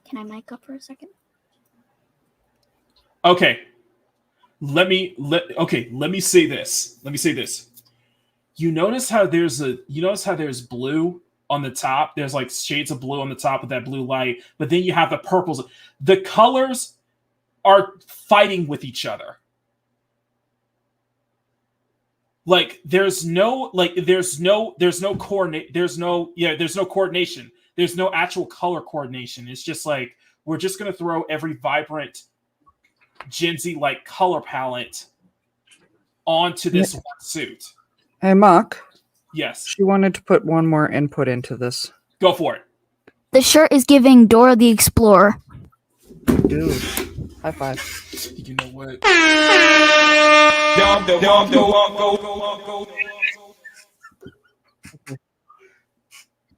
Can I mic up for a second? Okay. Let me say this. You notice how there's blue on the top? There's like shades of blue on the top of that blue light, but then you have the purples. The colors are fighting with each other. Like there's no coordination. There's no actual color coordination. It's just like we're just gonna throw every vibrant Gen Z like color palette onto this one suit. Hey, Mark. Yes. She wanted to put one more input into this. Go for it. The shirt is giving Dora the Explorer. Dude. High five. You know what?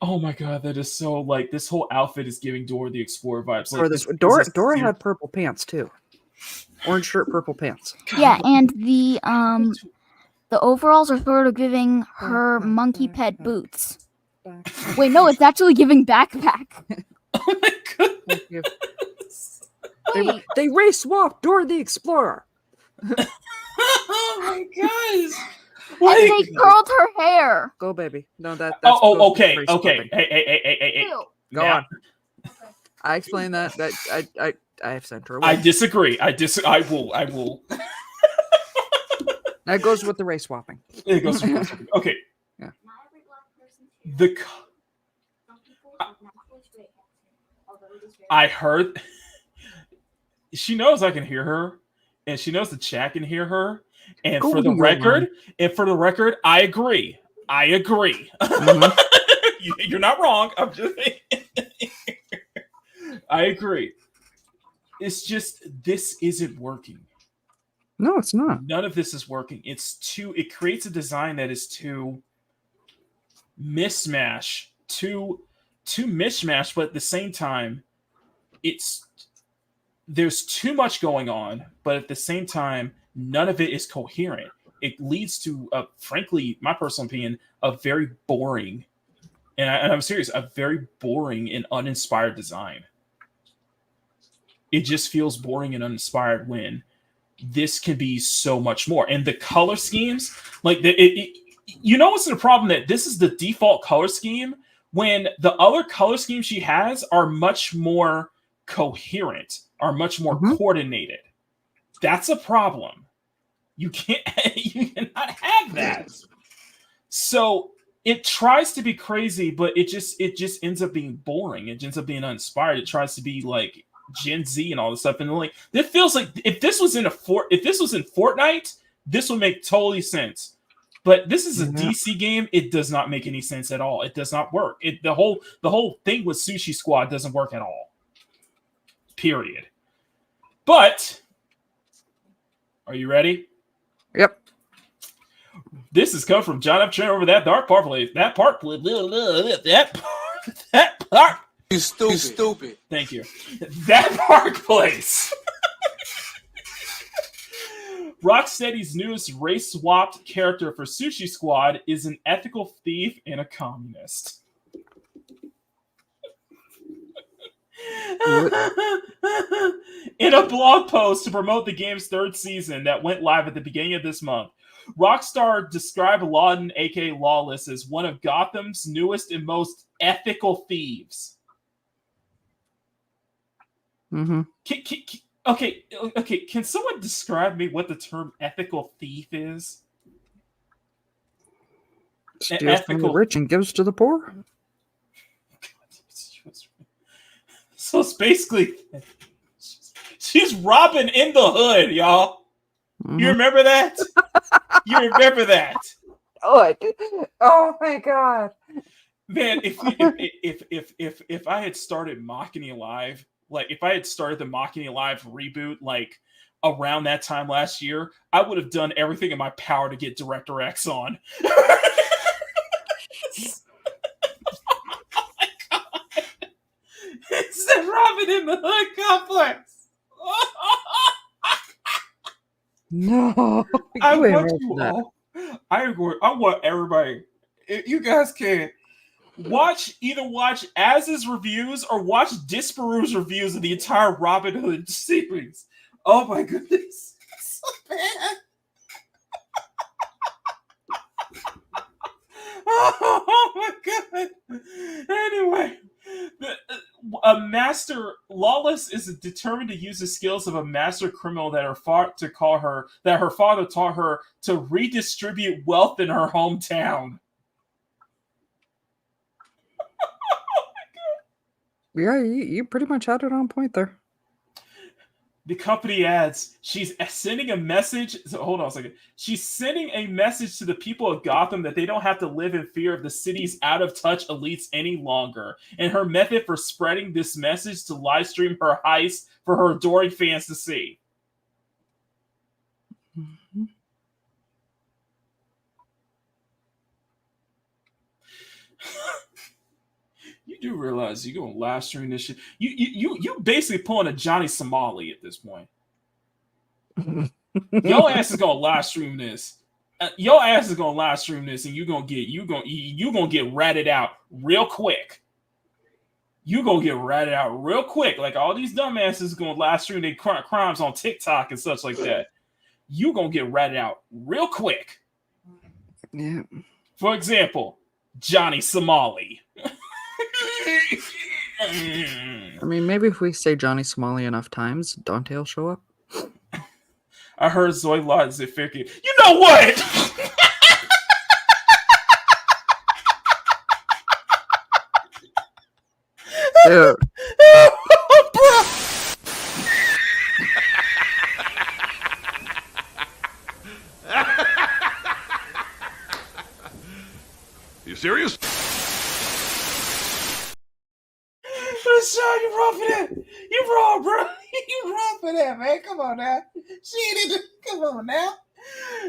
Oh my god, that is so like this whole outfit is giving Dora the Explorer vibes. Like, Dora had purple pants too. Orange shirt, purple pants. Yeah, and the overalls are sort of giving her monkey pet boots. Wait, no, it's actually giving backpack. Thank you. They race swapped Dora the Explorer. Oh my gosh. And they curled her hair. Go, baby. No, that's okay. Hey. Go on. I explained that. I have sent her away. I disagree. I will. That goes with the race swapping. It goes with race swapping. Okay. Yeah. I heard. She knows I can hear her, and she knows the chat can hear her. And for the record, I agree. Mm-hmm. You're not wrong. I'm just. I agree. It's just this isn't working. No, it's not. None of this is working. It creates a design that is too mishmash, but at the same time, there's too much going on, but at the same time, none of it is coherent. It leads to, frankly, my personal opinion, a very boring, and I'm serious, a very boring and uninspired design. It just feels boring and uninspired when this can be so much more. And the color schemes, like you know what's the problem? That this is the default color scheme when the other color schemes she has are much more coherent, are much more coordinated. That's a problem. You cannot have that. So it tries to be crazy, but it just ends up being boring. It ends up being uninspired. It tries to be like Gen Z and all this stuff, and like it feels like if this was in Fortnite, this would make totally sense. But this is a DC game. It does not make any sense at all. It does not work. The whole thing with Sushi Squad doesn't work at all. Period. But are you ready? Yep. This has come from John F. Trent over that dark part place. That part. You stupid. Thank you. That Park Place. Rocksteady's newest race-swapped character for Sushi Squad is an ethical thief and a communist. In a blog post to promote the game's third season that went live at the beginning of this month, Rockstar described Lawden, aka Lawless, as one of Gotham's newest and most ethical thieves. Mm-hmm. Okay. Can someone describe me what the term ethical thief is? Steals from the rich and gives to the poor. So it's basically, she's robbing in the hood, y'all. Mm-hmm. You remember that? You remember that? Oh my god, man! If I had started Makini Live. Like, if I had started the Makini Live reboot, like, around that time last year, I would have done everything in my power to get Director X on. Oh my god. It's the Robin in the Hood complex. No. I want everybody. You guys can either watch Az's reviews or watch Disparu's reviews of the entire Robin Hood series. Oh my goodness. It's so bad. Oh my god. Anyway, Lawless is determined to use the skills of a master criminal that her father taught her to redistribute wealth in her hometown. Yeah, you pretty much had it on point there. The company adds she's sending a message. So hold on a second. She's sending a message to the people of Gotham that they don't have to live in fear of the city's out-of-touch elites any longer. And her method for spreading this message to live stream her heist for her adoring fans to see. Mm-hmm. You do realize you're gonna live stream this shit. You basically pulling a Johnny Somali at this point. Your ass is gonna live stream this. Your ass is gonna live stream this, and you're gonna get ratted out real quick. You're gonna get ratted out real quick. Like all these dumbasses gonna live stream their crimes on TikTok and such like that. You're gonna get ratted out real quick. Yeah. For example, Johnny Somali. I mean, maybe if we say Johnny Somali enough times, Dante will show up. I heard Zoe Lott is figure. You know what? Dude. There's Deadshot, you wrong for that. You wrong, bro. You wrong for that, man. Come on now. Come on now.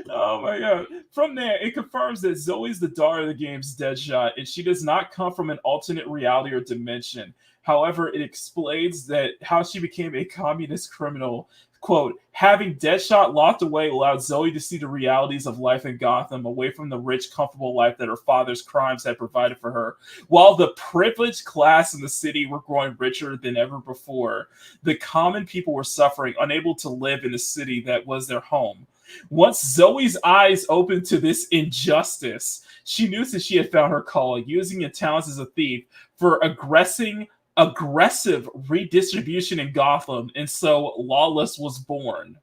Oh my god. From there, it confirms that Zoe's the daughter of the game's Deadshot, and she does not come from an alternate reality or dimension. However, it explains that how she became a communist criminal. Quote, having Deadshot locked away allowed Zoe to see the realities of life in Gotham away from the rich, comfortable life that her father's crimes had provided for her. While the privileged class in the city were growing richer than ever before, the common people were suffering, unable to live in the city that was their home. Once Zoe's eyes opened to this injustice, she knew that she had found her calling, using her talents as a thief for aggressive redistribution in Gotham, and so Lawless was born.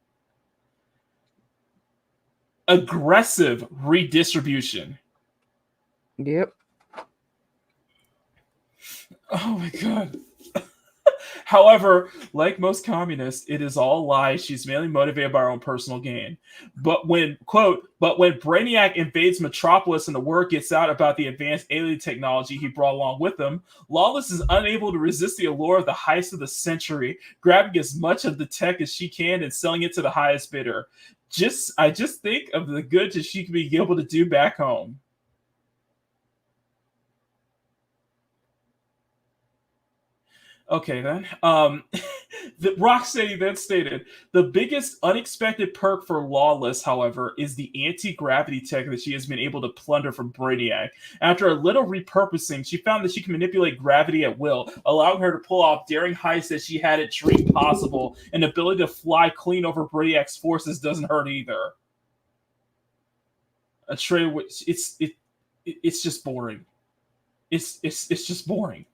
Aggressive redistribution. Yep. Oh my god. However, like most communists, it is all lies. She's mainly motivated by her own personal gain. But when Brainiac invades Metropolis and the word gets out about the advanced alien technology he brought along with him, Lawless is unable to resist the allure of the heist of the century, grabbing as much of the tech as she can and selling it to the highest bidder. I just think of the good that she could be able to do back home. Okay, then. Rocksteady then stated, the biggest unexpected perk for Lawless, however, is the anti-gravity tech that she has been able to plunder from Brainiac. After a little repurposing, she found that she can manipulate gravity at will, allowing her to pull off daring heists that she hadn't dreamed possible, and the ability to fly clean over Brainiac's forces doesn't hurt either. A trade which it's just boring. It's just boring.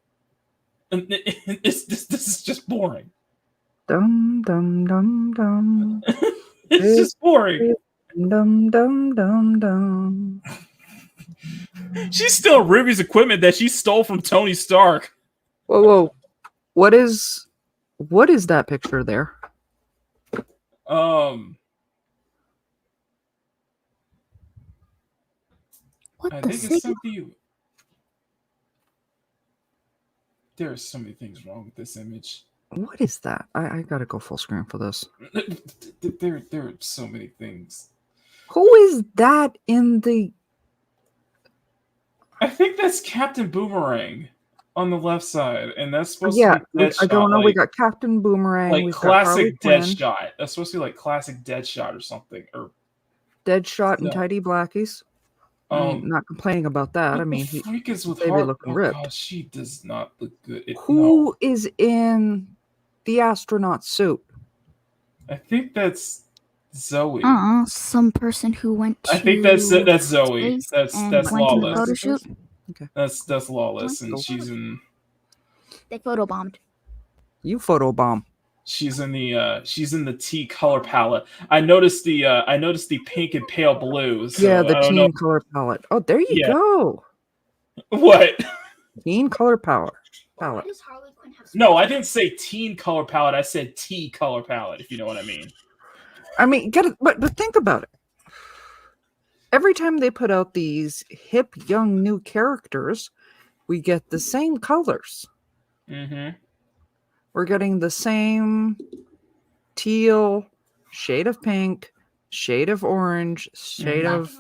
This is just boring. Dum dum dum dum. It's just boring. Dum dum dum dum. She's still Ruby's equipment that she stole from Tony Stark. Whoa, whoa. What is that picture there? What I the think signal? it's something. There are so many things wrong with this image. What is that? I gotta go full screen for this. There are so many things. Who is that in the... I think that's Captain Boomerang on the left side, and that's supposed Yeah, to be Deadshot. I don't know. We got Captain Boomerang. like We've got Harley classic Quinn, Deadshot. That's supposed to be like classic Deadshot or something. Or Deadshot, and Yeah. Tidy Blackies. I mean, not complaining about that. I mean, the freak is with they be Harley. looking Oh ripped. god, she does not look good. Who is in the astronaut suit? I think that's Zoe. Some person who went to I think that's Zoe. space That's and that's went to the Lawless. photo shoot. Okay. That's Lawless, and she's in. They photobombed. You photobomb. She's in the tea color palette. I noticed the pink and pale blue. So Yeah, the I don't know. teen color palette. Oh, there you Yeah. go. What? Teen color palette. No, I didn't say teen color palette. I said tea color palette. If you know what I mean. I mean, get it, but think about it. Every time they put out these hip, young, new characters, we get the same colors. Mm-hmm. We're getting the same teal, shade of pink, shade of orange, shade of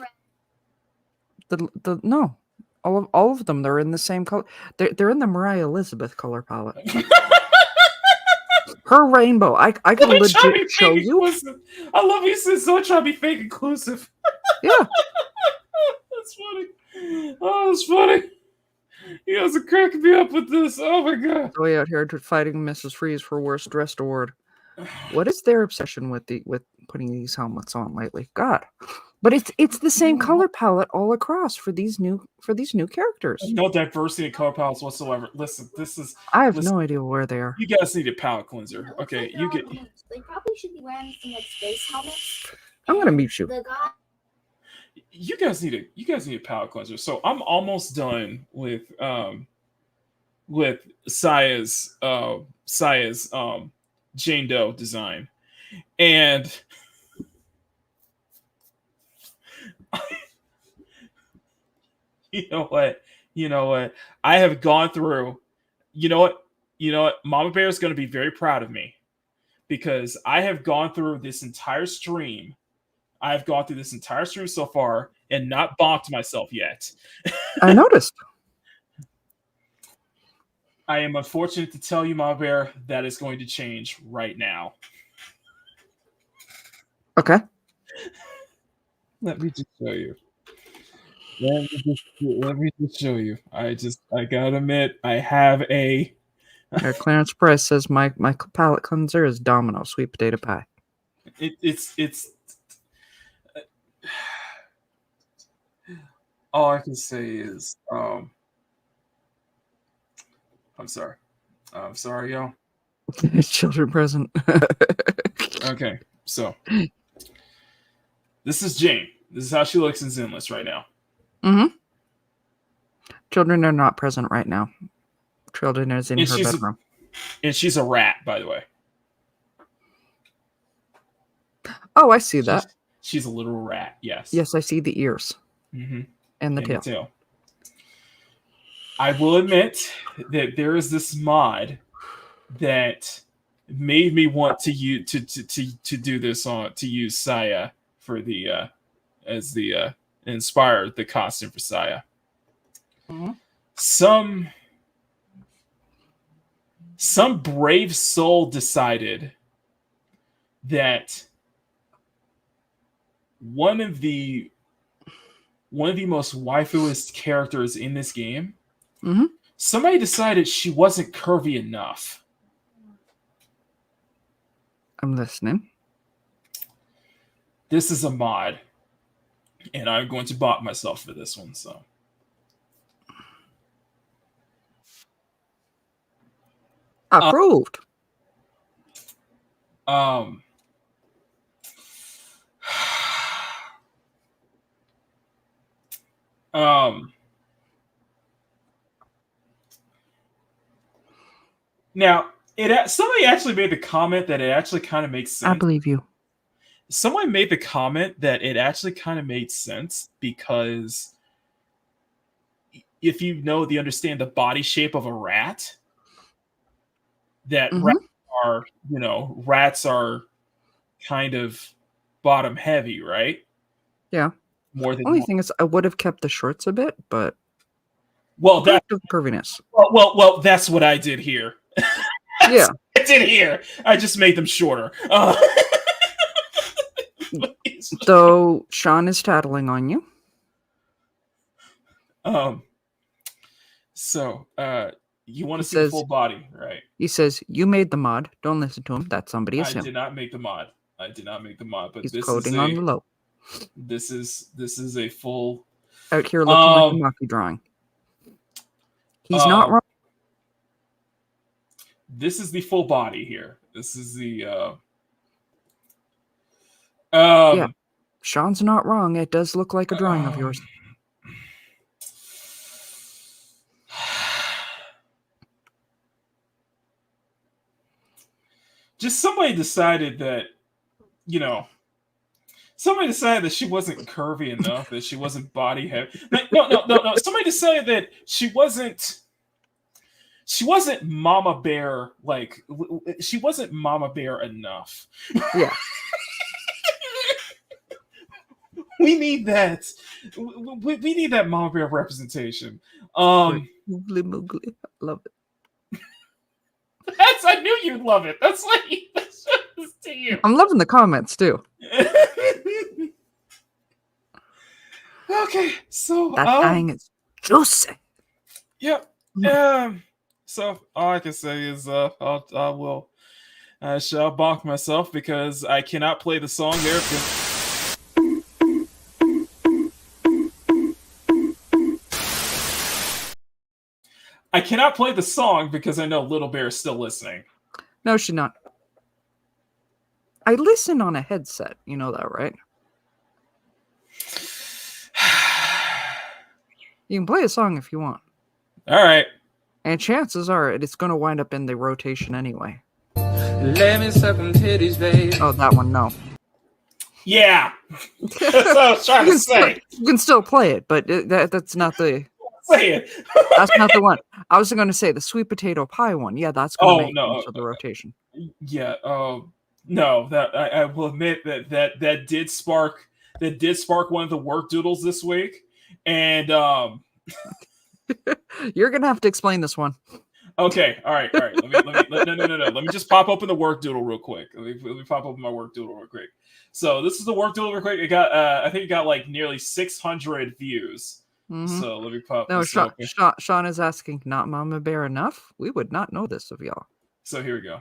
the no. All of them, they're in the same color. They're in the Mariah Elizabeth color palette. Her rainbow. I could legit show you. Inclusive. I love you since so trying to be fake inclusive. Yeah. That's funny. Oh, that's funny. You guys are cracking me up with this. Oh my god. Way out here fighting Mrs. Freeze for worst dressed award. What is their obsession with putting these helmets on lately? God. But it's the same color palette all across for these new characters. No diversity in color palettes whatsoever. Listen, I have no idea where they are. You guys need a palette cleanser. Okay, you get. They probably should be wearing some like space helmets. I'm gonna mute you. The guy. You guys need a palette cleanser. So I'm almost done with Saya's Jane Doe design, and you know what? I have gone through. You know what? you know what? Mama Bear is going to be very proud of me because I have gone through this entire stream. I've gone through this entire stream so far and not bonked myself yet. I noticed. I am unfortunate to tell you, Mama Bear, that is going to change right now. Okay. Let me just show you. Let me just show you. I gotta admit, I have a. Clarence Price says my palate cleanser is Domino sweet potato pie. It's all I can say is I'm sorry. I'm sorry, y'all. Children present. Okay, so this is Jane. This is how she looks in Zenless right now. Mm-hmm. Children are not present right now. Children is in her bedroom. And she's a rat, by the way. Oh, I see that. She's a little rat, yes. Yes, I see the ears. Mm-hmm. And the tail. I will admit that there is this mod that made me want to use to do this to use Saya for the as the inspired the costume for Saya. Mm-hmm. Some brave soul decided that one of the most waifuest characters in this game, mm-hmm. somebody decided she wasn't curvy enough. I'm listening. This is a mod, and I'm going to bot myself for this one. So, approved. Now, somebody actually made the comment that it actually kind of makes sense. I believe you. Someone made the comment that it actually kind of made sense because if you understand the body shape of a rat, that mm-hmm. rats are kind of bottom heavy, right? Yeah. More than only thing is, I would have kept the shorts a bit, but that's the curviness. Well, that's what I did here. Yeah, I did here. I just made them shorter. So Sean is tattling on you. So you want to see full body, right? He says you made the mod. Don't listen to him. That's somebody else. I did not make the mod. But he's this coding is on the low. This is a full out here looking like a Maki drawing. He's not wrong. This is the full body here. This is the yeah. Sean's not wrong. It does look like a drawing of yours. Just somebody decided that, somebody decided that she wasn't curvy enough, that she wasn't body heavy. No. Somebody decided that she wasn't Mama Bear, she wasn't Mama Bear enough. Yeah. We need that. We need that Mama Bear representation. Moogly moogly. Love it. I knew you'd love it. That's what to you. I'm loving the comments too. Okay, so that thing is juicy. Yep. So all I can say is I shall bonk myself because I cannot play the song there. I cannot play the song because I know Little Bear is still listening. No, she's not. I listen on a headset. You know that, right? You can play a song if you want. All right. And chances are it's going to wind up in the rotation anyway. Let me suck them titties, babe. Oh, that one, no. Yeah. That's what I was trying to say. You can still play it, but that's not the... saying. That's not the one. I was going to say the sweet potato pie one. Yeah, that's going to make it into the rotation. Yeah. No, that I will admit that did spark one of the work doodles this week, and you're gonna have to explain this one. Okay, all right. Let me just pop open the work doodle real quick. Let me pop open my work doodle real quick. So this is the work doodle real quick. It got I think it got like nearly 600 views. Mm-hmm. So let me pop. No, this Sean, open. Sean is asking, not Mama Bear enough? We would not know this of y'all. So here we go.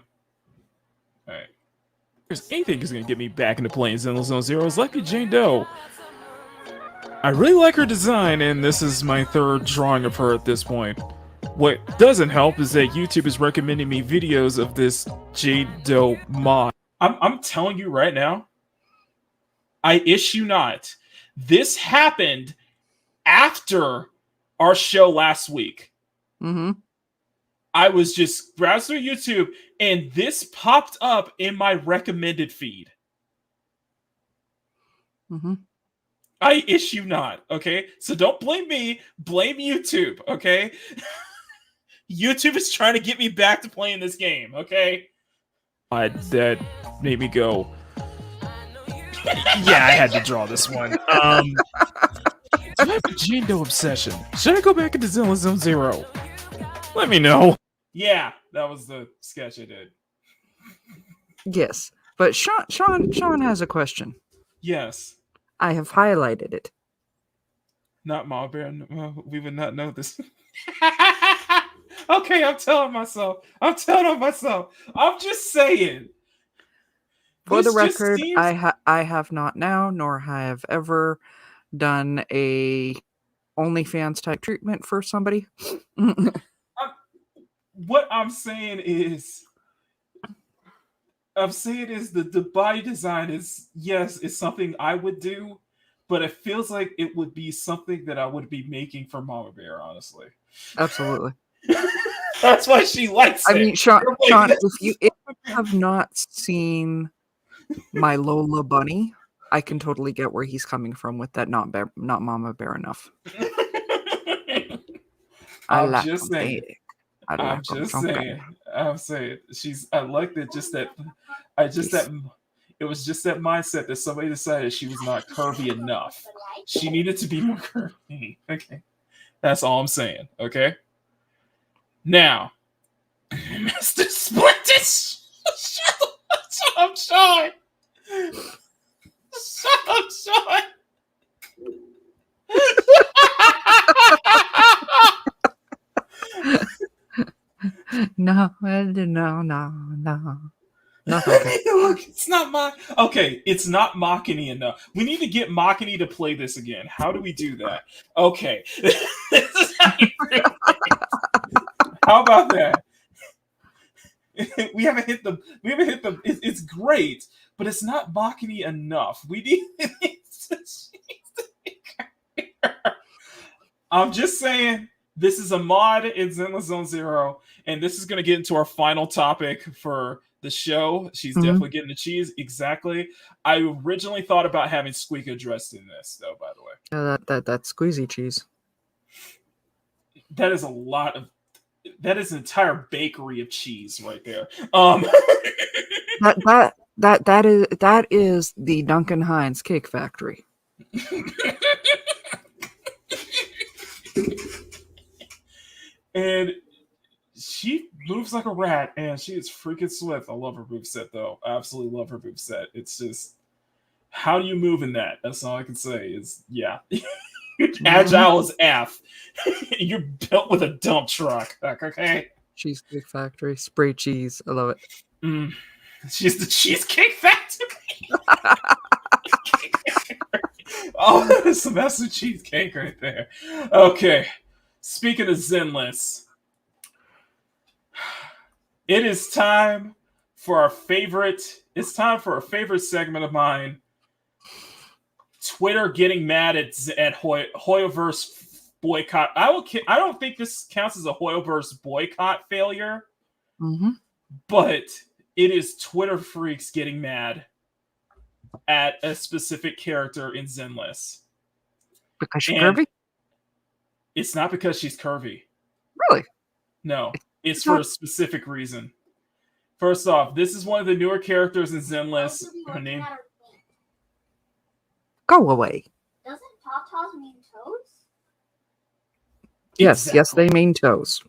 All right. If there's anything that's gonna get me back into playing Zenless Zone Zero is Lucky Jane Doe. I really like her design, and this is my third drawing of her at this point. What doesn't help is that YouTube is recommending me videos of this Jade Doe mod. I'm telling you right now, I issue not. This happened after our show last week. Mm-hmm. I was just browsing through YouTube, and this popped up in my recommended feed. Mm-hmm. I issue not, okay? So don't blame me, blame YouTube, okay? YouTube is trying to get me back to playing this game, okay? That made me go, yeah, I had to draw this one. Do I have a Jane Doe obsession? Should I go back into Zenless Zone Zero? Let me know. Yeah, that was the sketch I did. Yes, but Sean has a question. Yes. I have highlighted it. Not Ma Bear. We would not know this. Okay, I'm telling myself. I'm just saying. For the record, I have not now, nor have ever done a OnlyFans type treatment for somebody. What I'm saying is the body design is, yes, it's something I would do, but it feels like it would be something that I would be making for Mama Bear, honestly. Absolutely. That's why she likes it. I mean, Sean, if you have not seen my Lola Bunny, I can totally get where he's coming from with that not Mama Bear enough. I'm just saying. I'm saying. I like that. It was just that mindset that somebody decided she was not curvy enough. She needed to be more curvy. Okay. That's all I'm saying. Okay. Now, Mr. Splinter, shut up, Sean. Shut up, Sean. No. Look, it's not it's not Makini enough. We need to get Makini to play this again. How do we do that? Okay. How about that? We haven't hit the it's great, but it's not Makini enough. We need I'm just saying, this is a mod in Zenless Zone Zero, and this is going to get into our final topic for the show. She's definitely getting the cheese. Exactly. I originally thought about having Squeaka dressed in this, though, by the way. That squeezy cheese. That is a lot of... That is an entire bakery of cheese right there. That is the Duncan Hines Cake Factory. And she moves like a rat, and she is freaking swift. I love her moveset, though. I absolutely love her moveset. It's just, how do you move in that? That's all I can say is, yeah. You're agile as F. You're built with a dump truck. Okay? Cheesecake Factory. Spray cheese. I love it. She's the Cheesecake Factory. Oh, that's some massive cheesecake right there. Okay. Speaking of Zenless, it is time for our favorite. It's time for a favorite segment of mine. Twitter getting mad at Hoyoverse boycott. I don't think this counts as a Hoyoverse boycott failure, but it is Twitter freaks getting mad at a specific character in Zenless. Because you're curvy? It's not because she's curvy. Really? No, it's It's for not- a specific reason. First off, this is one of the newer characters in Zenless. Her name. Go away. Doesn't Tatas mean toes? Yes, they mean toes.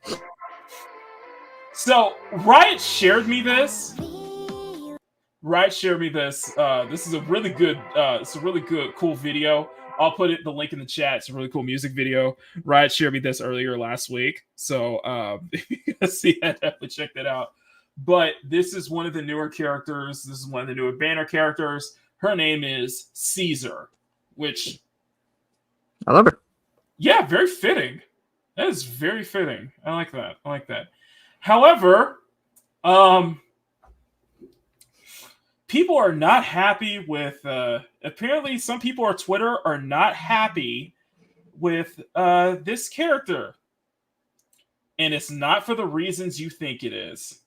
So Riot shared me this. This is a really good, cool video. I'll put the link in the chat. It's a really cool music video. Riot shared me this earlier last week, so if you guys see that, definitely check that out. But this is one of the newer characters. This is one of the newer banner characters. Her name is Caesar, which I love her. Yeah, very fitting. That is very fitting. I like that. However, people are not happy with. Apparently, some people on Twitter are not happy with this character, and it's not for the reasons you think it is.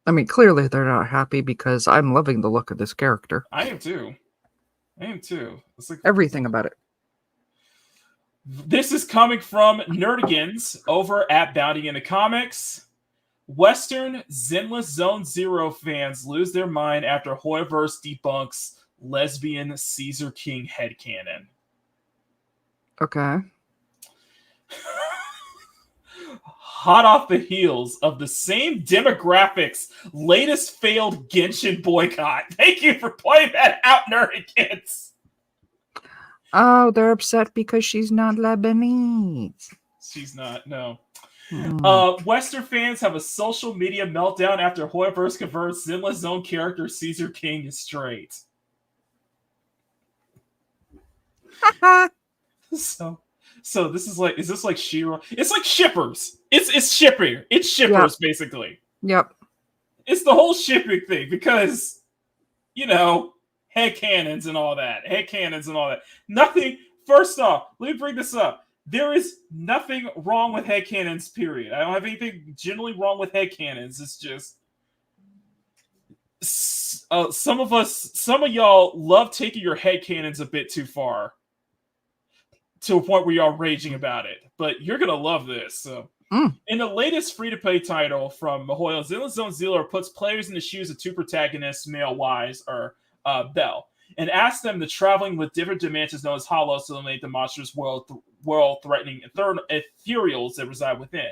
I mean, clearly they're not happy because I'm loving the look of this character. I am too. It's like everything about it. This is coming from Nerdigans over at Bounty in the Comics. Western Zenless Zone Zero fans lose their mind after Hoyoverse debunks lesbian Caesar King headcanon. Okay. Hot off the heels of the same demographics' latest failed Genshin boycott. Thank you for pointing that out, Nerdigans. Oh, they're upset because she's not Lebanese. She's not, no. Hmm. Western fans have a social media meltdown after Hoyoverse converts Zenless Zone character Caesar King is straight. So this is like, is this like She-Ra? It's like shippers. It's shipping. It's shippers, basically. Yep. It's the whole shipping thing because, headcanons and all that. Nothing. First off, let me bring this up. There is nothing wrong with headcanons, period. I don't have anything generally wrong with headcanons. It's just some of y'all love taking your headcanons a bit too far to a point where y'all raging about it. But you're going to love this. So. In the latest free-to-play title from Mihoyo, Zenless Zone Zero puts players in the shoes of two protagonists, male Wise or Bell, and asks them to traveling with different dimensions known as Hollows to eliminate the monstrous world-threatening ethereals that reside within.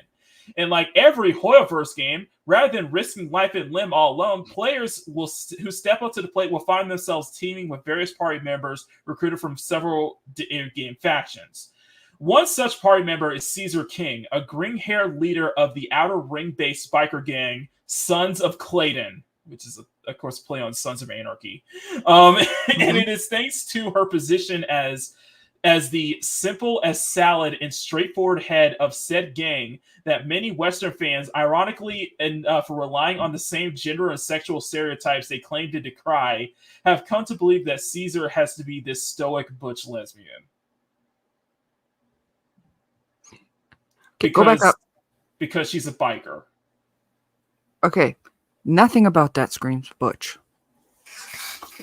And like every Hoyoverse game, rather than risking life and limb all alone, players who step up to the plate will find themselves teaming with various party members recruited from several in-game factions. One such party member is Caesar King, a green-haired leader of the Outer Ring-based biker gang Sons of Clayton, which is, of course, a play on Sons of Anarchy. And it is thanks to her position as the simple as salad and straightforward head of said gang that many Western fans, ironically, and for relying on the same gender and sexual stereotypes they claim to decry, have come to believe that Caesar has to be this stoic butch lesbian. Go back up. Because she's a biker. Okay. Nothing about that screams butch.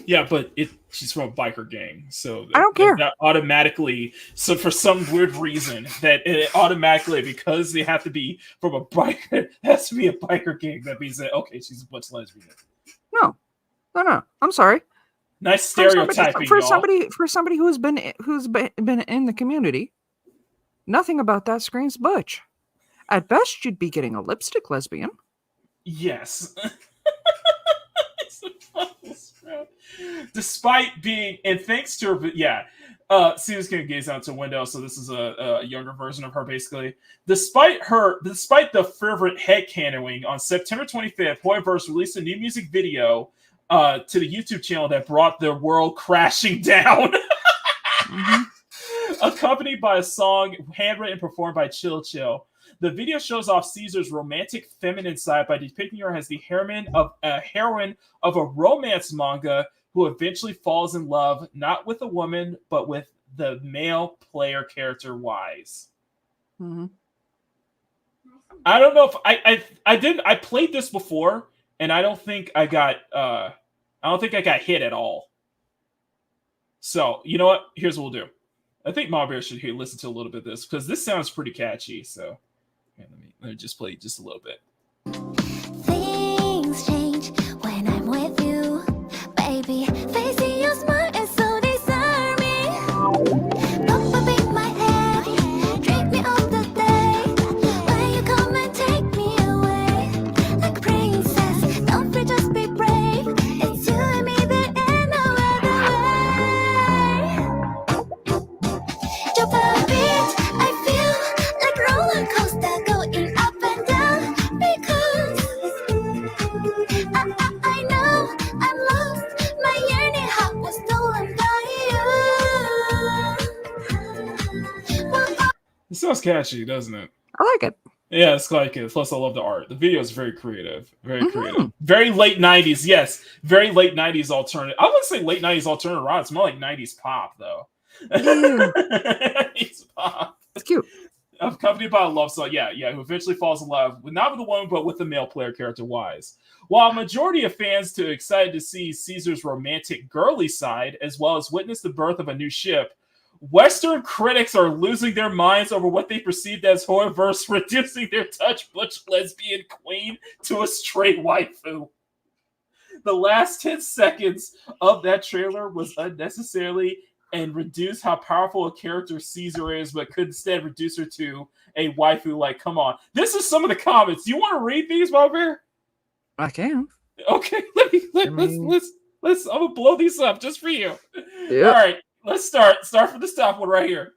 Yeah, but she's from a biker gang, so I don't care. That automatically, so for some weird reason, that it automatically, because they have to be from a biker, it has to be a biker gang. That means that she's a butch lesbian. No. I'm sorry. Nice stereotyping, for y'all. somebody who's been in the community. Nothing about that screams butch. At best, you'd be getting a lipstick lesbian. Yes. Despite being, and thanks to her, Caesar's gonna gaze out to a window, so this is a younger version of her, basically. Despite the fervent headcanoning, on September 25th, Hoyoverse released a new music video to the YouTube channel that brought their world crashing down. Accompanied by a song handwritten and performed by Chill Chill. The video shows off Caesar's romantic feminine side by depicting her as the heroine of a romance manga who eventually falls in love not with a woman but with the male player character Wise. I don't know if I played this before and I don't think I got hit at all. So, you know what? Here's what we'll do. I think Mom Bear should listen to a little bit of this because this sounds pretty catchy. So let me just play just a little bit. Things change when I'm with you, baby. Facing your smile is so disarming. Pop up in my head, drink me all the day. When you come and take me away, like a princess, don't be just be brave. It's you and me, there ain't no other way. Jump a bit, I feel like roller coaster going up and down because I know I'm lost. My yearning heart was stolen by you. It sounds catchy, doesn't it? I like it. Yeah, it's like it. Plus, I love the art. The video is very creative. Very creative. Very late 90s. Yes. Very late 90s alternative. I wouldn't say late 90s alternative rock. It's more like 90s pop, though. Yeah. 90s pop. It's cute. Accompanied by a love song. Yeah, who eventually falls in love, not with the woman, but with the male player character, Wise. While a majority of fans are excited to see Caesar's romantic girly side, as well as witness the birth of a new ship, Western critics are losing their minds over what they perceived as Hoyoverse reducing their touch butch lesbian queen to a straight waifu. The last 10 seconds of that trailer was unnecessarily and reduced how powerful a character Caesar is, but could instead reduce her to a waifu. Like, come on. This is some of the comments. Do you want to read these, Bob Bear? I can. Okay, let's I'm gonna blow these up just for you. Yep. All right. Let's start. Start from the top one right here.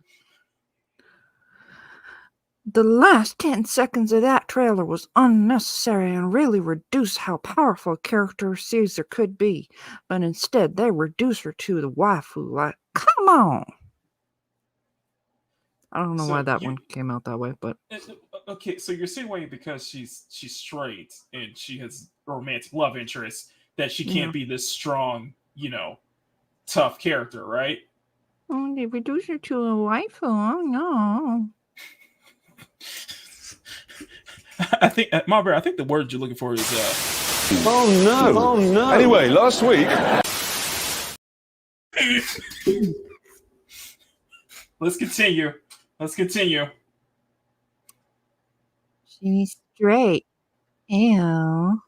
The last 10 seconds of that trailer was unnecessary and really reduced how powerful a character Caesar could be. But instead, they reduce her to the waifu. Like, come on! I don't know why that one came out that way, but... Okay, so you're saying why because she's straight and she has a romantic love interest that she can't be this strong, tough character, right? Oh, they reduce her to a waifu. Oh, no. I think, Marbury, I think the word you're looking for is, Oh, no. Oh, no. Anyway, last week... Let's continue. She's straight. Ew.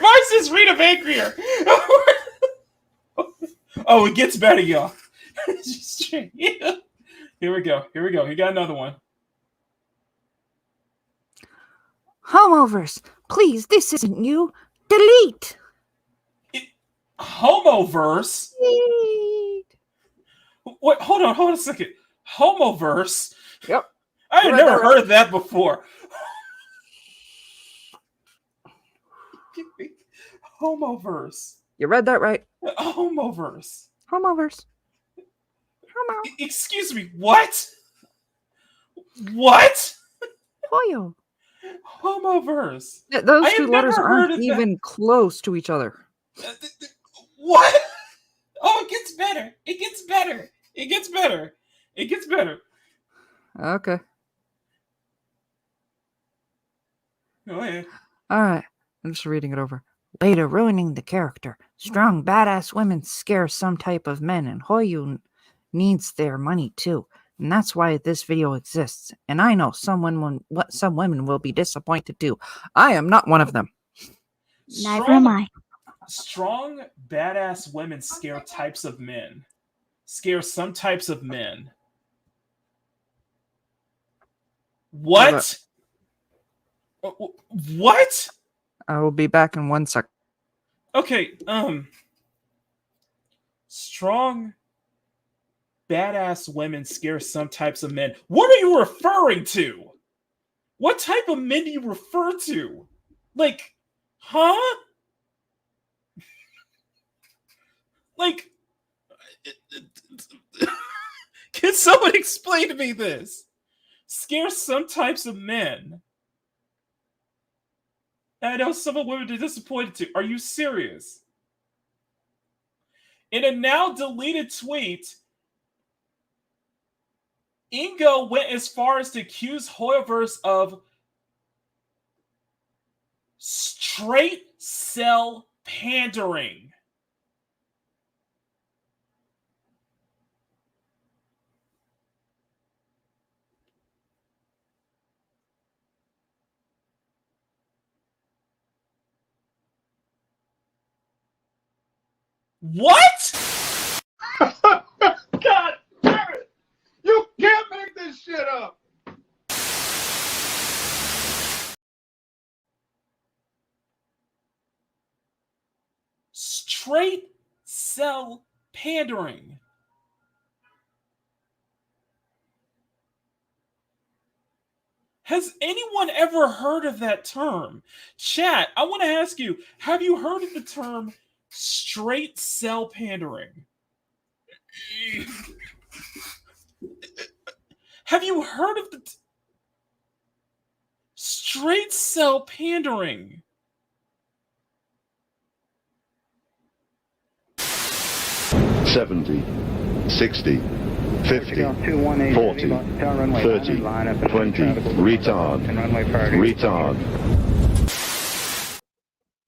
Mars is Rita angrier. Oh, it gets better, y'all. Yeah. Here we go. He got another one. Hoyoverse, please, this isn't you. Delete. Homoverse? What? Hold on a second. Homoverse? Yep. I had never heard of that before. Homoverse. You read that right. Homoverse. Homoverse. Excuse me, what? What? Hoyo. Homoverse. Those two letters aren't even close to each other. What? Oh, it gets better. Okay. Go ahead. Alright. I'm just reading it over. Later, ruining the character. Strong, badass women scare some type of men, and Hoyu needs their money too. And that's why this video exists. And I know some women will be disappointed too. I am not one of them. Neither am I. Strong, badass women scare types of men. Scare some types of men. What? What? I will be back in 1 sec. Okay, strong, badass women scare some types of men. What are you referring to? What type of men do you refer to? Like, huh? Like, can someone explain to me this? Scare some types of men. I know some of women are disappointed too. Are you serious? In a now deleted tweet, Ingo went as far as to accuse Hoyoverse of straight cell pandering. What? God damn it! You can't make this shit up! Straight cell pandering. Has anyone ever heard of that term? Chat, I want to ask you, have you heard of the term straight cell pandering? Have you heard of the straight cell pandering? $70, $60, $50, $40, $30, $20, retard.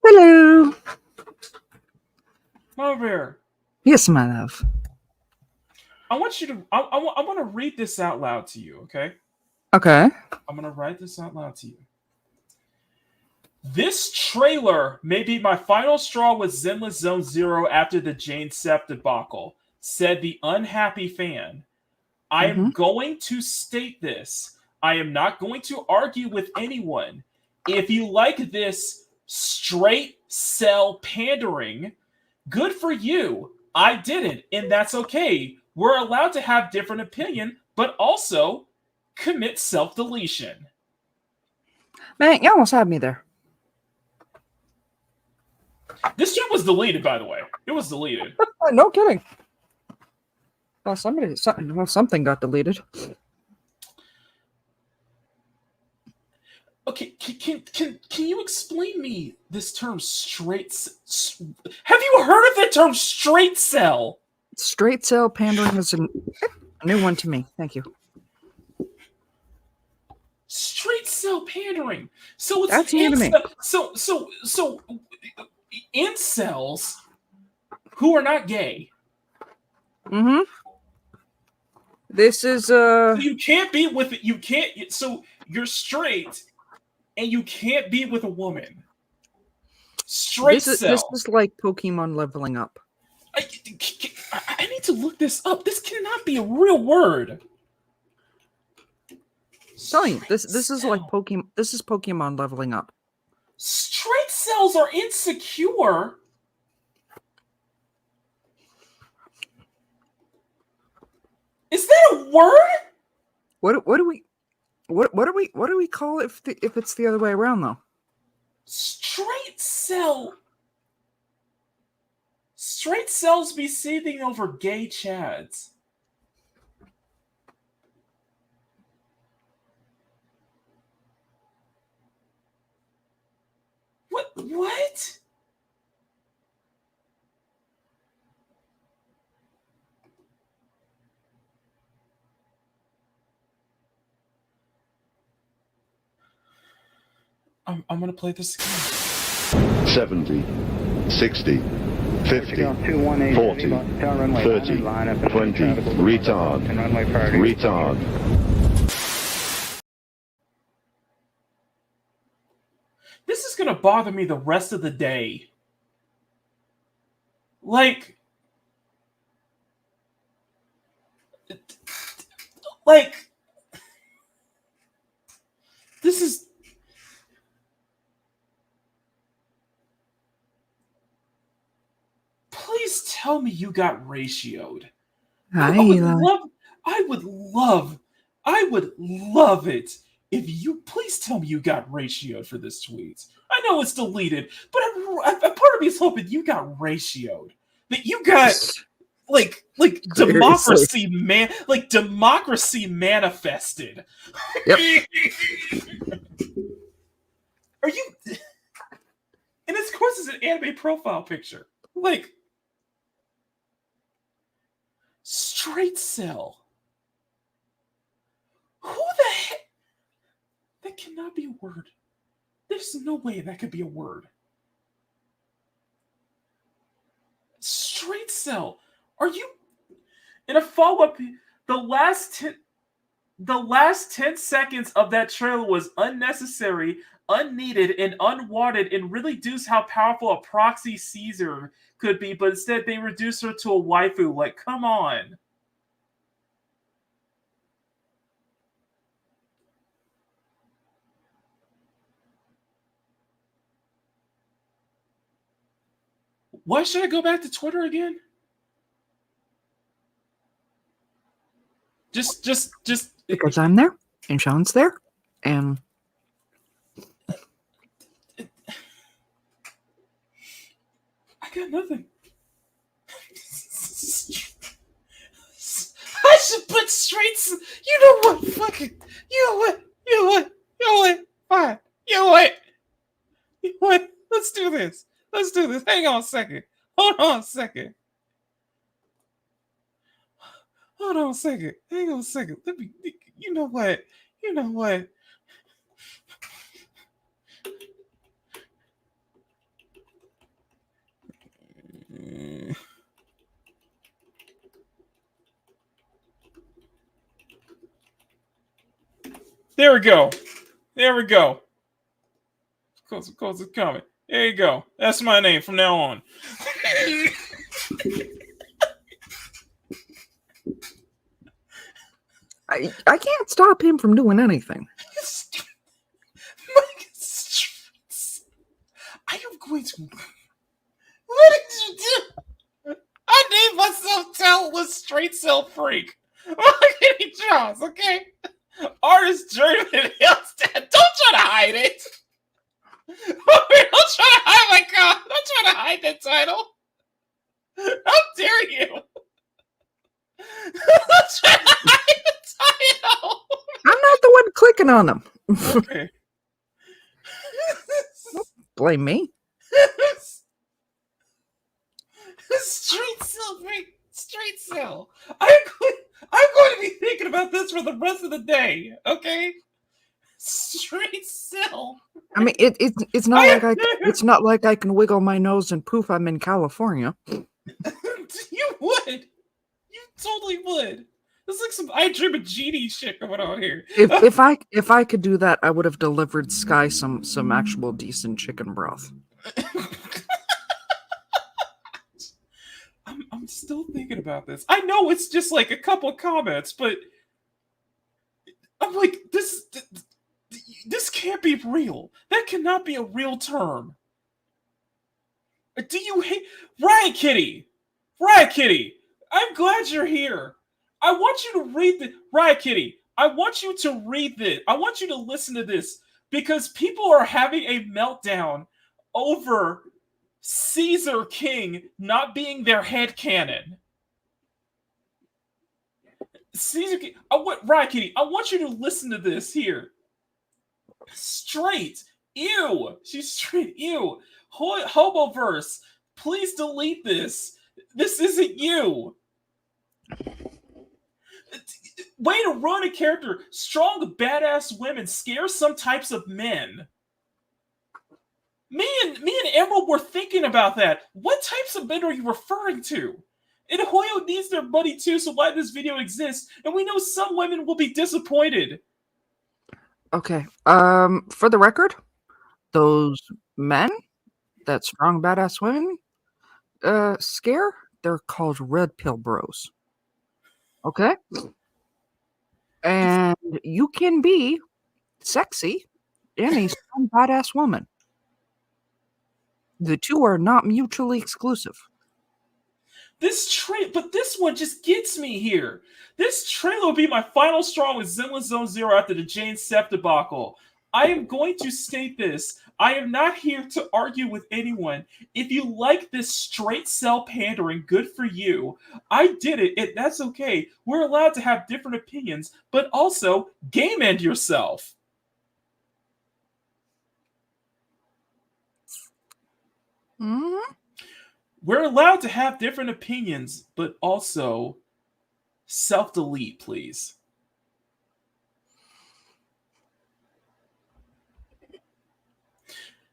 Hello. Mama Bear, Yes, my love. I want you to. I want to read this out loud to you. Okay. Okay. I'm gonna write this out loud to you. This trailer may be my final straw with Zenless Zone Zero after the Jane Sepp debacle, said the unhappy fan. I am going to state this. I am not going to argue with anyone. If you like this straight cell pandering, good for you. I didn't, and that's okay. We're allowed to have different opinion, but also commit self-deletion. Man, you almost had me there. This shit was deleted, by the way. It was deleted. No kidding. Well, something got deleted. Okay, can you explain me this term straight? Have you heard of the term straight cell? Straight cell pandering is a new one to me. Thank you. Straight cell pandering. So it's That's new to me. So incels who are not gay. Mm-hmm. This is So you can't be with it. You can't. So you're straight, and you can't be with a woman. Straight cell. This is like Pokemon leveling up. I need to look this up. This cannot be a real word. Telling you, this is like Pokemon. This is Pokemon leveling up. Straight cells are insecure. Is that a word? What do we call it if it's the other way around though? Straight cells be seething over gay chads. What? I'm gonna play this again. 70, 60, 50, 40, 30, 20, retard. This is gonna bother me the rest of the day. Like, this is. Please tell me you got ratioed. I would love it if you please tell me you got ratioed for this tweet. I know it's deleted, but a part of me is hoping you got ratioed. That you got like democracy manifested. Yep. Are you? And of course, it's an anime profile picture. Like straight cell. Who the heck? That cannot be a word. There's no way that could be a word. Straight cell. Are you? In a follow-up, the last The last 10 seconds of that trailer was unnecessary, unneeded, and unwanted, and really reduced how powerful a proxy Caesar could be, but instead they reduced her to a waifu. Like, come on. Why should I go back to Twitter again? Just because I'm there and Sean's there, and I got nothing. I should put straights. You know what? Fuck it. You know what? Fine. You know what? Let's do this. Hang on a second. Hold on a second. Hang on a second. Let me. You know what? There we go. Of course, it's coming. There you go. That's my name from now on. I can't stop him from doing anything. I am going to. What did you do? I named myself Talentless Straight Cell Freak. Makini Jaws, okay? Artist German Hillstead. Don't try to hide it. Don't try to hide my god. Don't try to hide that title. How dare you? Don't try to hide the title. I'm not the one clicking on them. Okay. Don't blame me. Straight Cell. I'm going to be thinking about this for the rest of the day. Okay. Straight Cell. I mean, it's not like I can wiggle my nose and poof, I'm in California. You would. You totally would. There's like some I Dream of Genie shit going on here. If I could do that, I would have delivered Sky some actual decent chicken broth. I'm still thinking about this. I know it's just like a couple of comments, but I'm like, this can't be real. That cannot be a real term. Do you hate Riot Kitty? I'm glad you're here. I want you to read the Riot Kitty. I want you to read this. I want you to listen to this because people are having a meltdown over Caesar King not being their headcanon. Caesar King. Riot Kitty, I want you to listen to this here. Straight. Ew. She's straight. Ew. Hoyoverse. Please delete this. This isn't you. Way to run a character. Strong, badass women scare some types of men. Me and Emerald were thinking about that. What types of men are you referring to? And Hoyo needs their money too, so why this video exists? And we know some women will be disappointed. Okay. For the record, those men that strong badass women scare, they're called red pill bros. Okay? And you can be sexy and a strong badass woman. The two are not mutually exclusive. But this one just gets me here. This trailer will be my final straw with Zenless Zone Zero after the Jane Sept debacle. I am going to state this. I am not here to argue with anyone. If you like this straight cell pandering, good for you. I did it. That's okay. We're allowed to have different opinions, but also game end yourself. Mm-hmm. We're allowed to have different opinions, but also self-delete, please.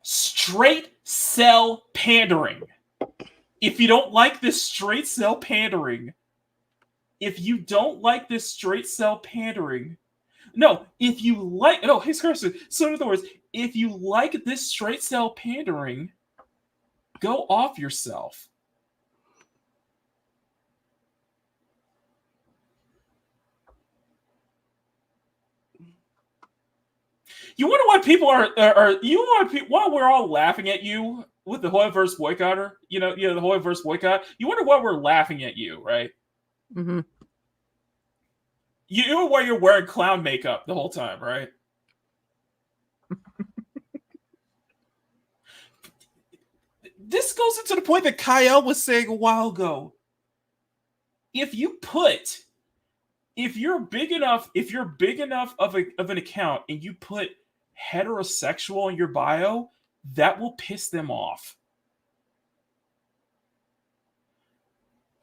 Straight cell pandering. If you don't like this straight cell pandering, No, if you like, no, his question. So in other words, if you like this straight cell pandering, go off yourself. You wonder why people are you want why we're all laughing at you with the Hoyoverse boycotter? You know, the Hoyoverse boycott. You wonder why we're laughing at you, right? Mm-hmm. You know why you're wearing clown makeup the whole time, right? This goes into the point that Kyle was saying a while ago. If you're big enough of an account and you put heterosexual in your bio, that will piss them off.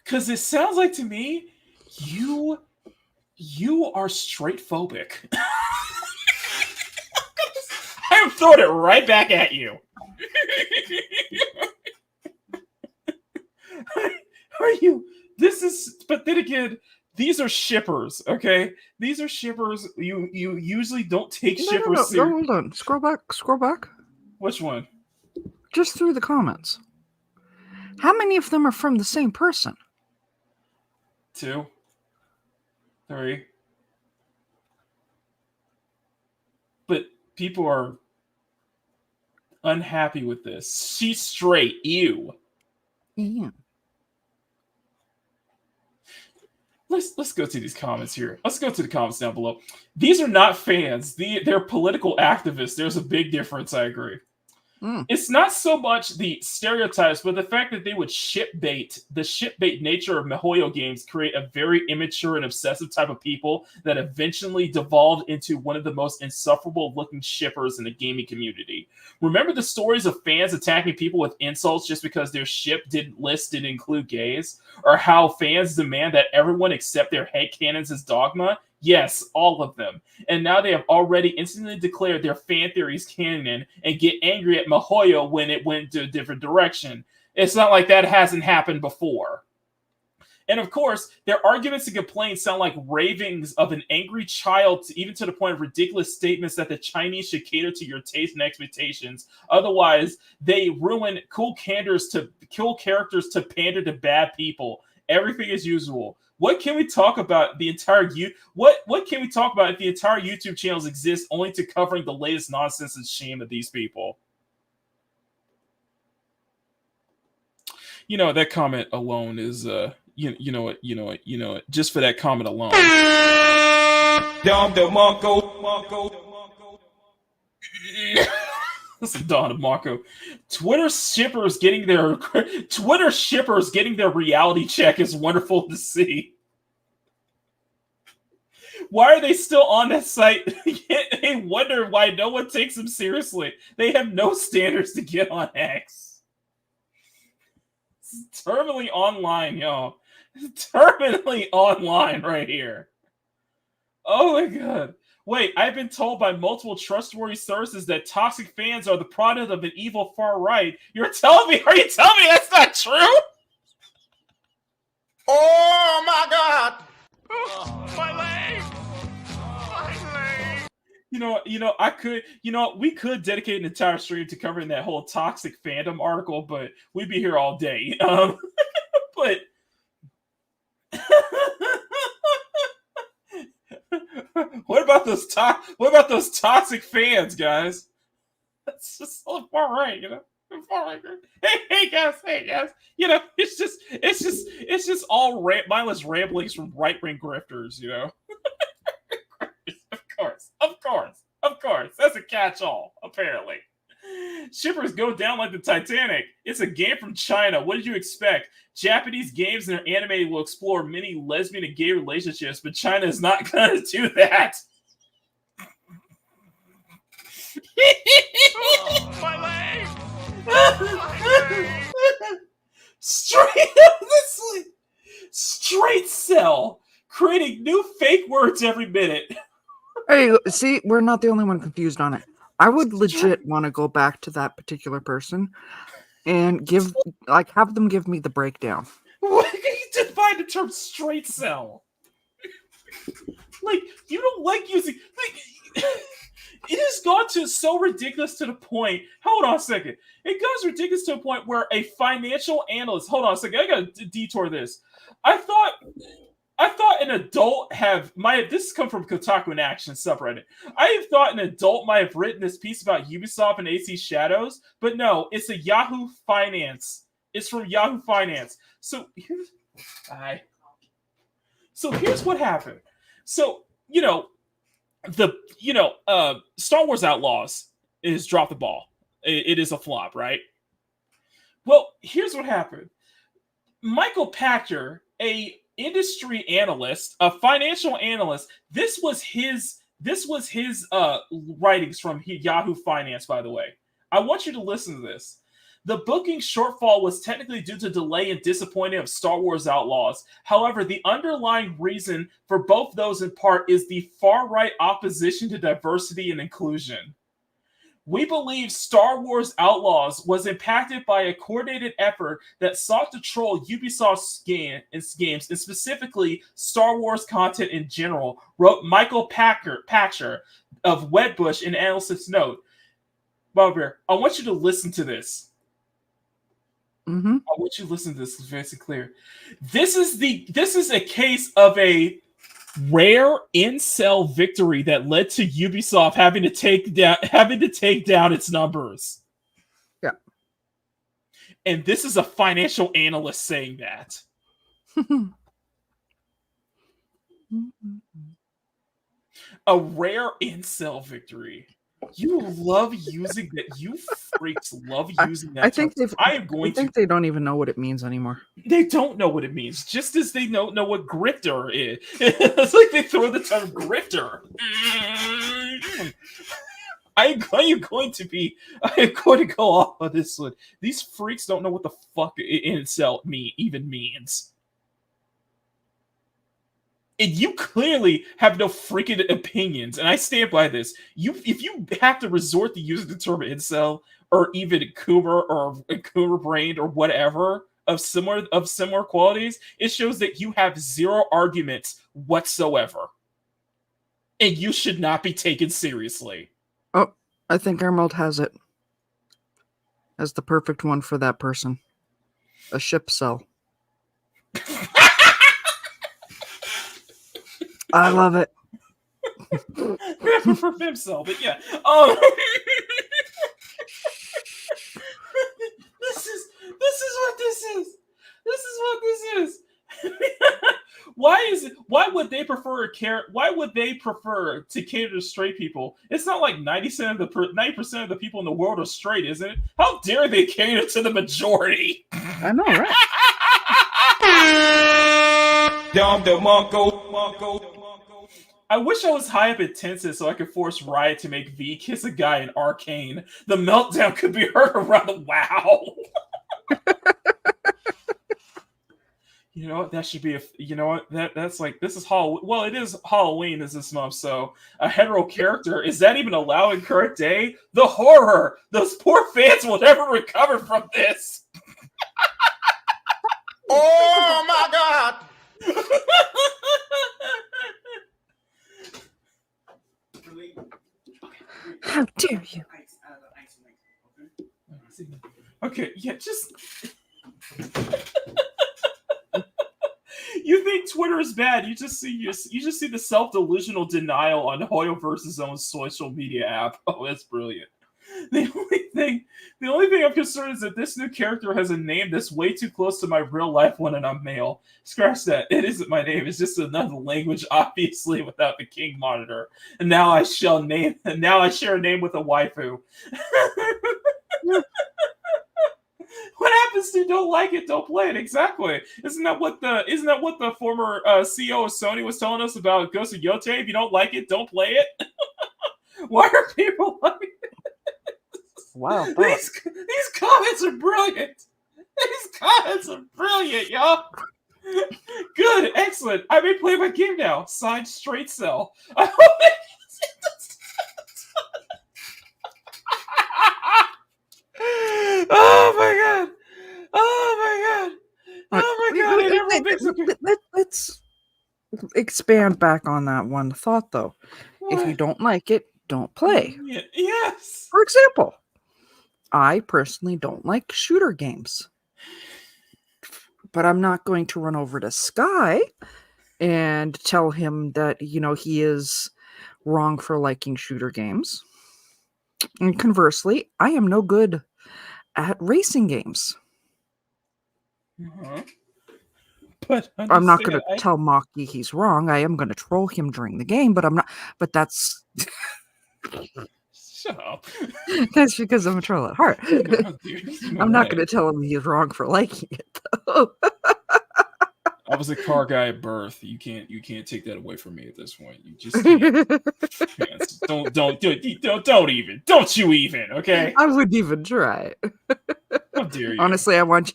Because it sounds like to me, you are straight phobic. I'm throwing it right back at you. Are you? But then again, these are shippers, okay? These are shippers. You usually don't take shippers seriously. No, hold on. Scroll back. Which one? Just through the comments. How many of them are from the same person? 2, 3. But people are unhappy with this. She's straight. Ew. Yeah. Let's go to these comments here. Let's go to the comments down below. These are not fans. They're political activists. There's a big difference, I agree. It's not so much the stereotypes, but the fact that they would ship bait. The ship bait nature of MiHoYo games create a very immature and obsessive type of people that eventually devolved into one of the most insufferable looking shippers in the gaming community. Remember the stories of fans attacking people with insults just because their ship didn't include gays? Or how fans demand that everyone accept their headcanons as dogma? Yes, all of them. And now they have already instantly declared their fan theories canon and get angry at MiHoYo when it went to a different direction. It's not like that hasn't happened before. And of course, their arguments and complaints sound like ravings of an angry child, even to the point of ridiculous statements that the Chinese should cater to your taste and expectations. Otherwise, they ruin cool characters to pander to bad people. Everything as usual. What can we talk about the entire what can we talk about if the entire YouTube channels exist only to covering the latest nonsense and shame of these people? You know, that comment alone is you know what, just for that comment alone. Dom DeMarco. Listen, Don DeMarco. Twitter shippers getting their reality check is wonderful to see. Why are they still on that site? They wonder why no one takes them seriously. They have no standards to get on X. It's terminally online, y'all. Terminally online right here. Oh my god. Wait, I've been told by multiple trustworthy sources that toxic fans are the product of an evil far right. Are you telling me that's not true? Oh my god! Oh, my leg! We could dedicate an entire stream to covering that whole toxic fandom article, but we'd be here all day. But what about those toxic fans, guys? That's just so far right, you know. Far right. Hey guys. You know, it's just all mindless ramblings from right-wing grifters, you know. Of course. That's a catch-all, apparently. Shippers go down like the Titanic. It's a game from China. What did you expect? Japanese games and their anime will explore many lesbian and gay relationships, but China is not going to do that. Oh, my leg! Straight cell, creating new fake words every minute. Hey, see, we're not the only one confused on it. I would legit want to go back to that particular person and have them give me the breakdown. What can you define the term straight cell? Like, you don't like using like. It has gone to so ridiculous to the point. Hold on a second. It goes ridiculous to a point where a financial analyst. Hold on a second. I gotta detour this. I thought an adult this come from Kotaku in Action subreddit. I thought an adult might have written this piece about Ubisoft and AC Shadows, but no, it's a Yahoo Finance. It's from Yahoo Finance. So here's what happened. So, Star Wars Outlaws is drop the ball. It is a flop, right? Well, here's what happened. Michael Pachter, a industry analyst, a financial analyst. This was his writings from Yahoo Finance, by the way. I want you to listen to this. The booking shortfall was technically due to delay and disappointment of Star Wars Outlaws. However, the underlying reason for both those in part is the far-right opposition to diversity and inclusion. We believe Star Wars Outlaws was impacted by a coordinated effort that sought to troll Ubisoft's games, and specifically Star Wars content in general, wrote Michael Pachter of Wedbush in analyst's note. Bobber, I want you to listen to this. Mm-hmm. I want you to listen to this. It's very clear. This is a case of a rare incel victory that led to Ubisoft having to take down its numbers. Yeah. And this is a financial analyst saying that. A rare incel victory. You love using that. You freaks love using that. I think they don't even know what it means anymore. They don't know what it means, just as they don't know what grifter is. It's like they throw the term grifter. I am going to go off of this one. These freaks don't know what the fuck incel even means. And you clearly have no freaking opinions, and I stand by this. If you have to resort to using the term incel, or even Coomer or Coomer brained or whatever of similar qualities, it shows that you have zero arguments whatsoever, and you should not be taken seriously. Oh, I think Emerald has it as the perfect one for that person. A ship cell. I love it. I prefer Femcell, but yeah. This is what this is. This is what this is. Why would they prefer to cater to straight people? It's not like 90% of the people in the world are straight, isn't it? How dare they cater to the majority? I know, right? I wish I was high up in Tensei so I could force Riot to make V kiss a guy in Arcane. The meltdown could be heard around the WoW. You know what? That should be that's like, this is Halloween. Well, it is Halloween is this month, so a hetero character, is that even allowed in current day? The horror! Those poor fans will never recover from this. Oh my god! How dare you? Okay, yeah, just... You think Twitter is bad? You just see the self-delusional denial on Hoyoverse's own social media app. Oh, that's brilliant. The only thing I'm concerned is that this new character has a name that's way too close to my real life one, and I'm male. Scratch that. It isn't my name. It's just another language, obviously, without the king monitor. And now I share a name with a waifu. What happens to don't like it, don't play it? Exactly. Isn't that what the former CEO of Sony was telling us about Ghost of Yote? If you don't like it, don't play it. Why are people like Wow. These comments are brilliant. These comments are brilliant, y'all. Good, excellent. I may play my game now. Signed, Straight Cell. I hope Oh my god! Oh my god! Oh my god! Let's expand back on that one thought, though. If you What? don't like it, don't play. Yes. For example, I personally don't like shooter games. But I'm not going to run over to Sky and tell him that, he is wrong for liking shooter games. And conversely, I am no good at racing games. But I'm not going to understand, tell Maki he's wrong. I am going to troll him during the game, but I'm not. But that's Shut up. that's because I'm a troll at heart. I'm not going to tell him he's wrong for liking it, though. I was a car guy at birth. You can't take that away from me at this point. You just can't. Don't even. Don't you even, okay? I wouldn't even try. How dare you? Honestly, I want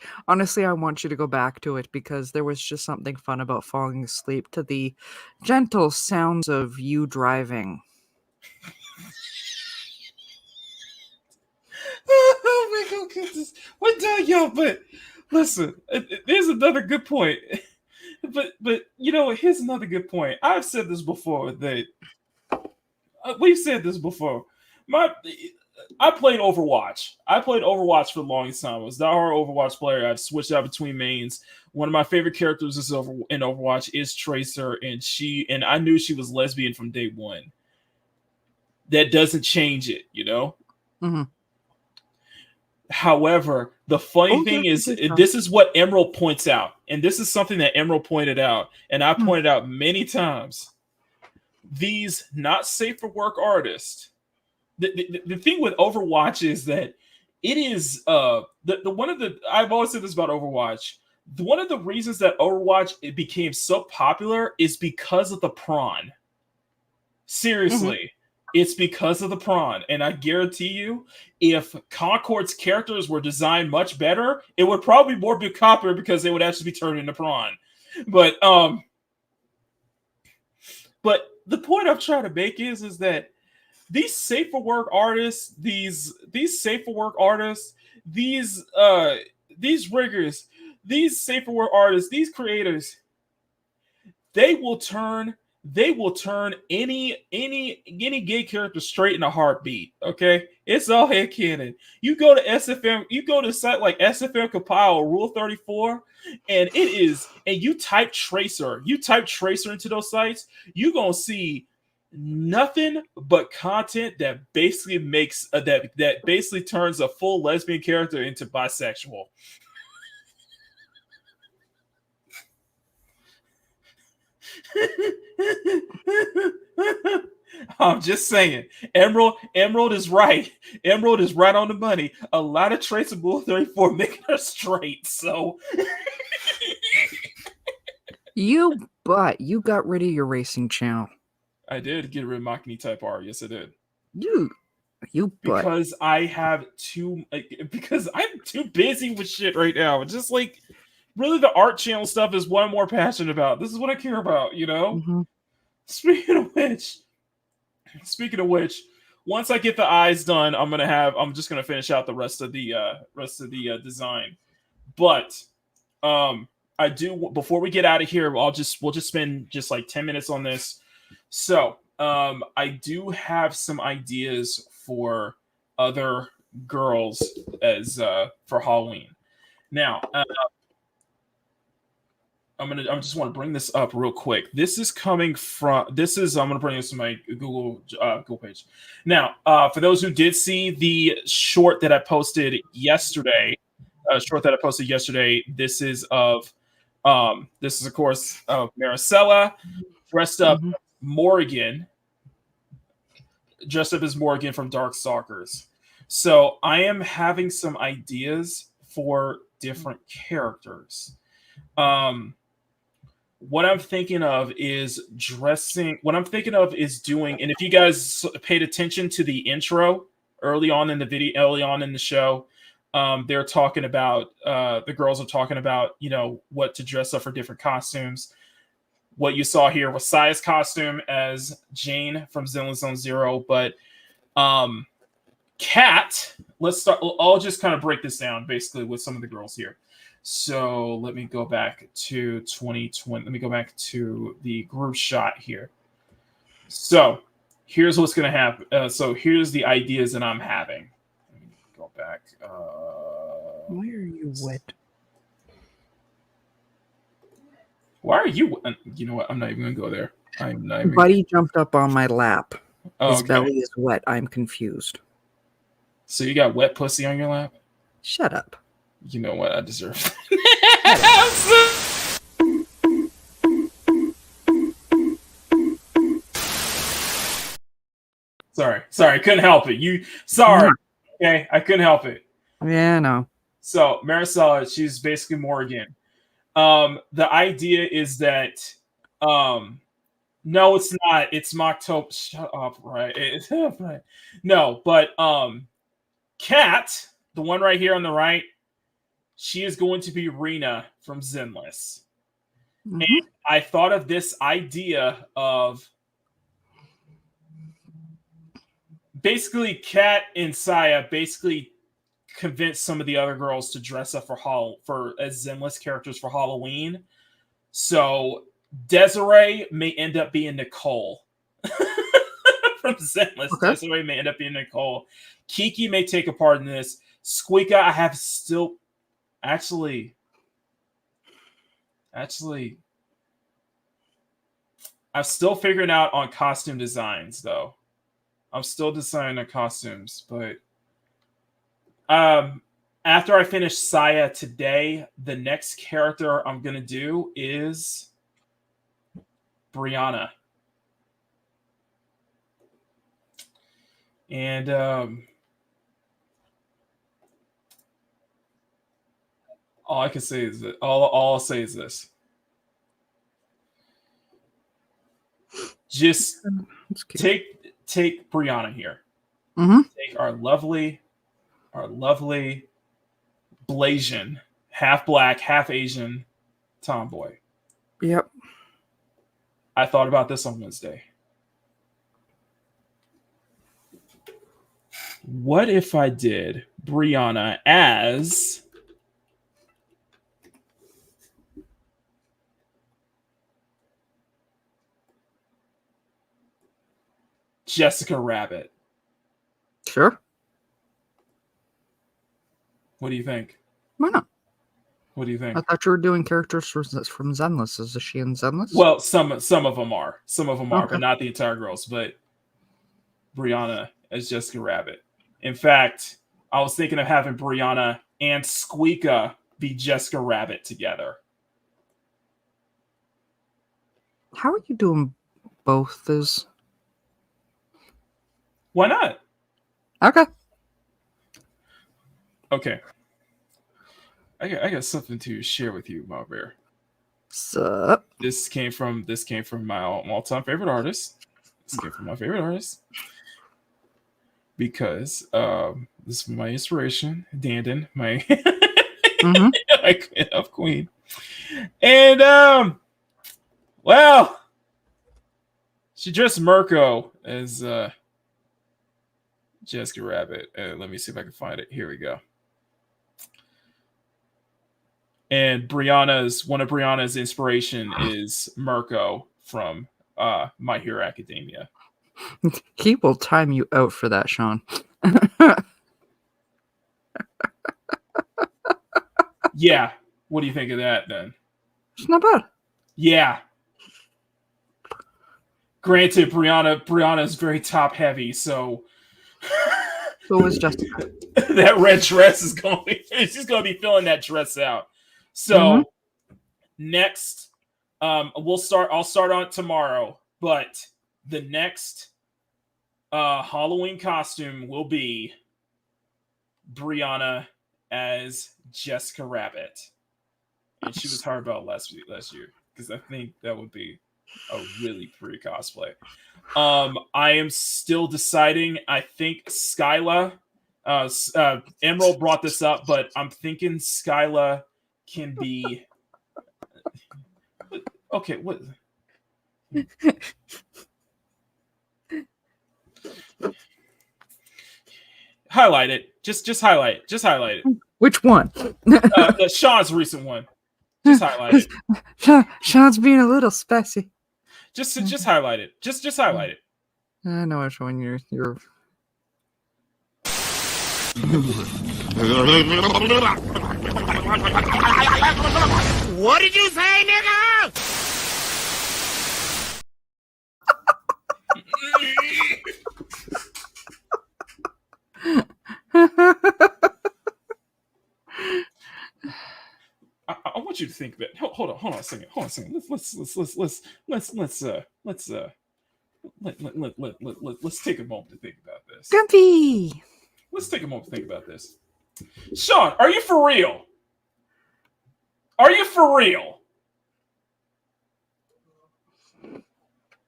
you to go back to it because there was just something fun about falling asleep to the gentle sounds of you driving. Oh my god, goodness. We're done, y'all, but listen, there's another good point. But here's another good point. I've said this before that we've said this before. I played Overwatch. I played Overwatch for the longest time. I was a diehard Overwatch player. I've switched out between mains. One of my favorite characters in Overwatch is Tracer, and I knew she was lesbian from day one. That doesn't change it, Mm-hmm. However, the funny thing is, this is what Emerald points out, and this is something that Emerald pointed out, and I pointed out many times. These not safe for work artists. The thing with Overwatch is that it is I've always said this about Overwatch. One of the reasons that Overwatch became so popular is because of the prawn. Seriously. It's because of the prawn, and I guarantee you, if Concord's characters were designed much better, it would probably be more popular because they would actually be turned into prawn. But the point I'm trying to make is that these safe for work artists, these safe for work artists, these riggers, these safe for work artists, these creators, they will turn any gay character straight in a heartbeat. Okay, it's all headcanon. You go to SFM, you go to a site like SFM Compile Rule 34, and you type Tracer into those sites, you're gonna see nothing but content that basically makes that basically turns a full lesbian character into bisexual. I'm just saying, Emerald is right. Emerald is right on the money. A lot of traits of Bull 34 making her straight. So you got rid of your racing channel. I did get rid of Makini Type R. Yes, I did. Because I'm too busy with shit right now. It's just like really the art channel stuff is what I'm more passionate about. This is what I care about, Mm-hmm. Speaking of which, once I get the eyes done, I'm just gonna finish out the rest of the design. But I do, before we get out of here, we'll just spend just like 10 minutes on this. So I do have some ideas for other girls as for Halloween. Now, I just want to bring this up real quick. I'm going to bring this to my Google page. Now, for those who did see the short that I posted yesterday, this is of course of Maricela dressed up as Morgan from Darkstalkers. So I am having some ideas for different characters. What I'm thinking of is doing, and if you guys paid attention to the intro early on in the show, they're talking about, the girls are talking about, what to dress up for different costumes. What you saw here was Saya's costume as Jane from Zenless Zone Zero, but Kat, let's start. I'll just kind of break this down basically with some of the girls here. So let me go back to 2020. Let me go back to the group shot here. So here's what's going to happen. So here's the ideas that I'm having. Let me go back. Why are you wet? Why are you? You know what? I'm not even going to go there. I'm not even. Buddy jumped up on my lap. Oh, His okay. belly is wet. I'm confused. So you got wet pussy on your lap? Shut up. You know what? I deserve that. Sorry, couldn't help it. Sorry. Okay, I couldn't help it. Yeah, no. So Marisela, she's basically Morgan. The idea is that no, it's not. It's Mocktober. Shut up, right? Right. No, but Kat, the one right here on the right, she is going to be Rena from Zenless. Mm-hmm. And I thought of this idea of basically Kat and Saya basically convinced some of the other girls to dress up as Zenless characters for Halloween. So Desiree may end up being Nicole from Zenless. Okay. Desiree may end up being Nicole. Kiki may take a part in this. Squeaka, I have still actually I'm still figuring out on costume designs though. I'm still designing the costumes, but after I finish Saya today, the next character I'm gonna do is Brianna. And all I can say is that all I'll say is this. Just take Brianna here. Mm-hmm. Take our lovely Blasian, half black, half Asian tomboy. Yep. I thought about this on Wednesday. What if I did Brianna as Jessica Rabbit? Sure. What do you think? Why not? What do you think? I thought you were doing characters from Zenless. Is she in Zenless? Well, some of them are. Some of them are, Okay. but not the entire girls. But Brianna as Jessica Rabbit. In fact, I was thinking of having Brianna and Squeaka be Jessica Rabbit together. How are you doing both this? Why not? Okay. Okay. I got something to share with you, my bear. Sup? This came from my all-time favorite artist. This came from my favorite artist. Because this is my inspiration, Dandon, my of Queen. And well, she dressed Mirko as Jessica Rabbit. Let me see if I can find it. Here we go. And one of Brianna's inspiration is Mirko from My Hero Academia. He will time you out for that, Sean. Yeah. What do you think of that then? It's not bad. Yeah. Granted, Brianna is very top heavy, so so is Jessica. That red dress is she's gonna be filling that dress out. So next, I'll start on it tomorrow, but the next Halloween costume will be Brianna as Jessica Rabbit. And she was hard about last year because I think that would be a really pretty cosplay. I am still deciding. I think Skyla, Emerald brought this up, but I'm thinking Skyla can be okay. What? Highlight it. Just highlight it. Just highlight it. Which one? Sean's recent one. Just highlight it. Sean's being a little spicy. Just highlight it. Just highlight it. I know which one you're. What did you say, nigga? I want you to think that. Hold on a second. Let's take a moment to think about this. Grumpy. Let's take a moment to think about this. Sean, are you for real? Are you for real?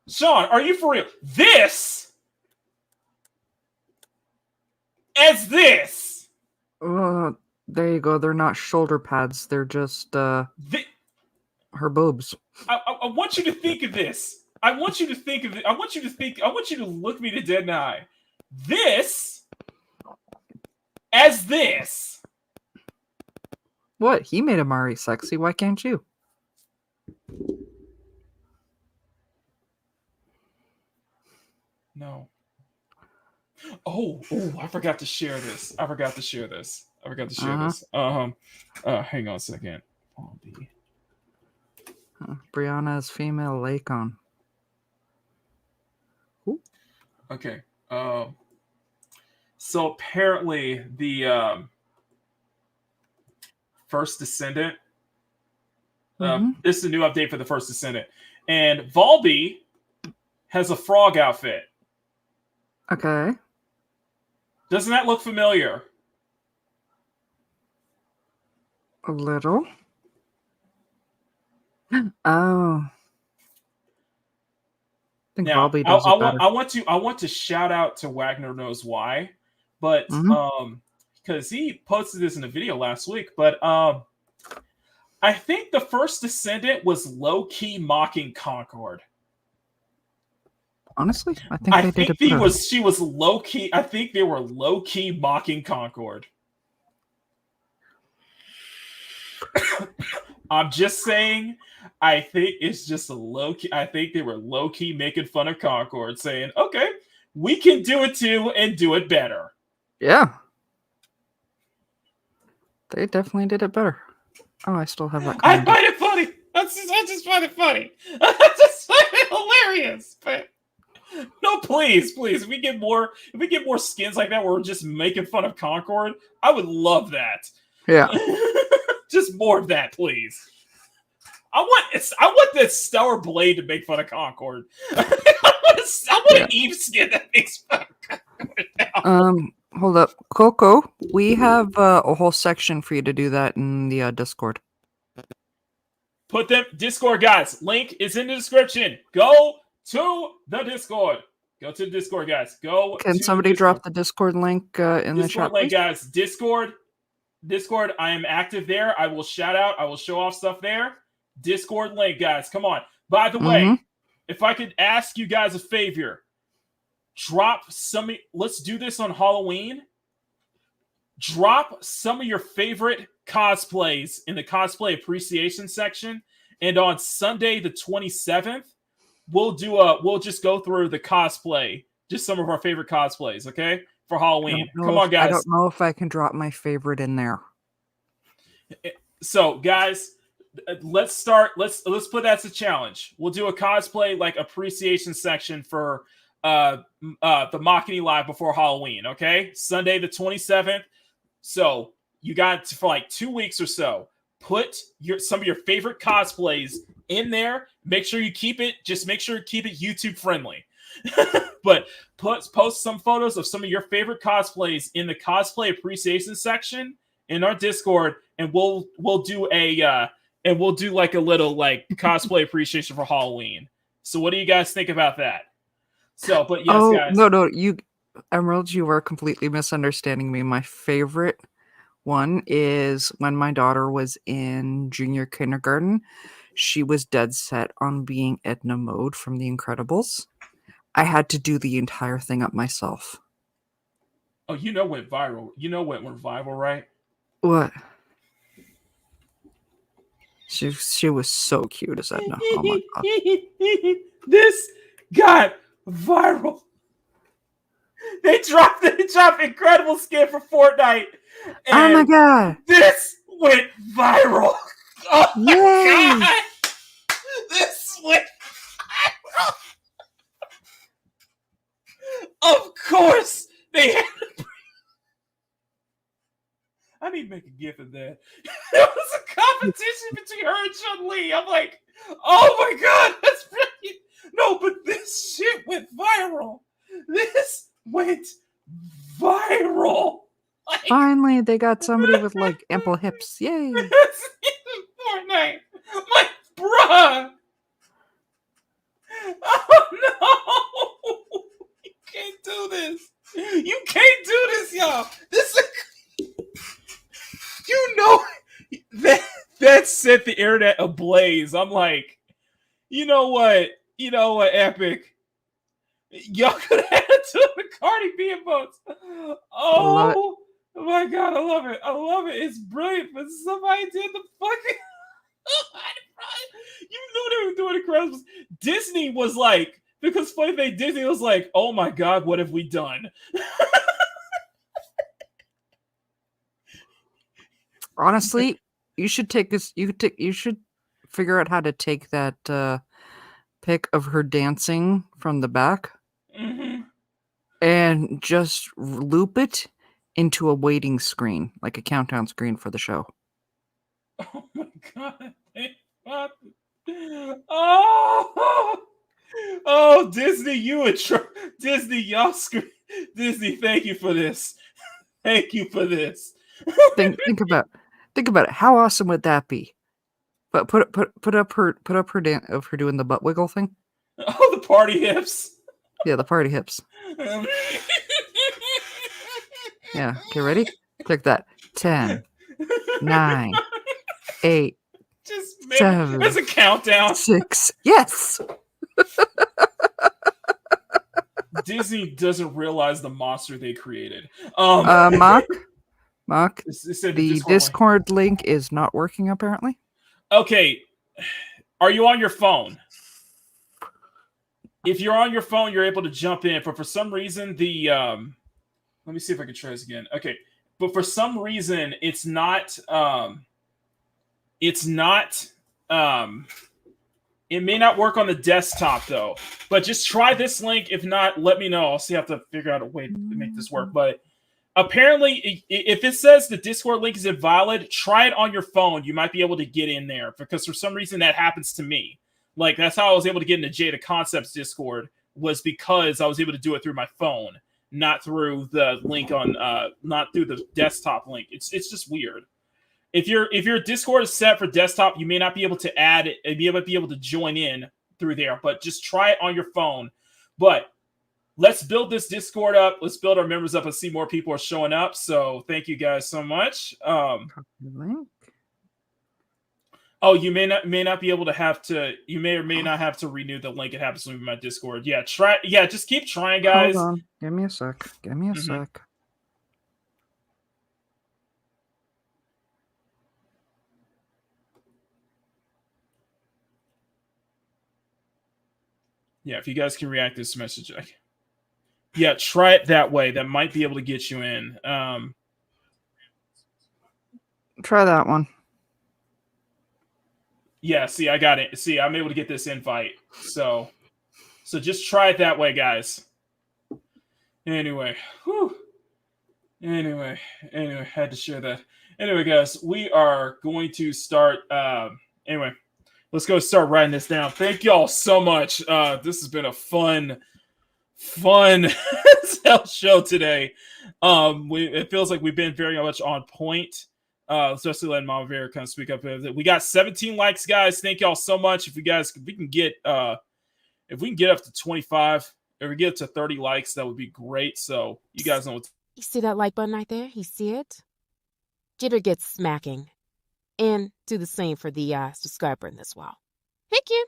Sean, are you for real? This as this. There you go. They're not shoulder pads. They're just her boobs. I want you to think of this. I want you to think of it. I want you to look me dead in the eye. This as this. What? He made Amari sexy. Why can't you? No. Oh, I forgot to share this. Hang on a second. Brianna's female Lacon. Okay. So apparently the First Descendant. This is a new update for the First Descendant, and Volby has a frog outfit. Okay. Doesn't that look familiar? A little. Oh. I think Now, Volby does it better. I want to shout out to Wagner Knows Why, but because he posted this in a video last week, but I think the First Descendant was low key mocking Concord. Honestly, I think they did it better. She was low key. I think they were low key mocking Concord. I'm just saying. I think it's just a low key. I think they were low key making fun of Concord, saying, "Okay, we can do it too and do it better." Yeah, they definitely did it better. Oh, I still have that. I find it funny. I just find it funny. I just find it hilarious. But no, please. If we get more skins like that, where we're just making fun of Concord, I would love that. Yeah. Just more of that, please. I want this Stellar Blade to make fun of Concord. I want an Eve skin that makes fun of Concord now. Hold up, Coco. We have a whole section for you to do that in the Discord. Put them Discord, guys. Link is in the description. Go to the Discord. Go to the Discord, guys. Go. Can somebody drop the Discord link in the chat? Link, guys. Discord. I am active there. I will shout out. I will show off stuff there. Discord link, guys. Come on. By the way, if I could ask you guys a favor, drop some. Let's do this on Halloween. Drop some of your favorite cosplays in the cosplay appreciation section, and on Sunday the 27th, we'll just go through the cosplay, just some of our favorite cosplays, okay, for Halloween. Come on, guys. I don't know if I can drop my favorite in there. So, guys, let's start. Let's put that as a challenge. We'll do a cosplay like appreciation section for the Makini Live before Halloween. Okay, Sunday the 27th. So you got for like 2 weeks or so. Put some of your favorite cosplays in there. Make sure you keep it. Just make sure you keep it YouTube friendly. But post some photos of some of your favorite cosplays in the cosplay appreciation section in our Discord, and we'll do like a little like cosplay appreciation for Halloween. So what do you guys think about that? So, but yes, guys. No, Emerald, you were completely misunderstanding me. My favorite one is when my daughter was in junior kindergarten. She was dead set on being Edna Mode from The Incredibles. I had to do the entire thing up myself. Oh, you know what went viral? You know what went viral, right? What? She was so cute as Edna. Oh my god. This got viral. They dropped incredible skin for Fortnite. Oh my And god. this went viral. Oh my Yay. god. This went viral. Of course they had to. I need to make a gif of that. There was a competition between her and Chun-Li. I'm like, oh my god, that's brilliant. No, but this shit went viral. This went viral. Like, Finally, they got somebody with like ample hips. Yay. Fortnite. Like, bruh. Oh no. You can't do this. You can't do this, y'all. This is. You know that set the internet ablaze. I'm like, you know what? You know what, Epic? Y'all could have had two of the Cardi B emotes. Oh my god, I love it. I love it. It's brilliant, but somebody did the fucking. You knew they were doing Incredibles. Disney was like, because funny thing, Disney was like, oh my god, what have we done? Honestly, you should take this. You should figure out how to take that pic of her dancing from the back and just loop it into a waiting screen, like a countdown screen for the show. Oh my god! Oh, Disney, Disney, y'all Disney, thank you for this. Thank you for this. Think about it. How awesome would that be? But put up her of her doing the butt wiggle thing. Oh, the party hips. Yeah, the party hips. Yeah. Okay, ready? Click that. 10, 9, 8, Just 7. There's a countdown. 6. Yes. Disney doesn't realize the monster they created. Mock, the Discord link is not working apparently. Okay, are you on your phone? If you're on your phone, you're able to jump in. But for some reason, the let me see if I can try this again. Okay, but for some reason, it's not. It may not work on the desktop though. But just try this link. If not, let me know. I'll see. I have to figure out a way to make this work. But apparently, if it says the Discord link is invalid, try it on your phone. You might be able to get in there because for some reason that happens to me. Like that's how I was able to get into Jada Concepts Discord was because I was able to do it through my phone, not through the link on, not through the desktop link. It's just weird. If your Discord is set for desktop, you may not be able to add it, be able to join in through there. But just try it on your phone. But let's build this Discord up. Let's build our members up and see more people are showing up. So thank you guys so much. Oh, you may not be able to have to. You may or may not have to renew the link. It happens to me in my Discord. Yeah, try. Yeah, just keep trying, guys. Hold on. Give me a sec. Sec. Yeah, if you guys can react to this message, yeah, try it that way. That might be able to get you in. Try that one. Yeah, see, I got it. See, I'm able to get this invite. So just try it that way, guys. Anyway, Anyway, had to share that. Anyway, guys, we are going to start. Anyway, let's go start writing this down. Thank y'all so much. This has been a fun show today. It feels like we've been very much on point. Especially letting Mama Vera kind of speak up. We got 17 likes, guys. Thank y'all so much. If we can get up to 25, if we get up to 30 likes, that would be great. So you guys know You see that like button right there? You see it? Jitter gets smacking. And do the same for the subscribe button as well. Thank you.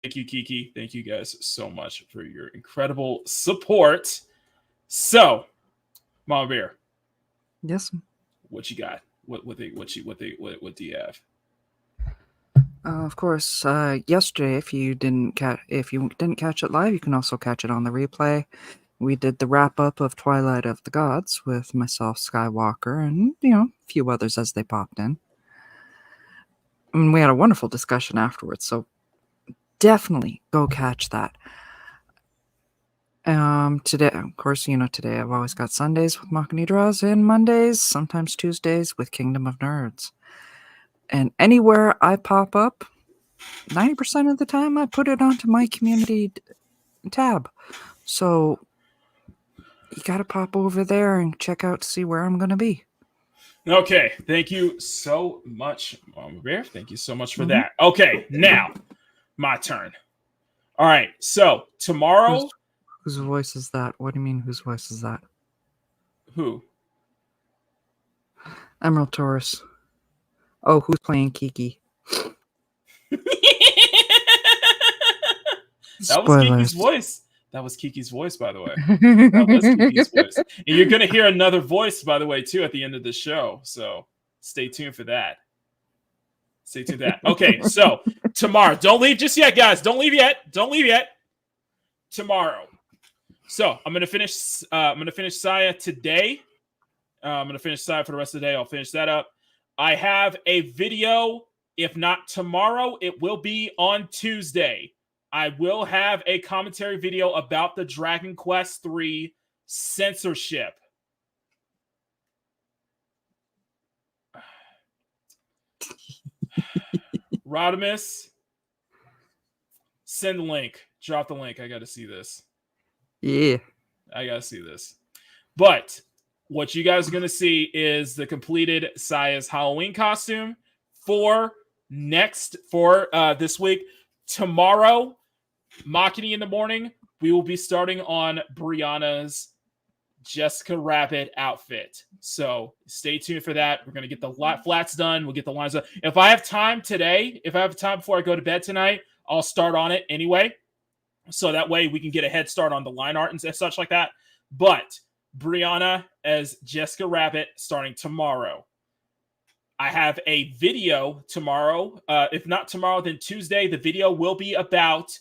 Thank you, Kiki. Thank you guys so much for your incredible support. So, Mama Bear, Yes. What you got? What do you have? Of course, yesterday, if you didn't catch it live, you can also catch it on the replay. We did the wrap up of Twilight of the Gods with myself, Skywalker, and a few others as they popped in. And we had a wonderful discussion afterwards, so definitely go catch that. Today, of course, today I've always got Sundays with Makini Draws and Mondays, sometimes Tuesdays with Kingdom of Nerds. And anywhere I pop up, 90% of the time I put it onto my community tab. So you gotta pop over there and check out to see where I'm gonna be. Okay, thank you so much, Mama Bear. Thank you so much for that. Okay, now my turn. All right, so tomorrow. Whose voice is that? What do you mean? Whose voice is that? Who? Emerald Taurus. Oh, who's playing Kiki? That was Kiki's voice. That was Kiki's voice, by the way. That was Kiki's voice. And you're going to hear another voice, by the way, too, at the end of the show. So stay tuned for that. Stay tuned for that. Okay, so tomorrow. Don't leave just yet, guys. Don't leave yet. Don't leave yet. Tomorrow. So I'm gonna finish Saya today. I'm gonna finish Saya for the rest of the day. I'll finish that up. I have a video. If not tomorrow, it will be on Tuesday. I will have a commentary video about the Dragon Quest III censorship. Rodimus, send the link. Drop the link. I got to see this. Yeah. I got to see this. But what you guys are going to see is the completed Saya's Halloween costume for this week. Tomorrow, Makini in the morning, we will be starting on Brianna's Jessica Rabbit outfit. So stay tuned for that. We're going to get the flats done. We'll get the lines done. If I have time today, if I have time before I go to bed tonight, I'll start on it anyway. So that way we can get a head start on the line art and such like that. But Brianna as Jessica Rabbit starting tomorrow. I have a video tomorrow. If not tomorrow, then Tuesday. The video will be about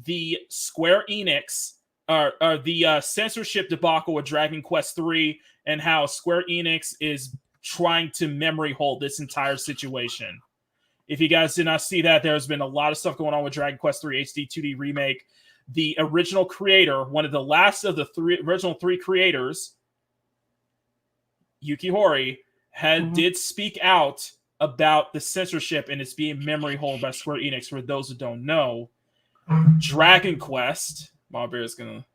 the Square Enix or the censorship debacle with Dragon Quest III and how Square Enix is trying to memory hold this entire situation. If you guys did not see that, there's been a lot of stuff going on with Dragon Quest III HD 2D remake. The original creator, one of the last of the original three creators, Yuki Horii, did speak out about the censorship and it's being memory hold by Square Enix. For those who don't know, Dragon Quest, my bear's gonna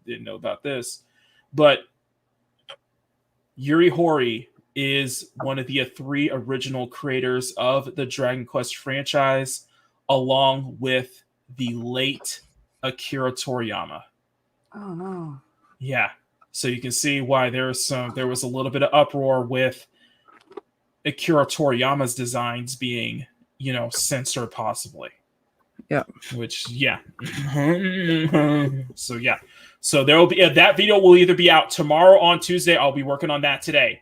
didn't know about this, but Yuri Horii is one of the three original creators of the Dragon Quest franchise, along with the late Akira Toriyama. Oh no. Yeah. So you can see why there was a little bit of uproar with Akira Toriyama's designs being, censored possibly. Yeah. Which, yeah. So yeah. So there will be that video will either be out tomorrow on Tuesday. I'll be working on that today.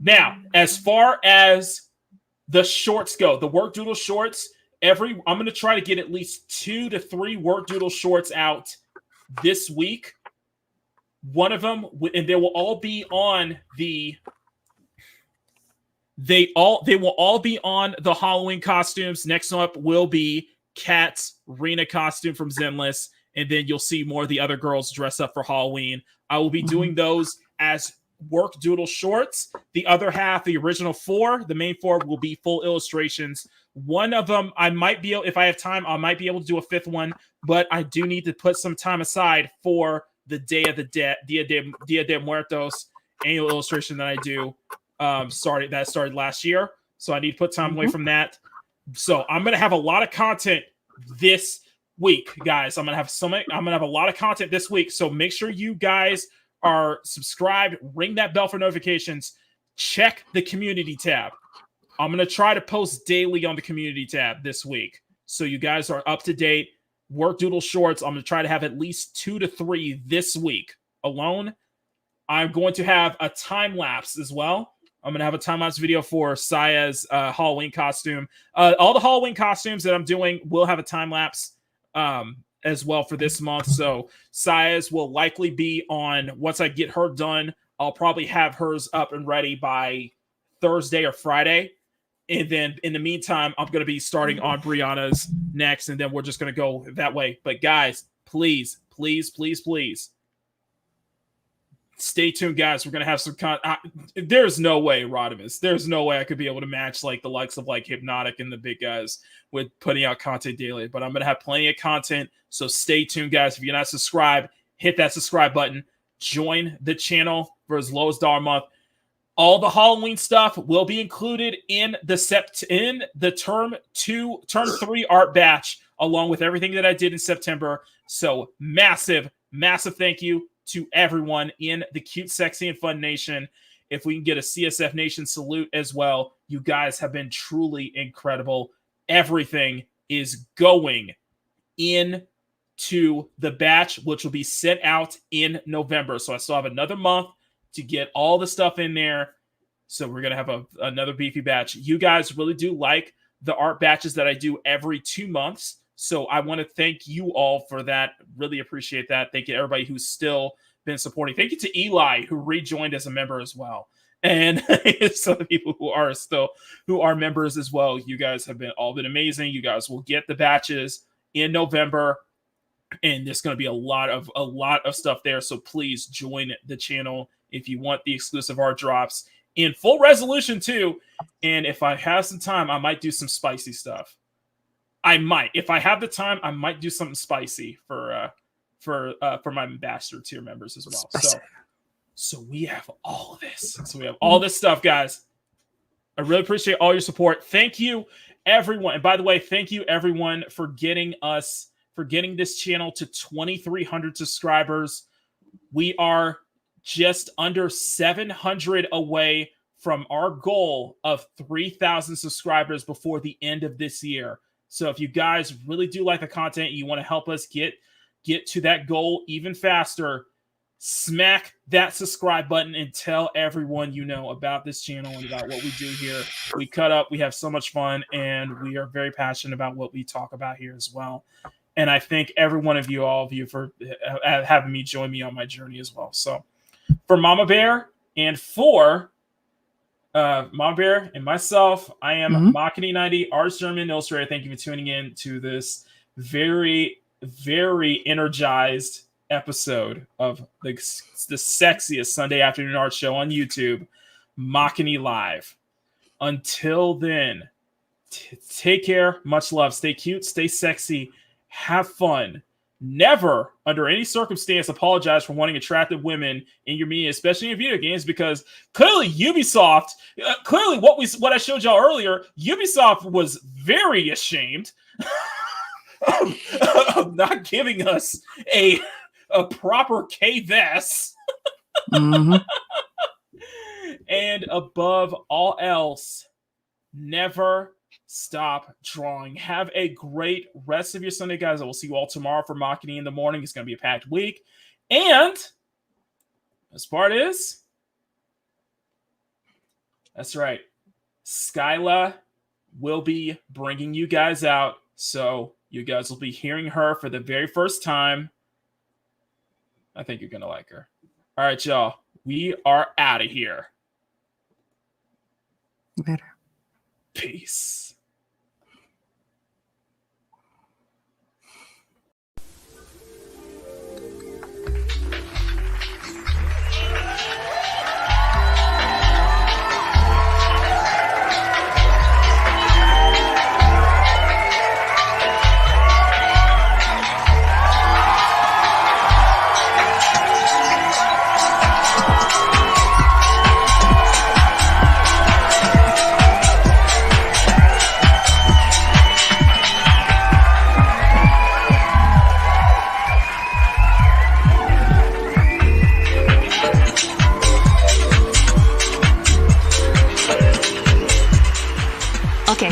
Now, as far as the shorts go, the work doodle shorts, I'm going to try to get at least 2 to 3 work doodle shorts out this week. One of them, and they will all be on the Halloween costumes. Next up will be Kat's Rena costume from Zenless, and then you'll see more of the other girls dress up for Halloween. I will be doing those as work doodle shorts. The other half, the original 4, the main 4, will be full illustrations. One of them, I might be able, if I have time, I might be able to do a 5th one, but I do need to put some time aside for the Day of the Dead, Dia de Muertos annual illustration that I do. Started last year, so I need to put time away from that. So I'm gonna have a lot of content this week, guys. I'm gonna have a lot of content this week. So make sure you guys are subscribed, ring that bell for notifications, check the community tab. I'm going to try to post daily on the community tab this week. So you guys are up to date. Work doodle shorts. I'm going to try to have at least 2 to 3 this week alone. I'm going to have a time lapse as well. I'm going to have a time lapse video for Saya's Halloween costume. All the Halloween costumes that I'm doing will have a time lapse as well for this month. So Saya's will likely be on once I get her done. I'll probably have hers up and ready by Thursday or Friday. And then in the meantime, I'm going to be starting on Brianna's next. And then we're just going to go that way. But guys, please, please, please, please. Stay tuned, guys. We're going to have some there's no way, Rodimus. There's no way I could be able to match like the likes of like Hypnotic and the big guys with putting out content daily. But I'm going to have plenty of content. So stay tuned, guys. If you're not subscribed, hit that subscribe button. Join the channel for as low as $1 a month. All the Halloween stuff will be included in the term 3 art batch, along with everything that I did in September. So massive, massive thank you to everyone in the Cute, Sexy, and Fun Nation. If we can get a CSF Nation salute as well, you guys have been truly incredible. Everything is going into the batch, which will be sent out in November. So I still have another month to get all the stuff in there. So we're going to have another beefy batch. You guys really do like the art batches that I do every 2 months. So I want to thank you all for that. Really appreciate that. Thank you to everybody who's still been supporting. Thank you to Eli, who rejoined as a member as well. And some of the people who are members as well. You guys have all been amazing. You guys will get the batches in November. And there's going to be a lot of stuff there. So please join the channel if you want the exclusive art drops in full resolution too. And if I have some time, I might do some spicy stuff. If I have the time, I might do something spicy for my ambassador tier members as well. So we have all of this. So we have all this stuff, guys. I really appreciate all your support. Thank you, everyone. And by the way, thank you everyone for getting this channel to 2,300 subscribers. We are just under 700 away from our goal of 3,000 subscribers before the end of this year. So if you guys really do like the content, you want to help us get to that goal even faster, smack that subscribe button and tell everyone you know about this channel and about what we do here. We cut up, we have so much fun, and we are very passionate about what we talk about here as well. And I thank every one of you, all of you, for having me join me on my journey as well. So for Mama Bear and for Mama Bear and myself, I am Makini 90, Arts German Illustrator. Thank you for tuning in to this very, very energized episode of the sexiest Sunday afternoon art show on YouTube, Makini Live. Until then, take care, much love, stay cute, stay sexy, have fun. Never, under any circumstance, apologize for wanting attractive women in your media, especially in video games, because clearly Ubisoft, what I showed y'all earlier, Ubisoft was very ashamed of not giving us a proper K-Vest. And above all else, never stop drawing. Have a great rest of your Sunday, guys. I will see you all tomorrow for Makini in the morning. It's going to be a packed week. And this part is, that's right, Skyla will be bringing you guys out. So you guys will be hearing her for the very first time. I think you're going to like her. All right, y'all. We are out of here. Later. Peace. Okay,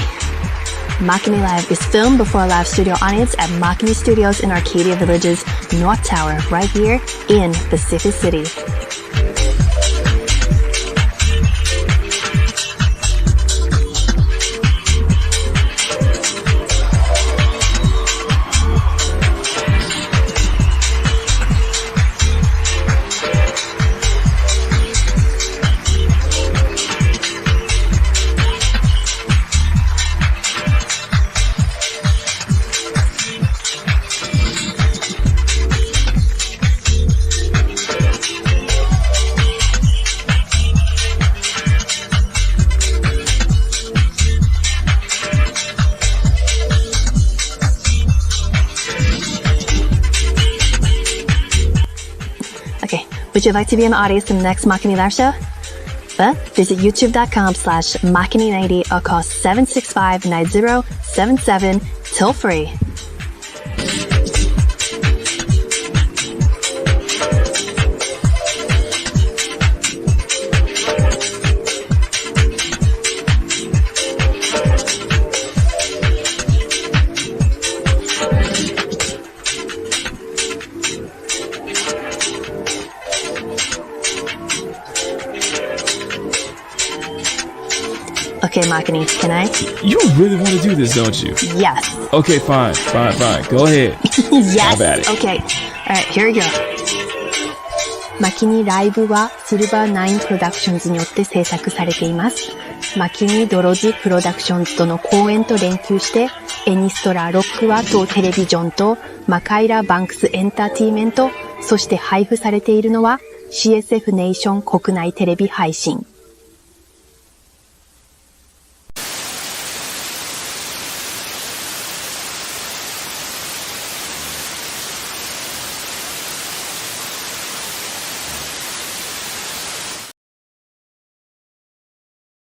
Makini Live is filmed before a live studio audience at Makini Studios in Arcadia Village's North Tower, right here in Pacific City. Would you like to be an audience in the next Makini Live show? Well, visit youtube.com/Makini90 or call 765-9077 toll free. Okay, Makini, can I? You really want to do this, don't you? Yes. Okay, fine. Go ahead. Yes. Have at it. Okay. Alright, here we go. Makini ライブはシルバーナインプロダクションズによって制作されています。マキニドロジプロダクションズとの公演と連携して、エニストラロックワとテレビジョンとマカイラバンクスエンターテイメント、そして配布されているのは CSF ネーション国内テレビ配信。